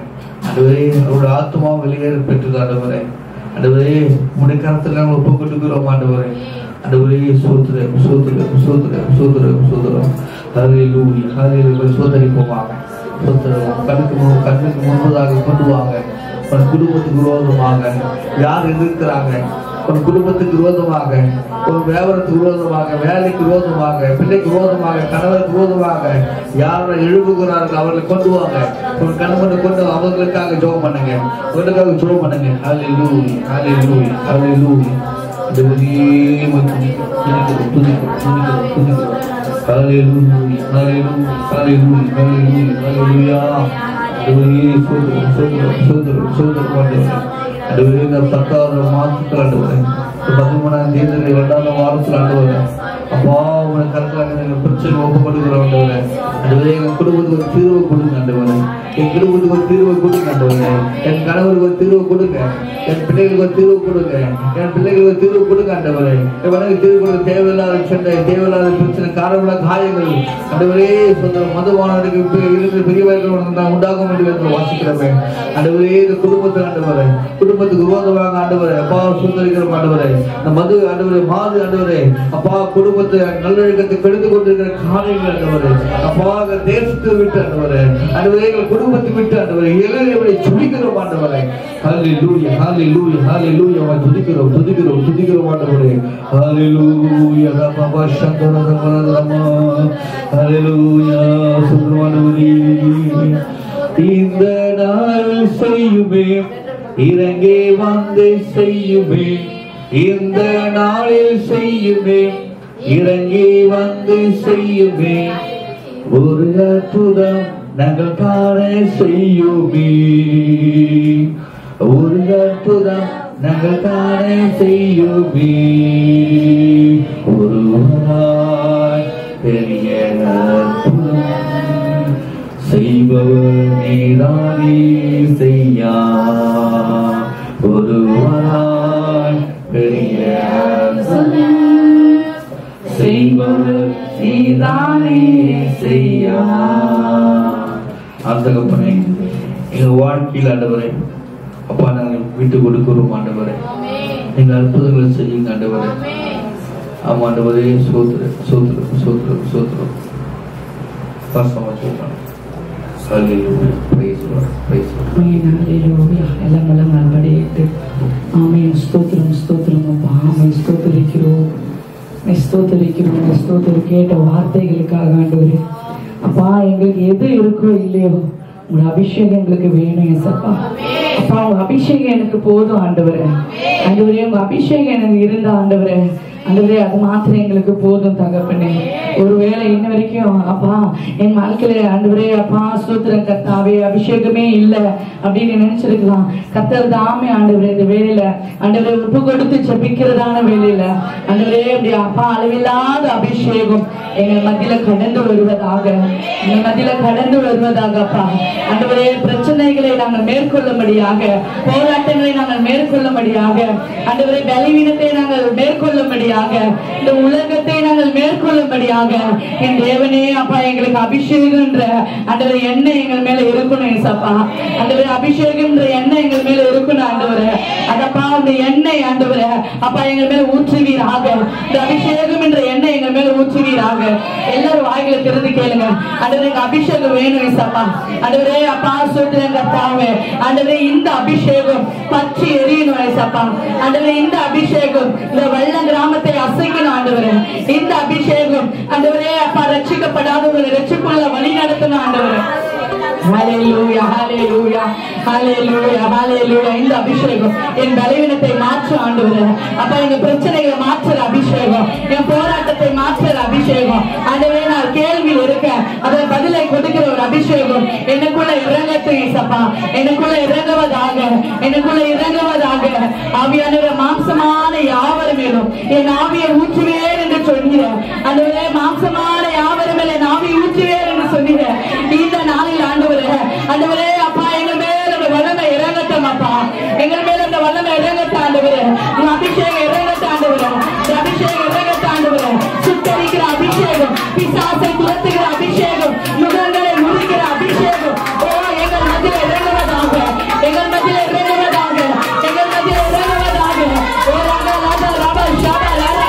ஆண்டவரே அவருடைய ஆத்மாவை வெளியேற பெற்றது ஆண்டவரே. ஆண்டவரே உங்களுடைய கருத்தில் நாங்கள் ஒப்பு கொண்டுக்கிறோம் ஆண்டவரே. ஆண்டவரே சோத்திரம் சோத்திரம் சோத்திரம் சோத்திரம் சோத்திரம். ஹல்லேலூயா ஹல்லேலூயா. சோதரிப்போமாக கண்ணுக்கு முன்பதாக கொண்டு வாங்க. உன் குடும்பத்துக்கு விரோதமாக யார் எதிர்க்கிறாங்க, உன் குடும்பத்துக்கு விரோதமாக, உன் வியாபாரத்துக்கு விரோதமாக, வேலைக்கு விரோதமாக, பிள்ளைக்கு விரோதமாக, கணவருக்கு விரோதமாக யாரை எழுப்புகிறார்கள் அவர்களை கொண்டு வாங்க. உன் கணவனை கொண்டு அவர்களுக்காக ஜெபம் பண்ணுங்க, அவர்களுக்காக ஜெபம் பண்ணுங்க. ஹல்லேலூயா ஹல்லேலூயா ஹல்லேலூயா. அப்பா உங்களை கருத்துல பிரச்சனை ஒப்புப்படுகிறோம். எங்கள் குடும்பத்துக்கு ஒரு தீர்வு கொடுங்க ஆண்டவரே. என் குடும்பத்துக்கு ஒரு தீர்வு கொடுங்க ஆண்டவரே. என் கணவருக்கு ஒரு தீர்வு கொடுங்க, என் பிள்ளைகளுக்கு ஒரு தீர்வு கொடுங்க, என் பிள்ளைகளுக்கு ஒரு தீர்வு கொடுங்க ஆண்டவரே. என் மனைவி தீர்வு கொடுக்க தேவையில்லாத சண்டை, தேவையில்லாத பிரச்சனை, காரணமில்லாத காயங்கள் ஆண்டவரே சொந்த மதுவானவருக்கு பெரியவர்கள் உண்டாகும் என்று வாசிக்கிறவே ஆண்டவரே. இந்த குடும்பத்தில் ஆண்டவரே, குடும்பத்துக்கு விரோதமாக ஆண்டவரே அப்பா சுந்தரிக்கிற ஆண்டவரே, இந்த மது ஆண்டவரே, மாது ஆண்டவரே அப்பா குடும்பத்தை நல்லொழுக்கத்தை கெடுத்து கொண்டிருக்கிற காரியங்கள் ஆண்டவரே அப்பா தேசத்தை விட்டு ஆண்டவரே, ஆண்டவரே எங்கள் குடும்பத்தை விட்டு ஆண்டவரே எங்களை துதிக்கிறோம் ஆண்டவரே. ஹல்லேலூயா ஹல்லேலூயா ஹல்லேலூயா. துதிக்கிறோம் துதிக்கிறோம் துதிக்கிறோம் ஆண்டவரே. ஹல்லேலூயா ரபா சந்தரமா ஹல்லேலூயா சுப்ரமணியே. இந்த நாள் செய்யுமே இறங்கே வந்து செய்யுமே, இந்த நாளில் செய்யுமே இறங்கி வந்து செய்யுமே, ஒரு அற்புதம் நாங்கள் காண செய்யுமே, ஒரு அற்புதம் நாங்கள் காண செய்யுமே, ஒருவராய் பெரிய அற்புதம் செய்பவர் நீதானே செய்யா, ஒருவராய் பெரிய செய்பவர் நீதானே செய்யா. ஆண்டவரே எங்க வாழ்க்கையில் ஆண்டவரே அப்பா நாங்கள் விட்டு கொடுக்கிறோம் ஆண்டவரே. நீங்க அற்புதங்களை செய்யுங்க ஆண்டவரே. ஆமா ஆண்டவரே சோத்திரம் சோத்திரம் சோத்திரம் சோத்திரம். பாசமா சொல்றாங்க. ஹல்லேலூயா பிரைஸ் லார்ட் பிரைஸ் லார்ட். ஹல்லேலூயா. எல்லாம் வல்ல மறுபடியிட்டு ஆமென். ஸ்தோத்திரம் ஸ்தோத்திரம் அப்பா. ஆமென். ஸ்தோத்திரிக்கிறோம் ஸ்தோத்திரிக்கிறோம் ஸ்தோத்திரம். கேட்ட வார்த்தைகளுக்காக ஆண்டவரே அப்பா எங்களுக்கு எது இருக்கோ இல்லையோ உங்க அபிஷேகம் எங்களுக்கு வேணும் ஏசப்பா. அப்பா உங்க அபிஷேகம் எனக்கு போதும் ஆண்டவரே. ஆண்டவரே உங்க அபிஷேகம் எனக்கு இருந்தா ஆண்டவரே, ஆண்டவரே அது மாத்திரம் எங்களுக்கு போதும் தகப்பனே. ஒருவேளை இன்ன வரைக்கும் அப்பா என் வாழ்க்கையில ஆண்டவரே அப்பா ஸ்தோத்திரம் கர்த்தாவே அபிஷேகமே இல்லை அப்படின்னு நினைச்சிருக்கலாம். கர்த்தர் தாமே ஆண்டவரே இந்த வேலையில ஆண்டவரே ஒப்பு கொடுத்து ஜெபிக்கிறதான வேலையில ஆண்டவரே அப்படி அப்பா அளவில்லாத அபிஷேகம் எங்கள் மத்தியில கடந்து வருவதாக, எங்கள் மத்தியில கடந்து வருவதாக அப்பா. ஆண்டவரே பிரச்சனைகளை நாங்கள் மேற்கொள்ளும்படியாக, போராட்டங்களை நாங்கள் மேற்கொள்ளும்படியாக, ஆண்டவரே பலவீனத்தை நாங்கள் மேற்கொள்ளும்படியாக, இந்த உலகத்தை நாங்கள் மேற்கொள்ளும்படியாக என் தேவனே அப்பா எங்களுக்கு அபிஷேகம் என்ற ஆண்டவரே எண்ணெய் எங்கள் மேல இருக்கணும் ஏசப்பா. ஆண்டவரே அபிஷேகம் என்ற எண்ணெய் எங்கள் மேல இருக்கணும் ஆண்டவரே. அதப்பா அந்த எண்ணெய் ஆண்டவரே அப்பா எங்கள் மேல ஊற்றுவீராக. இந்த அபிஷேகம் என்ற எண்ணெய் எங்கள் மேல ஊற்றுவீராக. எல்லாரும் வாயில திறந்து கேளுங்க. ஆண்டவரே அபிஷேகம் வேணும் ஏசப்பா. ஆண்டவரே அப்பா சொல்றேன் கர்த்தாவே, ஆண்டவரே இந்த அபிஷேகம் பற்றி எரியணும் ஏசப்பா. ஆண்டவரே இந்த அபிஷேகம் இந்த வெள்ள கிராமத்தை அசைக்கணும் ஆண்டவரே. இந்த அபிஷேகம் ஆண்டவரே அப்பா ரட்சிக்கப்படாதவர்களை ரட்சிப்புள்ள வழி நடத்தணும் ஆண்டவரே. ஹல்லேலூயா ஹல்லேலூயா ஹல்லேலூயா ஹல்லேலூயா. இந்த அபிஷேகம் என் பலவீனத்தை மாற்றும் ஆண்டவரே. அப்பா எங்க பிரச்சனைகளை மாற்றுற அபிஷேகம், என் போராட்டத்தை மாற்றுற அபிஷேகம் ஆண்டவரே. நான் கேள்வி இருக்க அதை பதிலை கொடுக்கிற ஒரு அபிஷேகம் எனக்குள்ள இறங்கட்டும் ஏசப்பா. எனக்குள்ள இறங்குவதாக, எனக்குள்ள இறங்குவதாக. ஆவியானவரே மாம்சமான யாவர் மேலும் என் ஆவியை ஊற்றுவேன் என்று சொல்கிறேன் ஆண்டவரே. மாம்சமான யாவர் மேல என் ஆவியை ஊற்றுவேன் என்று சொல்கிறேன். இந்த நாளில் ஆண்டவரே ஆண்டவரே அப்பா எங்கள் மேல அந்த வல்லமை இறங்கட்டும் அப்பா. எங்கள் மேல அந்த வல்லமை இறங்கட்டும் ஆண்டவரே. அபிஷேகம் இறங்கட்டும் ஆண்டவரே. அபிஷேகம் இறங்கட்டும் ஆண்டவரே. சுத்தரிக்கிற அபிஷேகம், பிசாசை துரத்துகிற அபிஷேகம், முகங்களை முறிக்கிற அபிஷேகம் ஓ எங்கள் மத்தியில இறங்குவதாக, எங்கள் மத்தியில இறங்குவதாக, எங்கள் மத்தியில இறங்குவதாக. ஓ ராபா ராபா ராபா ஷாபா லாரா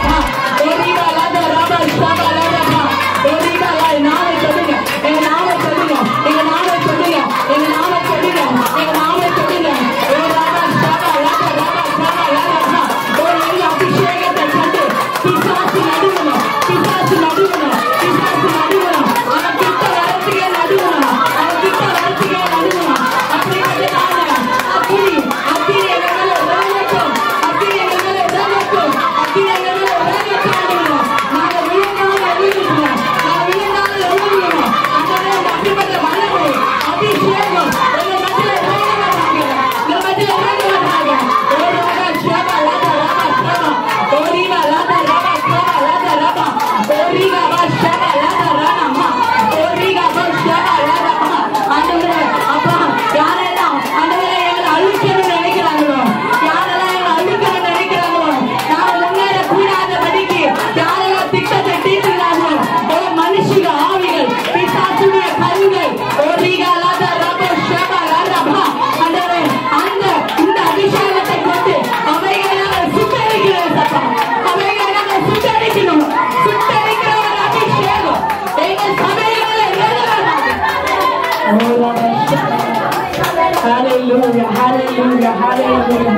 Hallelujah, hallelujah, hallelujah,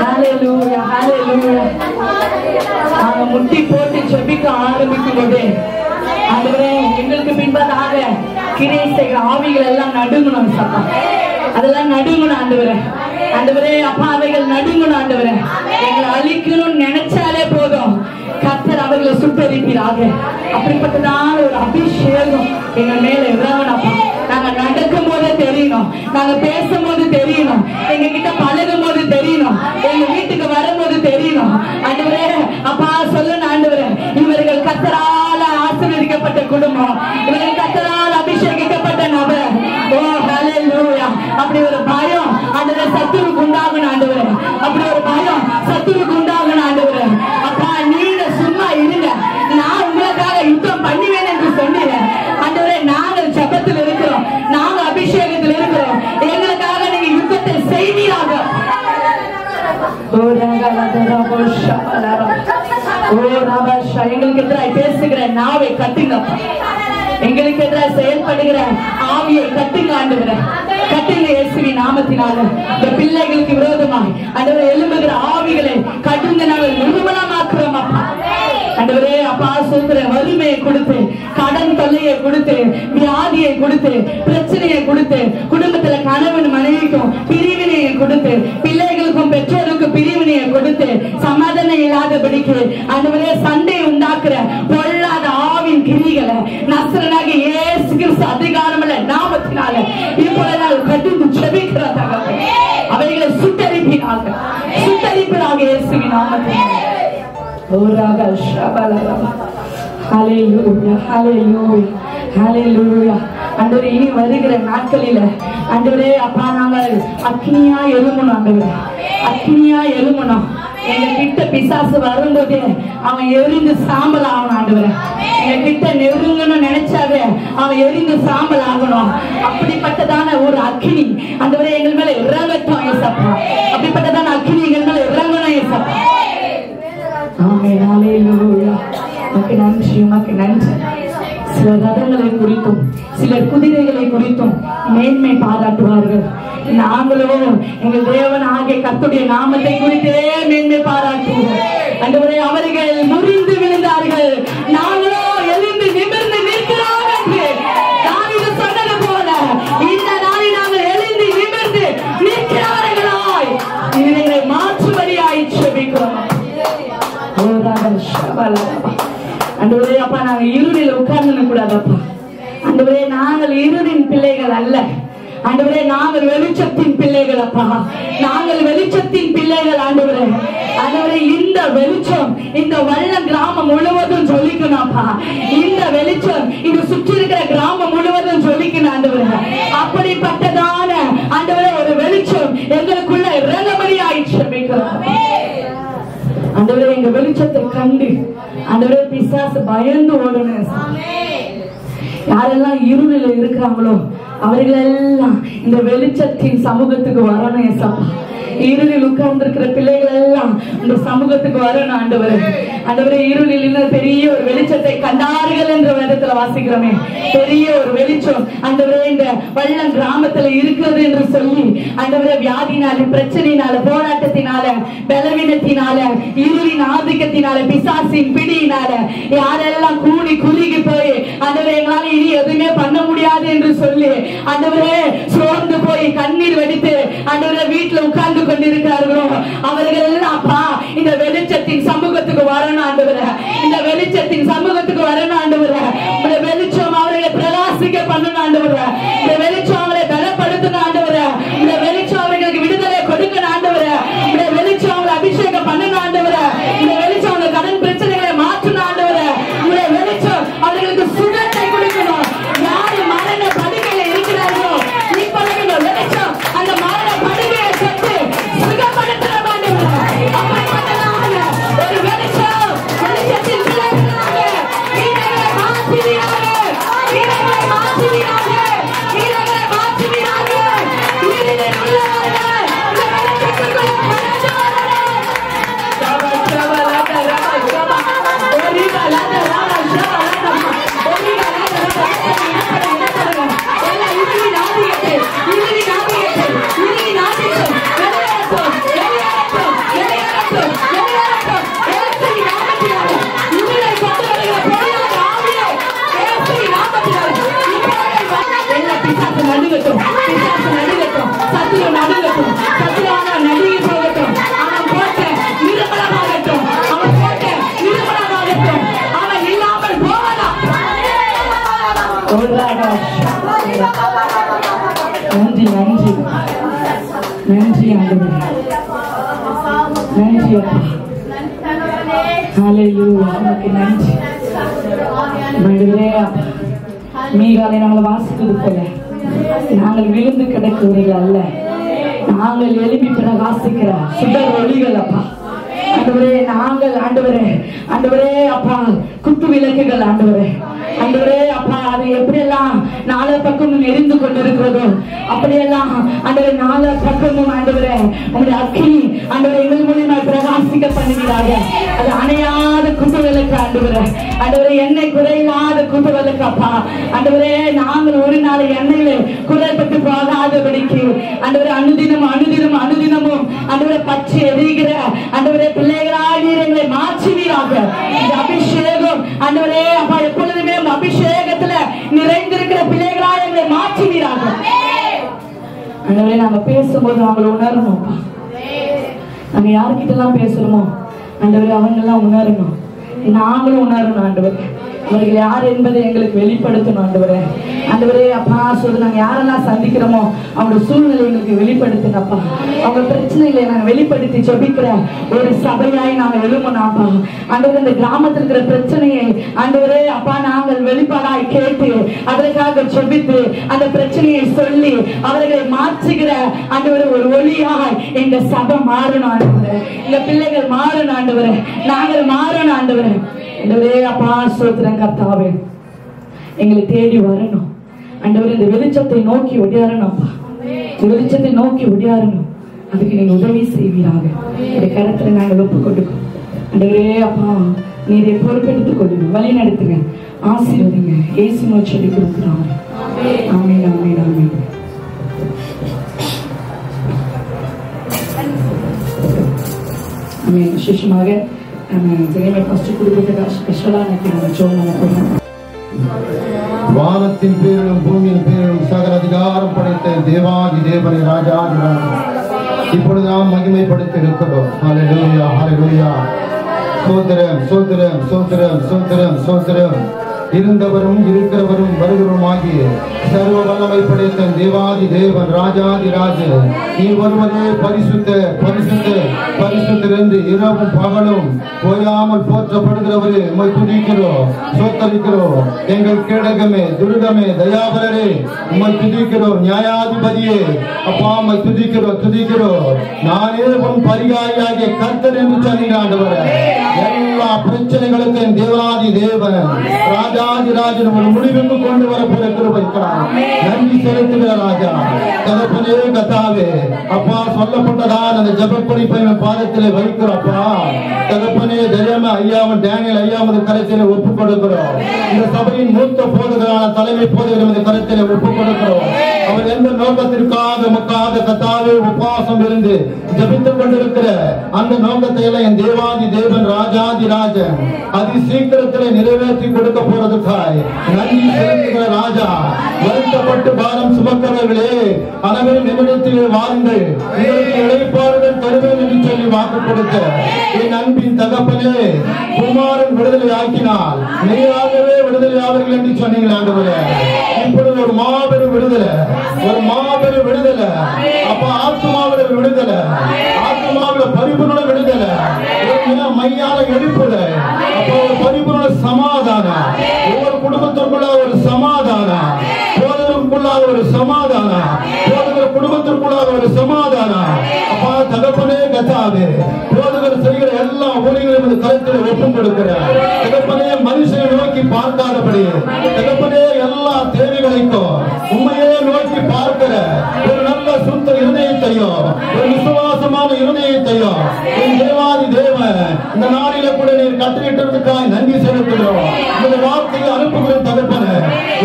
hallelujah, hallelujah. நாங்க முட்டி போட்டு ஜெபிக்க ஆரம்பிக்கும் போதே ஆண்டவரே எங்களுக்கு பின்பதாக கிரியை செய்கிற ஆவிகள் எல்லாம் நடுங்கணும் சப்பா. அதெல்லாம் நடுங்கணும் ஆண்டவரே. ஆண்டவரே அப்பா அவைகள் நடுங்கணும் ஆண்டவரே. எங்களை அழிக்கணும்னு நினைச்சாலே போதும் கர்த்தர் அவர்களை சுட்டரிக்கிறாங்க. அப்படிப்பட்டதான ஒரு அபிஷேகம் எங்க மேல இறங்கணும். நாங்க நடக்கும் போது தெரியணும், நாங்க பேசும் போது தெரியணும், எங்க கிட்ட பழகும் போது தெரியணும், எங்க வீட்டுக்கு வரும்போது தெரியணும். ஆண்டவரே அப்பா சொல்லணும் ஆண்டவரே, இவர்கள் கர்த்தரால ஆசீர்வதிக்கப்பட்ட குடும்பம், இவர்கள் கர்த்தரால் அபிஷேகிக்கப்பட்ட நபர். ஓ ஹல்லேலூயா. அப்படி ஒரு பயம் ஆண்டவரே சத்துருக்கு உண்டாகணும் ஆண்டவரே. அப்படி ஒரு பயம் சத்துருக்கு உண்டாகணும் ஆண்டவரே. அப்பா நீங்க சும்மா இருங்க, நான் உங்களுக்காக யுத்தம் பண்ணுவேன் என்று சொன்னீங்க ஆண்டவரே. நாங்கள் ஜெபத்தில் இருக்கிறோம், நாங்க அபிஷேகத்தில் இருக்கிறோம், எங்களுக்காக நீங்க யுத்தத்தை செய்வீராக. எங்களுக்கு எதிராக பேசுகிற நாவை கட்டுங்க, எங்களுக்கு எதிராக செயல்படுகிற ஆவியை கட்டுங்க ஆண்டவரே. கட்டுங்க இயேசுவின் நாமத்தினால. இந்த பிள்ளைகளுக்கு விரோதமாய் ஆண்டவரே எழும்புகிற ஆவிகளை கட்டுங்க, நாங்கள் நிர்மலமாக்குறோம் அப்பா. ஆண்டவரே அப்பா சொல்ற வறுமையை கொடுத்து, கடன் தொல்லையை கொடுத்து, வியாதியை கொடுத்து, பிரச்சனையை கொடுத்து, குடும்பத்துல கணவன் மனைவிக்கும் பிரிவினையை கொடுத்து, பிள்ளைகளுக்கும் பெற்றோருக்கும் பிரிவினையை கொடுத்து, சமாதானம் இல்லாதபடிக்கு ஆண்டவரே சண்டை உண்டாக்குற பொல்லாத ஆவின் கிரிகளை நசரனாக இயேசு கிறிஸ்து அதிகாரமுள்ள நாமத்தினால இப்பொழுது நாங்கள் கட்டுந்து ஜெபிக்கிறோம். அவைகளை சுட்டரிப்பினாக சுட்டரிப்பினாக இயேசுவின் நாமத்தினால. ஆண்டவரே இனி வருகிற நாட்களில ஆண்டவரே அப்பா நாங்கள் அக்னியா எழுமணும் ஆண்டவரே, அக்னியா எழுமணும். எங்க கிட்ட பிசாசு வரும்போதே அவன் எரிந்து சாம்பல் ஆகணும் ஆண்டவரே. எங்க கிட்ட நெருங்கணும்னு நினைச்சாவே அவன் எரிந்து சாம்பல் ஆகணும். அப்படிப்பட்டதான ஒரு அக்னி ஆண்டவரே எங்கள் மேல இறங்கட்டும் ஏசப்பா. அப்படிப்பட்டதான அக்னி எங்கள் மேல இறங்கணும் ஏசப்பா. ஆமென். ஹல்லேலூயா. உமக்கு நன்றி, உமக்கு நன்றி. சில ரதங்களை குறித்தும் சிலர் குதிரைகளை குறித்தும் மேன்மை பாராட்டுவார்கள். நாங்களோ எங்கள் தேவன் ஆகிய கர்த்தருடைய நாமத்தை குறித்தே மேன்மை பாராட்டுவோம். ஆண்டவரே அவர்கள் முறிந்து விழுந்தார்கள், நாங்களோ எழுந்து நிமிர்ந்து நிற்கிறோம் என்று தாவீது சொன்னது போல இந்த நாளில் நாங்கள் எழுந்து நிமிர்ந்து நிற்கிறவர்களாய் இவர்களை மாற்றும்படியாய் ஜெபிக்கிறோம். ஆண்டவரே அப்பா நாங்க இருளில் உட்கார்ந்து கூடாதப்பா. ஆண்டவரே நாங்கள் இருளின் பிள்ளைகள் அல்ல ஆண்டவரே, நாங்கள் வெளிச்சத்தின் பிள்ளைகள் அப்பா. நாங்கள் வெளிச்சத்தின் பிள்ளைகள் ஆண்டவரே. ஆண்டவரே இந்த வெளிச்சம் இந்த வல்லம் கிராமம் முழுவதும் ஜொலிக்கணும் அப்பா. இந்த வெளிச்சம் இது சுற்றி இருக்கிற கிராமம் முழுவதும் ஜொலிக்கணும் ஆண்டவரே. அப்படிப்பட்டதான ஆண்டவரே ஒரு வெளிச்சம் எங்களுக்குள்ள இறங்கும்படி ஆயிடுச்சு. ஆண்டவரே எங்க வெளிச்சத்தை கண்டு ஆண்டவரே பிசாசு பயந்து ஓடணும். யாரெல்லாம் இருளில் இருக்கிறாங்களோ அவர்களெல்லாம் இந்த வெளிச்சத்தின் சமூகத்துக்கு வரணும் ஏசப்பா. இருளில் உட்கார்ந்து இருக்கிற பிள்ளைகள் எல்லாம் இந்த சமூகத்துக்கு வரணும் ஆண்டவரே. ஆண்டவரே இருளில் இன்னும் பெரிய ஒரு வெளிச்சத்தை கண்டார்கள் என்ற வேதத்துல வாசிக்கிறோமே. பெரிய ஒரு வெளிச்சம் ஆண்டவரே இந்த வல்லம் கிராமத்துல இருக்கிறது என்று சொல்லி ஆண்டவரே வியாதினால பிரச்சனையினால போராட்டத்தினால பலவீனத்தினால இருளின் ஆதிக்கத்தினால பிசாசின் பிடியினால யாரெல்லாம் கூடி குறுகி போய் ஆண்டவரே எங்களால இனி எதுவுமே பண்ண முடியாது என்று சொல்லி ஆண்டவரே சோர்ந்து போய் கண்ணீர் வெடித்து ஆண்டவரே வீட்டுல உட்கார்ந்து கொண்டிருக்கிறார்களோ அவர்கள் எல்லாம் அப்பா இந்த வெளிச்சத்தின் சமூகத்துக்கு வரணும் ஆண்டவரே. இந்த வெளிச்சத்தின் சமூகத்துக்கு வரணும் ஆண்டவரே. இந்த வெளிச்சம் அவர்களை பிரகாசிக்க பண்ணணும் ஆண்டவரே. இந்த வெளிச்சம் அவர்களை பலப்படுத்தணும் ஆண்டவரே. இந்த வெளிச்சம் அவர்களுக்கு விடுதலை கொடுக்கணும் ஆண்டவரே. இந்த வெளிச்சம் அவங்களை அபிஷேகம் பண்ணணும் ஆண்டவரே. இந்த வெளிச்சம் அவங்க கடன் பிரச்சனைகளை மாற்றணும் ஆண்டவரே. இந்த வெளிச்சம் அவர்களுக்கு சுகத்தை கொடுக்கணும். யாரு மரண படுக்கையில இருக்கிறார்களோ இப்பொழுது வெளிச்சம் அந்த மரண படுகையை சென்று சுகப்படுத்தணும் ஆண்டவரே. அப்படிப்பட்டதான ஒரு வெளிச்சம் வெளிச்சத்தின் பிள்ளைகளாக நடுங்கட்டும், பிசாசு நடுங்கட்டும், சத்துரு நடுங்கட்டும், சத்துருவான நடுங்கி போகட்டும். அவன் போட்ட நிர்மலமாகட்டும், அவன் போட்ட நிர்மலமாகட்டும், அவன் இல்லாமல் போகலாம். நன்றி நன்றி நன்றி ஆண்டவரே, நன்றி அப்பா. ஹல்லேலூயா, உமக்கு நன்றி ஆண்டவரே. அப்பா மீகாலை நாங்கள் வாசித்தது போல நாங்கள் விழுந்து கிடக்கிறவர்கள் அல்ல, நாங்கள் எழுப்பி பிரகாசிக்கிற சுடர் ஒளிகள் அப்பா. ஆண்டவரே நாங்கள் ஆண்டவரே அப்பா குத்து விளக்குகள் ஆண்டவரே. ஆண்டவரே அப்பா அது எப்படியெல்லாம் நாலு பக்கமும் எரிந்து கொண்டிருக்கிறதோ அப்படியெல்லாம் ஆண்டவரே நாலு பக்கமும் ஆண்டவரே உங்களுடைய அக்கினி ஆண்டவரே எங்கள் மூலியமா பிரகாசிக்க பண்ணுகிறாங்க. அது அணையாத குத்து விளக்கு ஆண்டவரே. ஆண்டவரே எண்ணெய் குறையில்லாத குத்து விளக்கு அப்பா. ஆண்டவரே நாங்கள் ஒரு நாள் எண்ணெயில குறைப்பட்டு போகாதபடிக்கு ஆண்டவரே அனுதினமும் ஆண்டவரே பச்சை எரிகிற ஆண்டவரே பிள்ளைகளாக எங்களை மாற்றுவீராக. இந்த அபிஷேகம் ஆண்டவரே அப்பா எப்பொழுதுமே அபிஷேகத்துல நிறைந்திருக்கிற பிள்ளைகளாக எங்களை மாற்றுவீராக. ஆண்டவரே நாங்க பேசும்போது அவங்களை உணரணும். நாங்க யாருக்கிட்ட எல்லாம் பேசுறோமோ ஆண்டவரே அவங்க எல்லாம் உணரணும், நாங்களும் உணரணும். ஆண்டவரே அவர்கள் யார் என்பதை எங்களுக்கு வெளிப்படுத்தணும். ஆண்டவரே அப்பா சொல்லு, நாங்க யாரெல்லாம் சந்திக்கிறோமோ அவங்க சூழ்நிலை எங்களுக்கு வெளிப்படுத்தினப்பா. அவங்க பிரச்சனைகளை நாங்க வெளிப்படுத்தி ஜெபிக்கிற ஒரு சபையாய் நாங்க எழுமனாப்பா. ஆண்டவரே இந்த கிராமத்தில் இருக்கிற பிரச்சனையை ஆண்டவரே அப்பா நாங்கள் வெளிப்பாடாய் கேட்டு அதற்காக ஜெபித்து அந்த பிரச்சனையை சொல்லி அவர்களை மாற்றுகிற ஆண்டவரே ஒரு ஒளியாய் எங்க சபை மாறணும். ஆண்டவரே எங்க பிள்ளைகள் மாறணும். ஆண்டவரே நாங்கள் மாறணும். ஆண்டவரே அப்பா ஸ்தோத்திரம் கர்த்தாவே, எங்களை தேடி வரணும். ஆண்டவரே இந்த வெளிச்சத்தை நோக்கி ஒடியாரணும் அப்பா, வெளிச்சத்தை நோக்கி ஒடியாரணும். அதுக்கு நீங்க உதவி செய்வீராக. இந்த கருத்துல நாங்கள் ஒப்பு கொடுக்கும். ஆண்டவரே அப்பா நீரை பொறுப்பெடுத்துக் கொள்ளுங்க, வழி நடத்துங்க, ஆசீர்வதிங்க. இயேசு மூலம் சொல்லி கொடுக்குறாங்க. ஆமென் ஆமென் ஆமென். ஆமென். விசேஷமாக வானத்தின் பேரிலும் பூமியின் பேரிலும் சகல அதிகாரம் படைத்த தேவாதி தேவனை ராஜாதி இப்பொழுது நாம் மகிமைப்படுத்தி இருக்கிறோம். ஹல்லேலூயா ஹல்லேலூயா. சோத்திரம் சோத்திரம் சோத்திரம் சோத்திரம் சோத்திரம். இருந்தவரும் இருக்கிறவரும் வருகிறவருமாகிய சர்வ வல்லமை படைத்த தேவாதி தேவன் ராஜாதி ராஜன் நீ ஒருவரே பரிசுத்த பரிசுத்த பரிசுத்தர் என்று இரவும் பகலும் ஓயாமல் போற்றப்படுகிறவரே உம்மை துதிக்கிறோம், சோத்தரிக்கிறோம். எங்கள் கேடகமே துருகமே தயாபரரே உம்மை துதிக்கிறோம். நியாயாதிபதியே அப்பா உம்மை துதிக்கிறோம் துதிக்கிறோம். நானே உன் பரிகாரியாகிய கர்த்தர் என்று சொன்னீங்க ஆண்டவரே. எல்லா பிரச்சனைகளுக்கும் தேவாதி தேவன் ராஜாதி ராஜன் ஒரு முடிவுக்கு கொண்டு வரப்போற கிருபைக்காக நன்றி செலுத்துகிற ராஜா தகப்பனே கர்த்தாவே. அப்பா சொல்லப்பட்டதான் அந்த ஜெப குறிப்பை பாதத்திலே வைக்கிறப்பா தகப்பனே தைரியமா ஐயாவும் டேனியல் ஐயாவது கருத்திலே ஒப்பு கொடுக்கிறோம். இந்த சபையின் மூத்த போதகரான தலைமை போதகர் கருத்திலே ஒப்பு கொடுக்கிறோம். அவர் எந்த நோக்கத்திற்காக நமக்காக கர்த்தாவே உபவாசம் இருந்து ஜெபித்துக் கொண்டிருக்கிற அந்த நோக்கத்தை எல்லாம் என் தேவாதி தேவன் ராஜாதி ராஜன் அதி சீக்கிரத்திலே நிறைவேற்றி கொடுக்க போறதுக்காய் நன்றி செலுத்துகிற ராஜா. வருத்தப்பட்டு பாரம் சுமக்கிறவர்களே அனைவரும் நிமிடத்தில் வாருங்கள், உங்களுக்கு இளைப்பாறுதல் தருவேன் என்று சொல்லி வாக்கு கொடுத்த என் அன்பின் தகப்பனே குமாரன் விடுதலை ஆக்கினால் மெய்யாகவே விடுதலை ஆவர்கள் என்று சொன்னீங்களா ஆண்டவரே. இப்பொழுது ஒரு மாபெரும் விடுதலை, ஒரு மாபெரும் விடுதலை அப்ப ஆத்மாவில விடுதலை, ஆத்மாவில பரிபூர்ண விடுதலை, மையால எடுப்புல அப்ப ஒரு பரிபூர்ண சமாதானம், ஒவ்வொரு குடும்பத்திற்குள்ள ஒரு சமாதானம், போதகருக்குள்ளாக ஒரு சமாதானம், போதகர் குடும்பத்திற்குள்ளாக ஒரு சமாதானம். அப்பா தகப்பனே கர்த்தாவே போதகர் செய்கிற எல்லா ஊழியர்களும் கருத்தில் ஒப்பும் கொடுக்கிறார். தகப்பனே மனுஷனை நோக்கி பார்க்காதபடி தகப்பனே எல்லா தேவைகளுக்கும் உண்மையே நோக்கி பார்க்கிற ஒரு நல்ல சுத்த இருதயத்தையும் ஒரு விசுவாசமான இருதயத்தையும் என் தேவாதி தேவன் இந்த நாளில கூட நீர் கட்டளையிட்டதற்காக நன்றி செலுத்துகிறோம். இந்த வார்த்தையை அனுப்புகிற தகப்பனே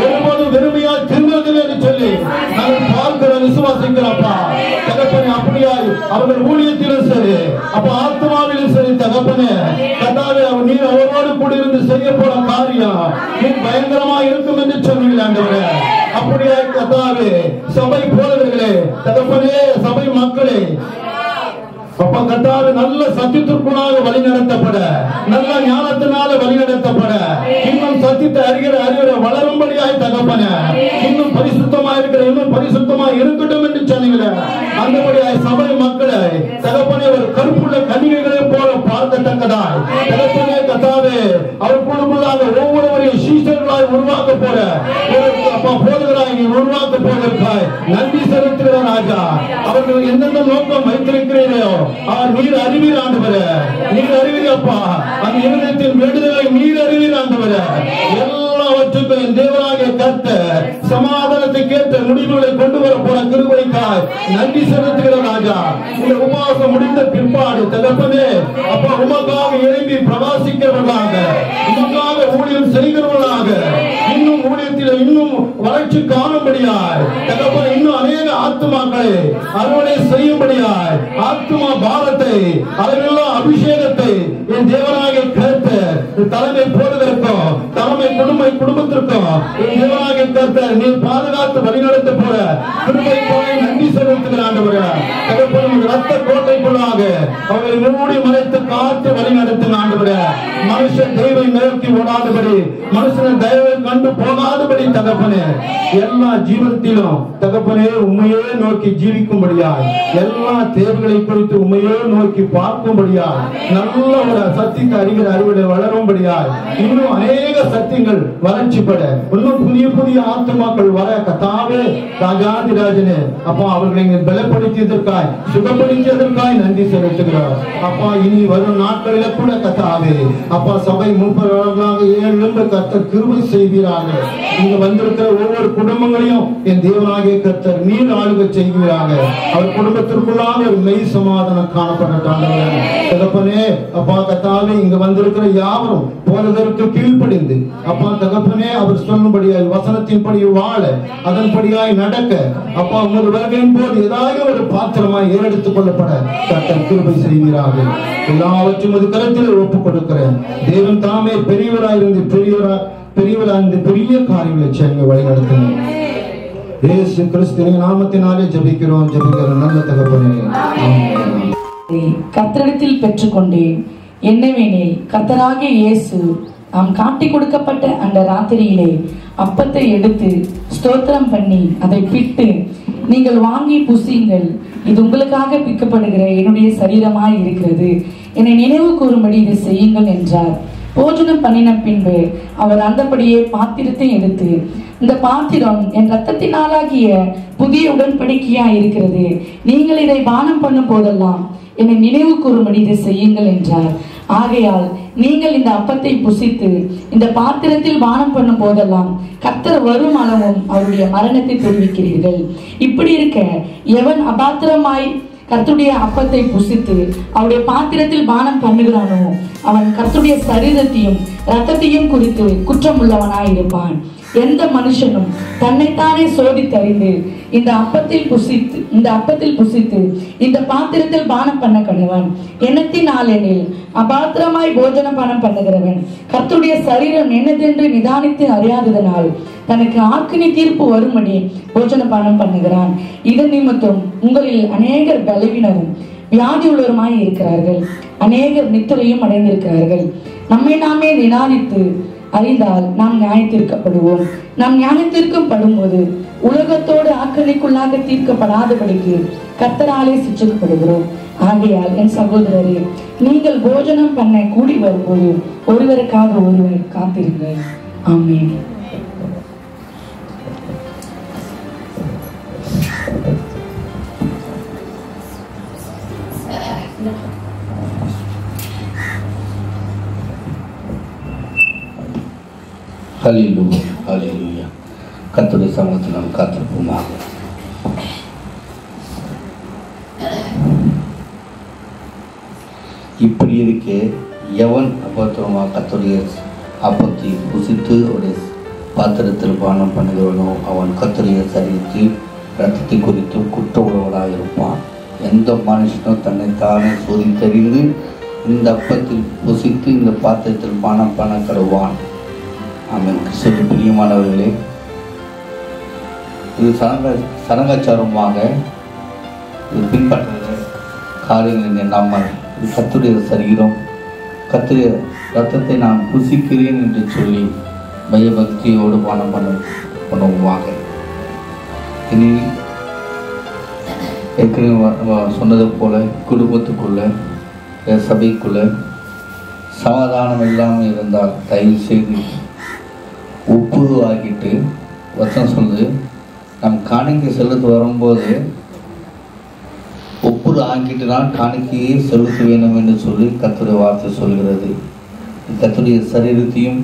ஒருபோதும் வெறுமையால் திரும்புவதில்லை என்று சொல்லி நாங்கள் பார்க்கிற விசுவாசிக்கிறப்பா தகப்பனே. அப்படியாய் அவர்கள் ஊழியத்திலும் சரி அப்ப ஆத்மாவிலும் சரி தகப்பனே கர்த்தாவே நீர் அவரோடு கூட இருந்து செய்ய போற காரியம் நீ பயங்கரமா இருக்கும் என்று சொன்னீங்க ஆண்டவரே. அப்படியே கர்த்தாவே சபை போதகர்களே தகப்பனே சபை மக்களே அப்பா கர்த்தாவே நல்ல சத்தியத்திற்குள்ளாக வழி நடத்தப்பட நல்ல ஞானத்தினால வழி நடத்தப்பட இன்னும் சத்தியத்தை அறிகிற வளரும்படியாய் தகப்பனே இன்னும் பரிசுத்தமா இருக்கிற இன்னும் பரிசுத்தமா இருக்கட்டும் என்று சொன்னீங்களே அந்தபடியாய் சபை மக்களை தகப்பனே ஒரு கருப்புள்ள கன்னிகைகளை போல பார்க்கத்தக்கதாய் தகப்பனே கர்த்தாவே அவர்களுக்குள்ளாக ஒவ்வொருவரையும் சீஷர்களாய் உருவாக்க போற அப்பா போதகராய் நீ உருவாக்க போவதற்காய் நன்றி செலுத்துகிற ராஜா அவர்கள் எந்தெந்த நோக்கம் வைத்திருக்கிறீர்களோ நீர் அறிவீர் ஆண்டவரே நீர் அறிவீர் அப்பா அந்த இருதயத்தின் விடுதலை நீர் அறிவீர் ஆண்டவரே எல்லாவற்றுக்கும் தேவனாகிய கர்த்தர் சமாதானத்தை கேட்ட முடிவுகளை கொண்டு வர போற கிருபைக்காய் நன்றி செலுத்துகிற ராஜா இந்த உபவாசம் முடிந்த பிற்பாடு தகப்பனே அப்பா உமக்காக எழும்பி பிரகாசிக்கிறவர்களாக உமக்காக ஊழியம் செய்கிறவர்களாக இன்னும் ஊழியத்தில் இன்னும் வளர்ச்சி காணும்படியாய் தகப்பனே இன்னும் அநேக ஆத்துமாக்களை அறுவடை செய்யும்படியாய் ஆத்துமா பாரத்தை அளவில்லா அபிஷேகத்தை என் தேவனாகிய கர்த்தர் தலைமை போடுவதற்கும் தலைமை குடும்பத்திற்கும் என் தேவனாகிய கர்த்தர் நீ பாதுகாத்து வழிநடத்த போற கிருபைக்காக நன்றி செலுத்துகிற ஆண்டவரே தகப்பனே ரத்த கோட்டைக்குள்ளாக அவரை மூடி மறைத்து காத்து வழிநடத்துகிற ஆண்டவரே மனுஷன் தெய்வை நோக்கி ஓடாதபடி மனுஷன் தயவை கண்டு போகாதபடி தகப்பனே எல்லா ஜீவனத்திலும் தகப்பனே உண்மையே நோக்கி ஜீவிக்கும்படியாய் எல்லா தேவைகளை குறித்து உண்மையே நோக்கி பார்க்கும்படியாய் நல்ல ஒரு சத்தியத்தை அறிகிற அறிவுரை வளரும்படியாய் இன்னும் அநேக சத்தியங்கள் வளர்ச்சி பெற இன்னும் புதிய ஆத்துமாக்கள் வர கர்த்தாவே ராஜாதிராஜனே அப்பா அவர்களை பலப்படுத்தியதற்காய் சுகப்படுத்தியதற்காய் நன்றி செலுத்துகிறார் அப்பா இனி வரும் நாட்களில கூட கர்த்தாவே அப்பா சபை மூப்பர்களாக எழும்ப கர்த்தர் கிருபை செய்வீராக இங்க வந்திருக்கிற ஒவ்வொரு குடும்பங்களையும் என் தேவனாகிய கர்த்தர் நீர் ஆளுகை செய்கிறாங்க அவர் குடும்பத்திற்குள்ளாக ஒரு மெய் சமாதானம் காணப்பட்டாங்க தகப்பனே அப்பா கர்த்தாவே இங்க வந்திருக்கிற யாவரும் போதகருக்கு கீழ்ப்படிந்து அப்பா தகப்பனே அவர் சொல்லும்படியாய் வசனத்தின்படி வாழ அதன்படியாய் நடக்க அப்பா உங்கள் வருகையின் போது ஏதாவது ஒரு பாத்திரமாய் ஏறெடுத்துக் கொள்ளப்பட கர்த்தர் கிருபை செய்கிறார்கள் எல்லாவற்றும் அது கருத்தில் ஒப்புக் கொடுக்கிறேன் தேவன் தாமே பெரியவராயிருந்து பெரியவராயிருந்து பெரிய காரியங்களை செய்ய வழி நடத்தினேன் இயேசு கிறிஸ்துவின் நாமத்தினாலே ஜெபிக்கிறோம் நல்ல தகப்பனே ஆமென். கர்த்தரிடத்தில் பெற்றுக்கொண்டேன் என்னவெனில் கர்த்தராகிய இயேசு நாம் காட்டிக் கொடுக்கப்பட்ட அந்த ராத்திரியிலே அப்பத்தை எடுத்து ஸ்தோத்திரம் பண்ணி அதை பிட்டு நீங்கள் வாங்கி புசியுங்கள் இது உங்களுக்காக பிக்கப்படுகிற என்னுடைய சரீரமாய் இருக்கிறது என்னை நினைவு கூறும்படி இதை செய்யுங்கள் என்றார். போஜனம் பண்ணின பின்பு அவர் அந்தபடியே பாத்திரத்தை எடுத்து இந்த பாத்திரம் என் ரத்தத்தினாலாகிய புதிய உடன்படிக்கையா இருக்கிறது நீங்கள் இதை பானம் பண்ணும் போதெல்லாம் என்னை நினைவு கூறும்படி இதை செய்யுங்கள் என்றார். ஆகையால் நீங்கள் இந்த அப்பத்தை புசித்து இந்த பாத்திரத்தில் பானம் பண்ணும் போதெல்லாம் கர்த்தர் வரும் அளவும் அவருடைய மரணத்தை தெரிவிக்கிறீர்கள். இப்படி இருக்க எவன் அபாத்திரமாய் கர்த்தருடைய அப்பத்தை புசித்து அவருடைய பாத்திரத்தில் பானம் பண்ணுகிறானோ அவன் கர்த்தருடைய சரீரத்தையும் இரத்தத்தையும் குறித்து குற்றம் உள்ளவனாய் இருப்பான். எந்த மனுஷனும் தன்னைத்தானே சோதித்தறிந்து இந்த அப்பத்தில் புசித்து இந்த பாத்திரத்தில் பானம் பண்ண கடவன். எண்ணத்தினால் எனில் அபாத்திரமாய் போஜன பானம் பண்ணுகிறவன் கர்த்தருடைய சரீரம் என்னதென்று நிதானித்து அறியாததனால் தனக்கு ஆக்கினி தீர்ப்பு வரும்படி போஜன பானம் பண்ணுகிறான். இதன் நிமித்தம் உங்களில் அநேகர் பலவீனரும் வியாதி உள்ளவருமாய் இருக்கிறார்கள், அநேகர் நித்திரையும் அடைந்திருக்கிறார்கள். நம்மை நாமே நிதானித்து அறிந்தால் நாம் நியாயத்தீர்க்கப்படுவோம். நாம் நியாயத்தீர்க்கம் படும்போது உலகத்தோடு ஆக்கிரமிக்குள்ளாக தீர்க்கப்படாதபடிக்கு கர்த்தராலே சிட்சிக்கப்படுகிறோம். ஆகையால் என் சகோதரரே, நீங்கள் போஜனம் பண்ண கூடி வரும்போது ஒருவருக்காக ஒருவர் காத்திருங்கள். ஆமென். ஹல்லேலூயா ஹல்லேலூயா. கர்த்தருடைய சமூகத்தில் நாம் காத்திருப்போமாக. இப்படி இருக்க எவன் அபத்திரமாக கர்த்தருடைய அப்பத்தை புசித்து அவருடைய பாத்திரத்தில் பானம் பண்ணுகிறவனோ அவன் கர்த்தருடைய சரீரத்தில் இரத்தத்தை குறித்து குற்ற உறவனாக இருப்பான். எந்த மனுஷனும் தன்னைத்தானே சோதித்தறிந்து இந்த அப்பத்தில் புசித்து இந்த பாத்திரத்தில் பானம் பண்ண கடவான். ஆமென். கிறிஸ்துவுக்குள் பிரியமானவர்களே, இது சடங்காச்சாரமாக இது பின்பற்றுகிற காரியங்களை நம்ம இது கர்த்தருடைய சரீரம், கர்த்தருடைய ரத்தத்தை நான் புசிக்கிறேன் என்று சொல்லி பயபக்தியோடு பானம் பண்ணுவோமாக. இனி ஏற்கனவே சொன்னது போல குடும்பத்துக்குள்ள சபைக்குள்ள சமாதானம் இல்லாமல் இருந்தால் தயவு செய்து ஒப்புது ஆகிட்டு வசனம் சொல்லுது, நம் காணிக்கை செலுத்த வரும்போது ஒப்புது ஆக்கிட்டு தான் காணிக்கையை செலுத்த வேண்டும் என்று சொல்லி கர்த்தருடைய வார்த்தை சொல்கிறது. கர்த்தருடைய சரீரத்தையும்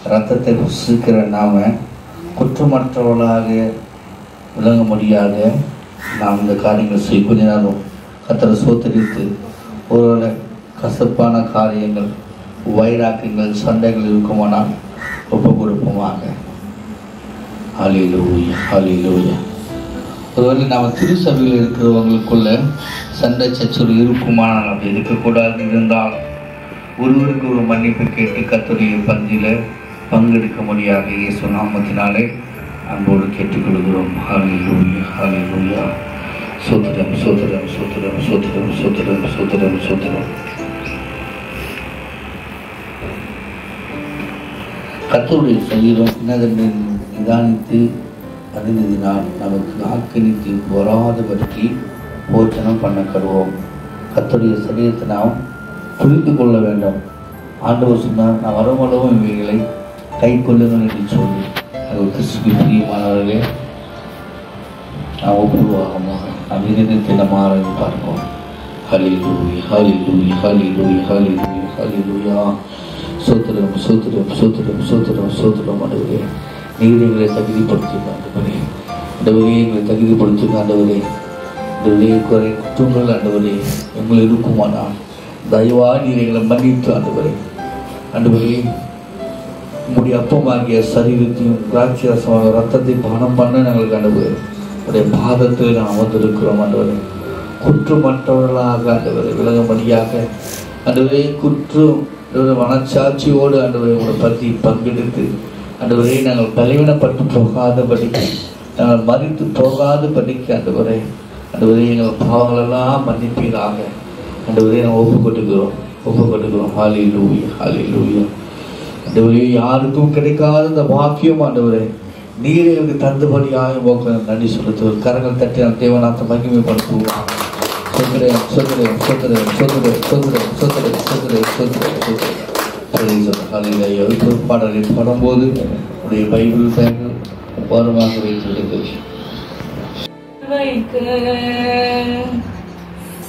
இரத்தத்தை புசிக்கிற நாம குற்றமற்றவர்களாக விளங்க முடியாத நாம் இந்த காரியங்கள் செய்ய கொஞ்ச நேரம் கர்த்தரை சோத்தரித்து ஒருவேளை கசப்பான காரியங்கள், வைராக்கியங்கள், சண்டைகள் இருக்குமானால் ஒப்பு கொடுப்போமாக. ஹல்லேலூயா, ஹல்லேலூயா. ஒருவேளை நாம் திருச்சபையில் இருக்கிறவங்களுக்குள்ள சண்டை சச்சரவு இருக்குமானால் அப்படி இருக்கக்கூடாது இருந்தால் ஒருவருக்கு ஒரு மன்னிப்பு கேட்டு கர்த்தருடைய பந்தியில் பங்கெடுக்க முடியாத இயேசு நாமத்தினாலே அன்போடு கேட்டுக்கொள்கிறோம். ஹல்லேலூயா, ஹல்லேலூயா. சோத்திரம், சோத்திரம், சோத்திரம், சோத்திரம், சோத்திரம், சோத்திரம், சோத்திரம். கர்த்தருடைய சரீரம் என்னதென்று நிதானித்து அறிந்ததினால் நமக்கு ஆக்கினித்து வராதபடிக்கு போஜனம் பண்ணக்கடுவோம். கர்த்தருடைய சரீரத்தை நாம் புரிந்து கொள்ள வேண்டும். ஆண்டவர் சொன்னார், நான் வரவளவும் இவைகளை கை கொள்ளுங்கள் என்று சொல்லி அது கிறிஸ்துக்கு பிரியமானவர்களே நாம் ஒப்புருவாகமாக நாம் இதயத்தை நம்ம ஆராய்ந்து பார்ப்போம். ஹல்லேலூயா, ஹல்லேலூயா, ஹல்லேலூயா, ஹல்லேலூயா, ஹல்லேலூயா. சோத்திரம், சோத்திரம், சோத்திரம், சோத்திரம், சோத்திரம். ஆண்டவரே, நீர் எங்களை தகுதிப்படுத்துங்க. ஆண்டவரே, ஆண்டவரே, எங்களை தகுதிப்படுத்துங்க. ஆண்டவரே, ஆண்டவரே, குறை குற்றங்கள் ஆண்டவரே எங்களை இருக்குமானால் தயவா நீர் எங்களை மன்னித்து ஆண்டவரே, ஆண்டவரே உங்களுடைய அப்பமாகிய சரீரத்தையும் திராட்சை ரசமாக ரத்தத்தை பானம் பண்ண நாங்கள் ஆண்டவரே உடைய பாதத்தில் நாம் அமர்ந்திருக்கிறோம். ஆண்டவரே, குற்றமற்றவர்களாக ஆண்டவரை விலகும்படியாக ஆண்டவரே குற்றம் மனச்சாட்சியோடு ஆண்டவரை உங்களை பற்றி பங்கெடுத்து ஆண்டவரே நாங்கள் பலவீனப்பட்டு போகாதபடிக்கு, நாங்கள் மறித்து போகாதபடிக்கு ஆண்டவரே, ஆண்டவரே எங்கள் பாவங்களெல்லாம் மன்னிப்பீராக ஆண்டவரே நாங்கள் ஒப்புக்கொட்டுக்கிறோம். ஹல்லேலூயா, ஹல்லேலூயா. ஆண்டவரே, யாருக்கும் கிடைக்காத இந்த வாக்கியம் ஆண்டவரே நீர் எங்களுக்கு தந்தபடியாக போக்க நன்றி சொல்லுது. கரங்கள் தட்டி நான் தேவநாத்த மகிமைப்படுத்துவோம். சொத்துறேன், சொத்துறேன், சொத்துறேன், சொத்துறேன், சொத்துறேன், சொத்துறேன், சொத்துறேன், சொத்துறேன், சொத்துறேன். பாடலை பாடும்போது உடைய பைபிள் பேர்கள் ஓரமாக வைத்துள்ளது.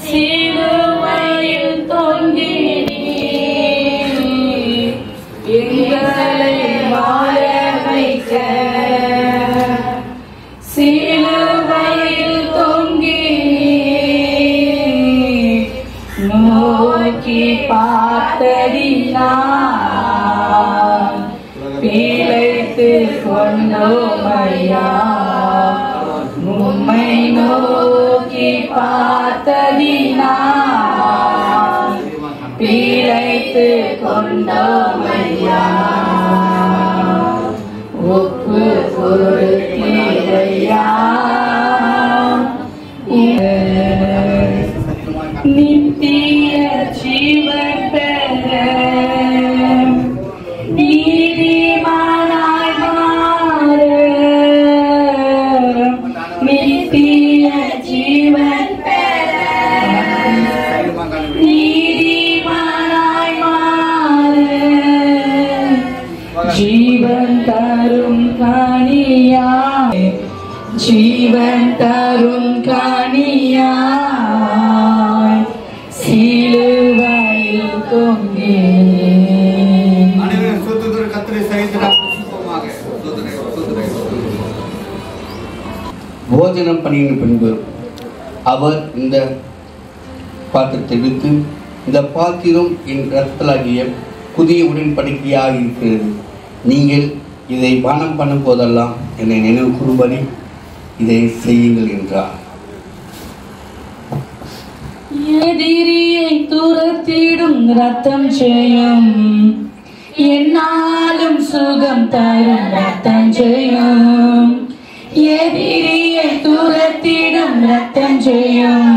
சிலுவையில் தொங்கி எங்களை வாழ வைக்க, சிலுவையில் தொங்கி நோக்கி பார்த்ததினால் பிழைத்து கொண்டோமையா, உம்மை நோக்கி பார்த்ததினால் பிழைத்து கொண்டோமையா, ஒப்பு கொடுத்தீரையா நித்திய ஜீவன் பெற நீதிமானாய் மாற, நித்திய ஜீவன் பெற நீதிமானாய் மாற, ஜீவன் தரும் கனியாய், ஜீவன் தரும் கனியாய் சிலுவையில் தொங்கி. போஜனம் பண்ணின பின்பு அவர் இந்த பாத்திரத்தை எடுத்து, இந்த பாத்திரம் என் இரத்தலாகிய புதிய உடன்படிக்கையாக இருக்கிறது, நீங்கள் இதை பானம் பண்ணும் போதெல்லாம் என்னை நினைவு கூறும்படி இதை செய்யுங்கள் என்றார். எதிரியை துரத்திடும் ரத்தம் செய்யும், என்னாலும் சுகம் தரும் ரத்தம் செய்யும், எதிரியை துரத்திடும் ரத்தம் ஜெயம்,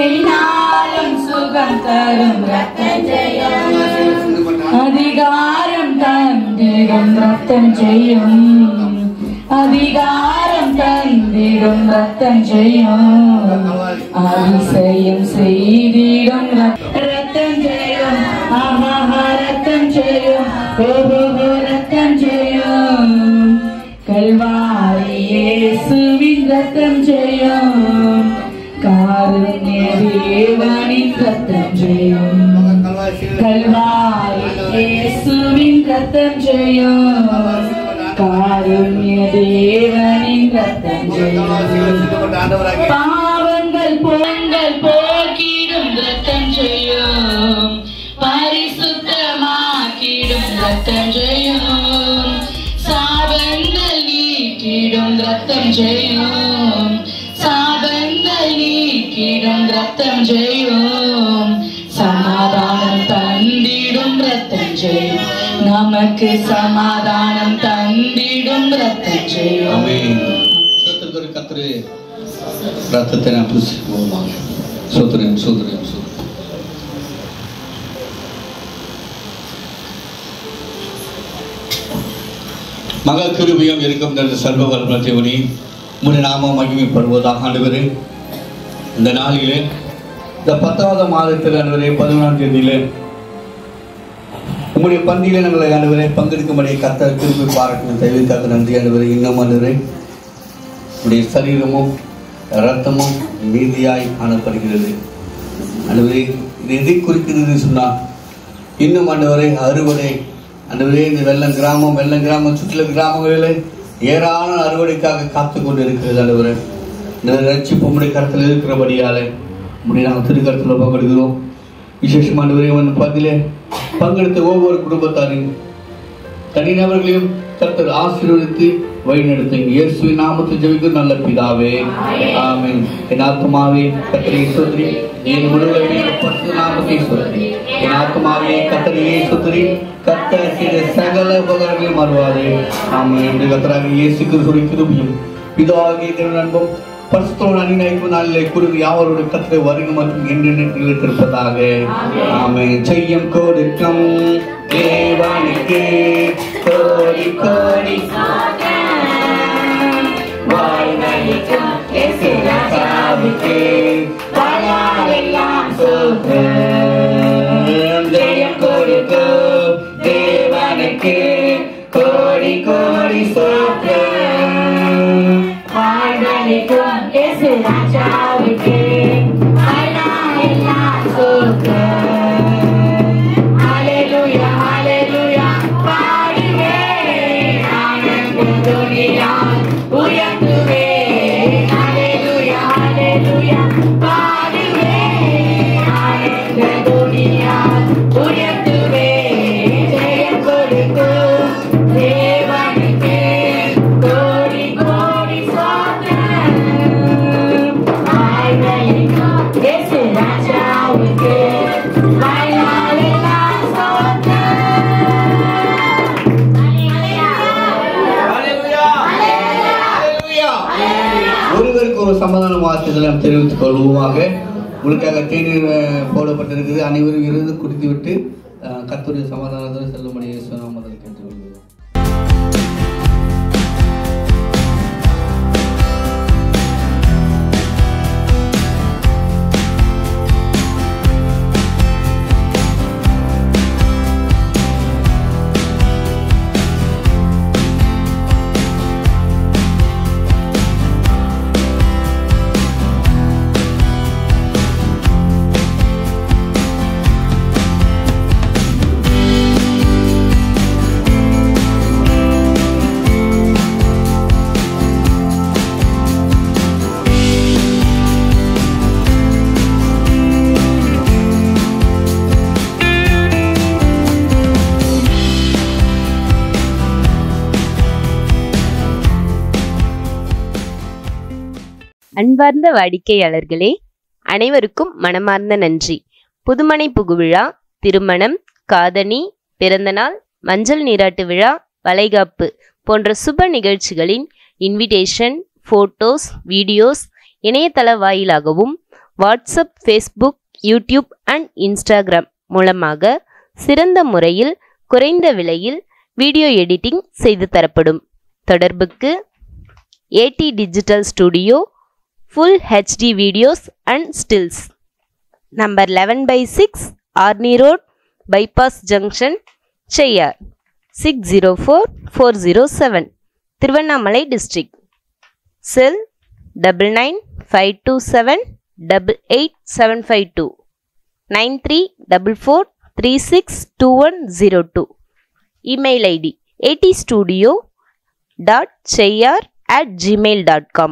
என்னாலும் சுகம் தரும் ரத்தம் ஜெயம், அதிகாரம் தந்திடும் ரத்தம் ஜெயம், அதிகாரம் தந்திடும் ரத்தம் ஜெயம், அதிசயம் செய்திடும் ரத்தம் ஜெயம், ஆஹா ரத்தம் ஜெயம், ஓஹோ ரத்தம் ஜெயம், கல்வாரி இயேசுவின் ரத்தம் ஜெயம், காருண்ய தேவனின் ரத்தம் ஜெயம், கல்வாரி இயேசுவின் ரத்தம் ஜெயம், காருண்ய தேவனின் ரத்தம் ஜெயம், பாவங்கள் பொங்கல் போக்கிடும் ரத்தம் ஜெயம், பரிசுத்தமாக்கிடும் ரத்தம் ஜெயம், சாபங்கள் நீக்கிடும் ரத்தம் ஜெயம், சாபங்கள் நீக்கிடும் ரத்தம் ஜெயம், சமாதானம் தந்திடும் ரத்தம் ஜெயம், நமக்கு சமாதானம் தந்திடும் ரத்தம் ஜெயம். கர்த்தரே ரத்தத்தை நான் பூசிக்குவோம். சோதரம் சோதரம் சோதரம். மகா கிருபையும் இருக்கும் நல்ல சர்வ வல்லமை தேவனே, உம்முடைய நாமம் மகிமைப்படுவதாக. ஆண்டவரே, இந்த நாளிலே இந்த 10வது மாதத்தில் ஆண்டவரே 11ஆம் தேதியிலே உங்களுடைய பந்தியிலே நாங்கள் ஆண்டவரே பங்கெடுக்கும்படி கர்த்தர் கிருபை பாராட்டின தெய்வீக்காக நன்றி. ஆண்டவரே, இன்னும் ஆண்டவரே உடைய சரீரமும் இரத்தமும் மீதியாய் காணப்படுகிறது. ஆண்டவரே, இது எதை குறிக்கிறது சொன்னால், இன்னும் ஆண்டவரே அறுவடை ஆண்டவரே இந்த வெள்ளம் கிராமம் சுற்றுலா கிராமங்களில் ஏராளமான அறுவடைக்காக காத்து கொண்டு இருக்கிறது. ஆண்டவரே, இந்த ரட்சிப்பு உம்முடைய கருத்தில் இருக்கிறபடியால் உம்முடைய நாங்கள் திருக்கருத்தில் பங்கெடுக்கிறோம். விசேஷமானவரே பதிலே பங்கெடுத்த ஒவ்வொரு குடும்பத்தாரையும் தனிநபர்களையும் கர்த்தர் ஆசீர்வதித்து வழிநடத்துங்க. இயேசுவின் நாமத்தில் ஜெபிக்கிறோம் நல்ல பிதாவே, ஆமென். என் ஆத்துமாவே கர்த்தரை ஸ்தோத்திரி, என் முழுவதுமே பரிசுத்த நாமத்தை ஸ்தோத்திரி. என் ஆத்துமாவே கர்த்தரை ஸ்தோத்திரி, கர்த்தர் செய்த சகல உபகாரங்களையும் மறவாதே. ஆமென். என்று கர்த்தராகிய இயேசு கிறிஸ்துவின் கிருபையும் பிதாவாகிய தேவனின் அன்பும் பரிசுத்தமான அன்பின் நாளிலே கூறுகிற யாவருடைய கர்த்தரை வருகை மற்றும் என்றென்று நிலைத்திருப்பதாக. ஆமென். ஜெயம் கொடுக்கும் தேவனுக்கு கோடி கோடி வாழ்வளிக்கும் இயேசு ராஜாவுக்கு வாழ்நாளெல்லாம் ஸ்தோத்திரம். ஜெயம் கொடுக்கும் தேவனுக்கு கோடி கோடி ஸ்தோத்திரம். வாழ்வளிக்கும் இயேசு ராஜாவுக்கு வாழ்நாளெல்லாம் ஸ்தோத்திரம். ஹல்லேலூயா ஹல்லேலூயா பாடுவேன் ஆனந்த துணியால் உயர்த்துவேன். ஹல்லேலூயா ஹல்லேலூயா பாடுவேன் ஆனந்த துணியால் உயர்த்துவேன். ஜெயம் கொடுக்கும் தேவனுக்கு கோடி கோடி ஸ்தோத்திரம். வாழ்வளிக்கும் இயேசு ராஜாவுக்கு வாழ்நாளெல்லாம் ஸ்தோத்திரம். ஒருவருக்கு ஒரு சமாதான வார்த்தைகளை நாம் தெரிவித்துக் கொள்வோமாக. உங்களுக்காக தேநீர் போடப்பட்டிருக்கிறது. அனைவரும் இருந்து குடித்துவிட்டு கர்த்தருடைய சமாதானத்தோடு செல்லும்படி நாமத்தில் கேட்டுக்கொள்கிறோம். அன்பார்ந்த வாடிக்கையாளர்களே, அனைவருக்கும் மனமார்ந்த நன்றி. புதுமனை புகுவிழா, திருமணம், காதணி, பிறந்தநாள், மஞ்சள் நீராட்டு விழா, வளைகாப்பு போன்ற சுப நிகழ்ச்சிகளின் இன்விடேஷன், ஃபோட்டோஸ், வீடியோஸ் இணையதள வாயிலாகவும் WhatsApp, Facebook, YouTube and Instagram மூலமாக சிறந்த முறையில் குறைந்த விலையில் வீடியோ எடிட்டிங் செய்து தரப்படும். தொடர்புக்கு AT Digital Studio, Full HD Videos and Stills, Number 11/6, Arni Road, Bypass Junction, Cheyyar, 604407, Thiruvannamalai District. Cell 9952788752, 9344362102. Email ID atstudio.cheyyar@gmail.com.